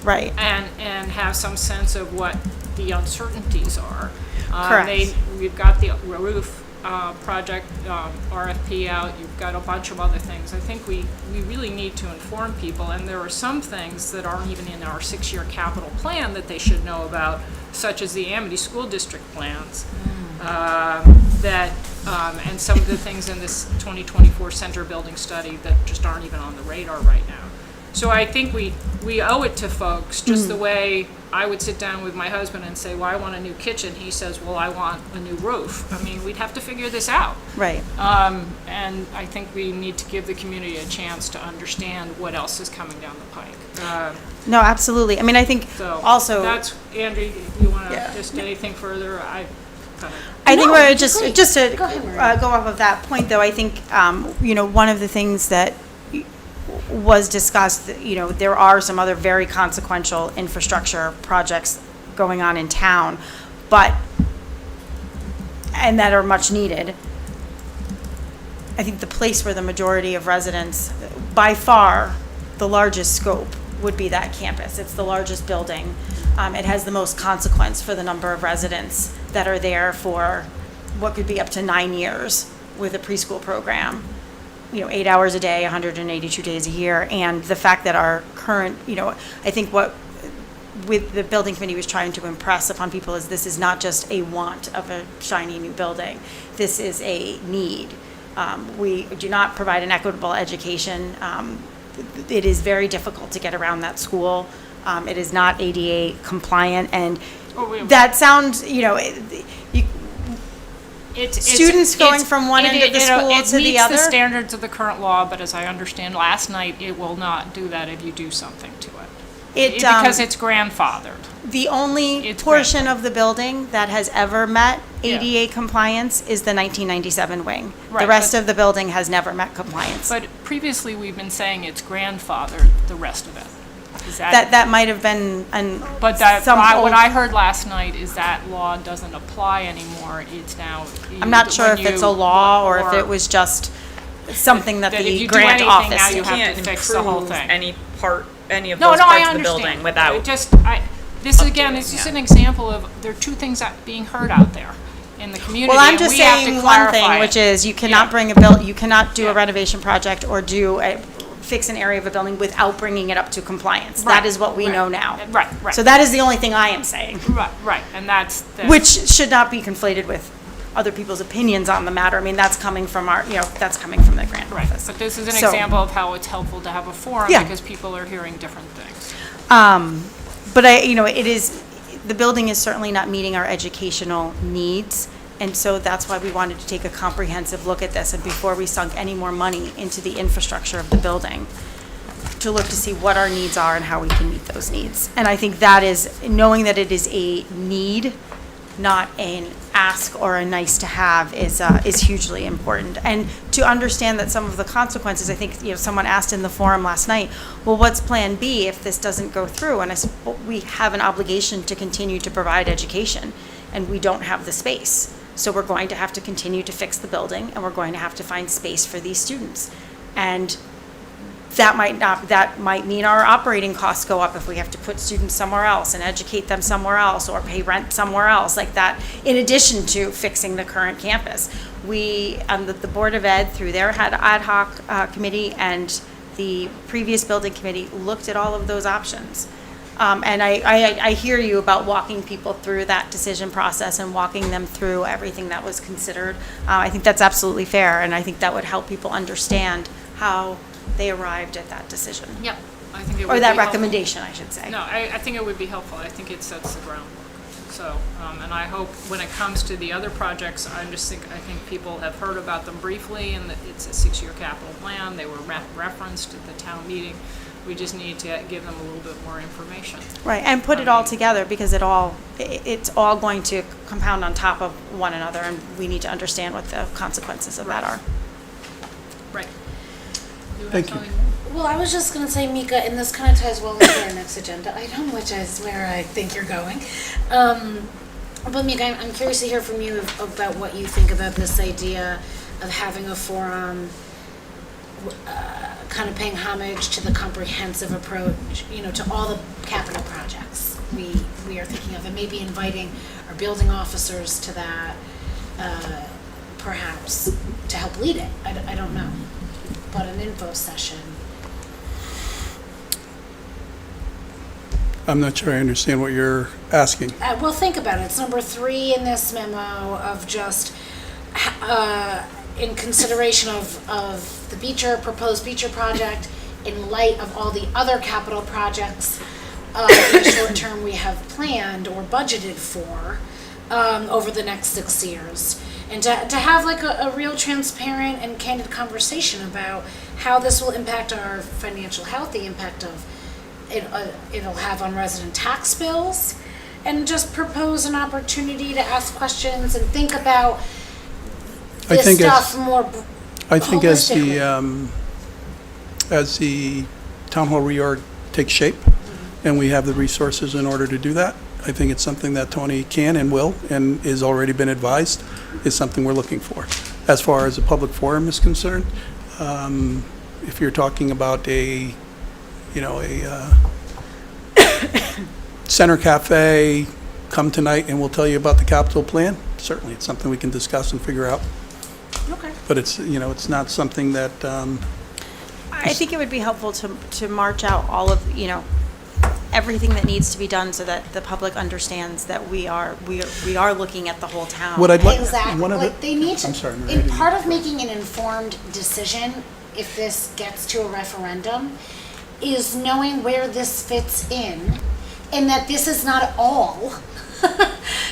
right. And have some sense of what the uncertainties are. Correct. We've got the roof project RFP out, you've got a bunch of other things. I think we really need to inform people, and there are some things that aren't even in our 6-year capital plan that they should know about, such as the Amity School District plans. And some of the things in this 2024 center building study that just aren't even on the radar right now. So I think we owe it to folks, just the way I would sit down with my husband and say, well, I want a new kitchen. He says, well, I want a new roof. I mean, we'd have to figure this out. Right. And I think we need to give the community a chance to understand what else is coming down the pike. No, absolutely. I mean, I think So also. that's, Andrew, you want to just anything further? I think No, we're you just agree. to Go ahead, Maria. go off of that point, though. I think one of the things that was discussed, there are some other very consequential infrastructure projects going on in town, and that are much needed. I think the place where the majority of residents, by far, the largest scope would be that campus. It's the largest building. It has the most consequence for the number of residents that are there for what could be up to 9 years with a preschool program. 8 hours a day, 182 days a year. And the fact that our current, I think what with the building committee was trying to impress upon people is this is not just a want of a shiny new building. This is a need. We do not provide an equitable education. It is very difficult to get around that school. It is not ADA compliant, and that sounds, students going from one end of the school to the other. It meets the standards of the current law, but as I understand last night, it will not do that if you do something to it. Because it's grandfathered. The only portion of the building that has ever met ADA compliance is the 1997 wing. Right, the rest of the building has never met compliance. But previously, we've been saying it's grandfathered, the rest of it. Is that might have been what I heard last night is that law doesn't apply anymore. It's now. I'm not sure if it's a law or if it was just something that the grant office. Now you can't have to fix the whole improve thing. any of those parts of the building without. This again is just an example of there are two things that being heard out there in the community. Well, I'm just and we have to saying one thing, clarify which it. is you cannot bring a bill, you cannot do a renovation project or fix an area of a building without bringing it up to compliance. Right, That is what we know now. Right. So that is the only thing I am saying. Right, and that's Which should not be conflated with other people's opinions on the matter. I mean, that's coming from that's coming from the grant office. But this is an So- example of how it's helpful to have a forum because people are hearing different things. But it is, the building is certainly not meeting our educational needs. And so that's why we wanted to take a comprehensive look at this, and before we sunk any more money into the infrastructure of the building, to look to see what our needs are and how we can meet those needs. And I think that is, knowing that it is a need, not an ask or a nice to have, is hugely important. And to understand that some of the consequences, I think, someone asked in the forum last night, well, what's plan B if this doesn't go through? And I said, well, we have an obligation to continue to provide education, and we don't have the space. So we're going to have to continue to fix the building, and we're going to have to find space for these students. And that might mean our operating costs go up if we have to put students somewhere else and educate them somewhere else or pay rent somewhere else like that, in addition to fixing the current campus. We, the Board of Ed, through their ad hoc committee and the previous building committee, looked at all of those options. And I hear you about walking people through that decision process and walking them through everything that was considered. I think that's absolutely fair, and I think that would help people understand how they arrived at that decision. Yep, I think it would Or that be helpful. recommendation, I should say. No, I think it would be helpful. I think it sets the groundwork. So, and I hope when it comes to the other projects, I think people have heard about them briefly, and that it's a 6-year capital plan. They were referenced at the town meeting. We just need to give them a little bit more information. Right, and put it all together, because it's all going to compound on top of one another, and we need to understand what the consequences of that are. Right. Thank you. Well, I was just going to say, Mika, and this kind of ties well into our next agenda item, which is where I think you're going. But Mika, I'm curious to hear from you about what you think about this idea of having a forum, kind of paying homage to the comprehensive approach, to all the capital projects we are thinking of, and maybe inviting our building officers to that, perhaps, to help lead it. I don't know. But an info session. I'm not sure I understand what you're asking. Well, think about it. It's number 3 in this memo of just in consideration of the proposed Beecher project in light of all the other capital projects in the short term we have planned or budgeted for over the next 6 years. And to have like a real transparent and candid conversation about how this will impact our financial health, the impact of it'll have on resident tax bills, and just propose an opportunity to ask questions and think about this stuff more I think as holistically. as the town hall reorg takes shape and we have the resources in order to do that, I think it's something that Tony can and will and is already been advised is something we're looking for. As far as a public forum is concerned, if you're talking about a center cafe, come tonight and we'll tell you about the capital plan, certainly it's something we can discuss and figure out. Okay. But it's not something that, I think it would be helpful to march out all of, everything that needs to be done so that the public understands that we are looking at the whole town. what I'd like, Exactly. one of the, Like they need to. I'm sorry, Maria, I In didn't- part of making an informed decision, if this gets to a referendum, is knowing where this fits in, and that this is not all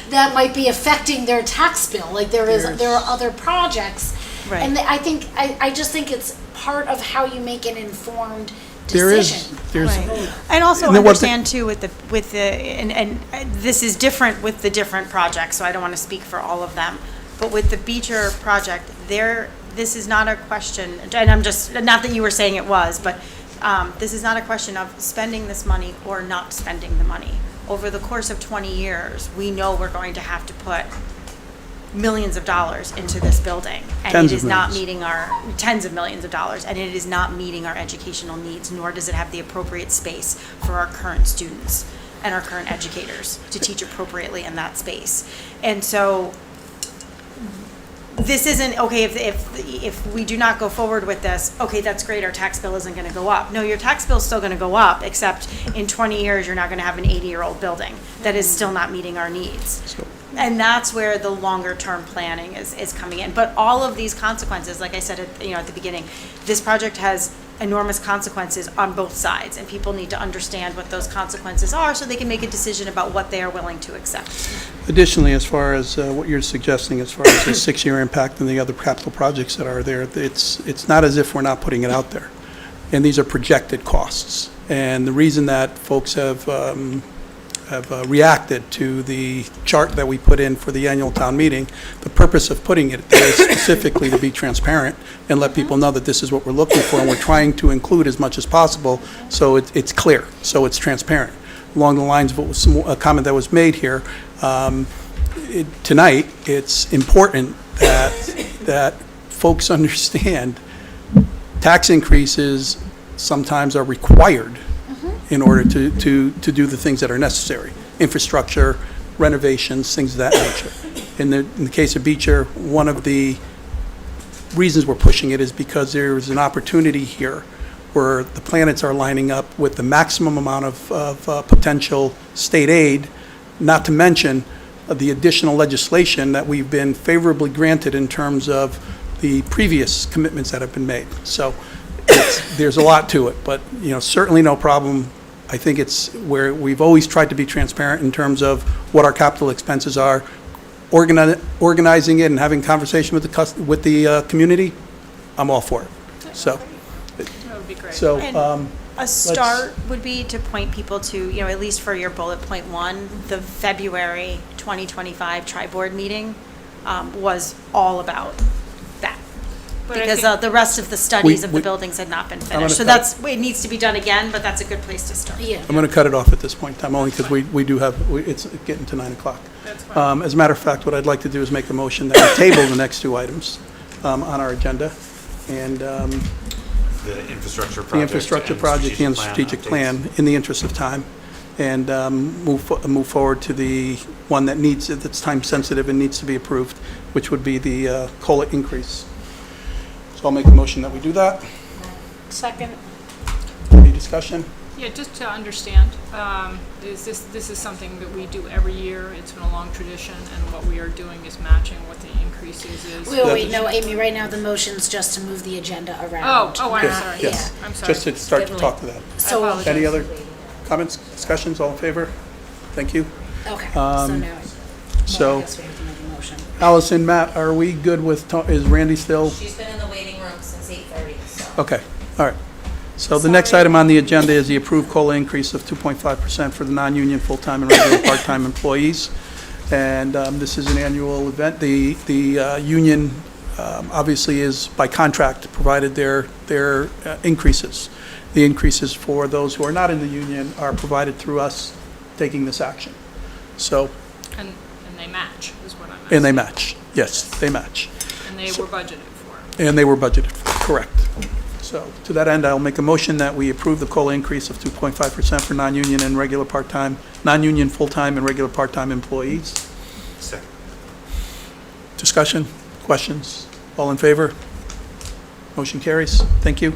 that might be affecting their tax bill. Like there are other projects, Right. and I just think it's part of how you make an informed there is, decision. there's, And also And then what the- understand too with the and this is different with the different projects, so I don't want to speak for all of them. But with the Beecher project, this is not a question, and I'm just, not that you were saying it was, but this is not a question of spending this money or not spending the money. Over the course of 20 years, we know we're going to have to put millions of dollars into this building. And Tens it of is not millions. meeting our, tens of millions of dollars, and it is not meeting our educational needs, nor does it have the appropriate space for our current students and our current educators to teach appropriately in that space. And so this isn't, okay, if we do not go forward with this, okay, that's great, our tax bill isn't gonna go up. No, your tax bill's still gonna go up, except in 20 years, you're not gonna have an 80-year-old building that is still not meeting our needs. And that's where the longer-term planning is coming in. But all of these consequences, like I said at the beginning, this project has enormous consequences on both sides, and people need to understand what those consequences are so they can make a decision about what they are willing to accept. additionally, as far as what you're suggesting, as far as the 6-year impact and the other capital projects that are there, it's not as if we're not putting it out there. And these are projected costs. And the reason that folks have reacted to the chart that we put in for the annual town meeting, the purpose of putting it there is specifically to be transparent and let people know that this is what we're looking for, and we're trying to include as much as possible so it's clear, so it's transparent. Along the lines of what was a comment that was made here, tonight, it's important that folks understand tax increases sometimes are required in order to do the things that are necessary. Infrastructure, renovations, things of that nature. In the case of Beecher, one of the reasons we're pushing it is because there's an opportunity here where the planets are lining up with the maximum amount of potential state aid, not to mention the additional legislation that we've been favorably granted in terms of the previous commitments that have been made. So there's a lot to it, but certainly no problem. I think it's where we've always tried to be transparent in terms of what our capital expenses are, organizing it and having conversation with the community. I'm all for it. So, That would be great. so And a start would be to point people to, at least for your bullet point 1, the February 2025 tri-board meeting was all I'm because the rest of the studies of the buildings had not been finished. So it needs to be done again, but that's a good place to start. Yeah. I'm going to cut it off at this point in time, only because we do have, it's getting to 9 o'clock. As a matter of fact, what I'd like to do is make a motion that we table the next 2 items on our agenda, and The infrastructure project. the infrastructure and project and strategic strategic plan, in the interest of time. and move forward to the one that needs, that's time-sensitive and needs to be approved, which would be the COLA increase. So I'll make a motion that we do that. Second. Any discussion? Yeah, just to understand, this is something that we do every year. It's been a long tradition, and what we are doing is matching what the increases is. Wait, no, Amy, right now the motion's just to move the agenda around. Oh, I'm Yes, sorry. yes. I'm sorry. Just to start to talk to that. So, Any other comments, discussions, all in favor? Thank you. okay, so Um, now, So, I guess we have to make a motion. Allison, Matt, are we good with, is Randy still? She's been in the waiting room since 8:30, so. Okay, all right. So the next item on the agenda is the approved COLA increase of 2.5% for the non-union full-time and regular part-time employees. And this is an annual event. The union obviously is by contract provided their increases. The increases for those who are not in the union are provided through us taking this action. So, And they match, is what I'm asking. and they match. Yes, they match. And they were budgeted for. And they were budgeted for, correct. So to that end, I'll make a motion that we approve the COLA increase of 2.5% for non-union and regular part-time, non-union full-time and regular part-time employees. Second. Discussion, questions, all in favor? Motion carries. Thank you.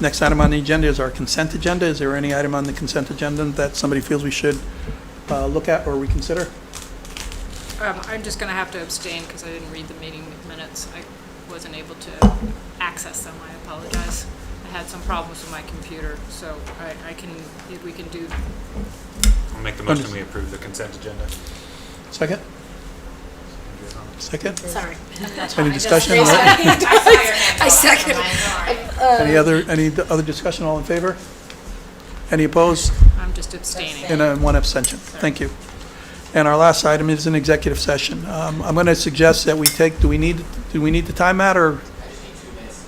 Next item on the agenda is our consent agenda. Is there any item on the consent agenda that somebody feels we should look at or reconsider? I'm just gonna have to abstain because I didn't read the meeting minutes. I wasn't able to access them. I apologize. I had some problems with my computer, so I can, if we can do. I'll make the motion we approve the consent agenda. Second? Second? Sorry. Any discussion? I second. Any other discussion, all in favor? Any opposed? I'm just abstaining. And one abstention. Thank you. And our last item is an executive session. I'm going to suggest that we take, do we need the time, Matt, or?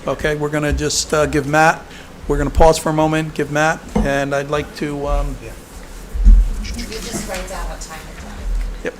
Okay, we're going to just give Matt, we're going to pause for a moment, give Matt, and I'd like to, You just write down what time it's on. yep.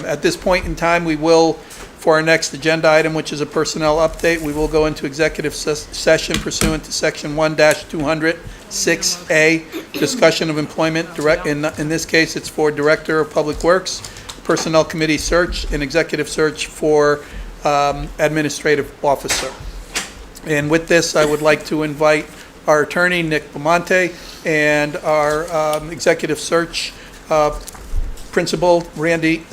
At this point in time, we will, for our next agenda item, which is a personnel update, we will go into executive session pursuant to Section 1-206A, discussion of employment, in this case, it's for Director of Public Works, Personnel Committee search, and executive search for Administrative Officer. And with this, I would like to invite our attorney, Nick Belmonte, and our executive search principal, Randy,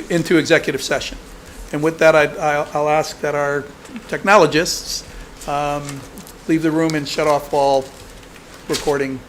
into executive session. And with that, I'll ask that our technologists leave the room and shut off all recording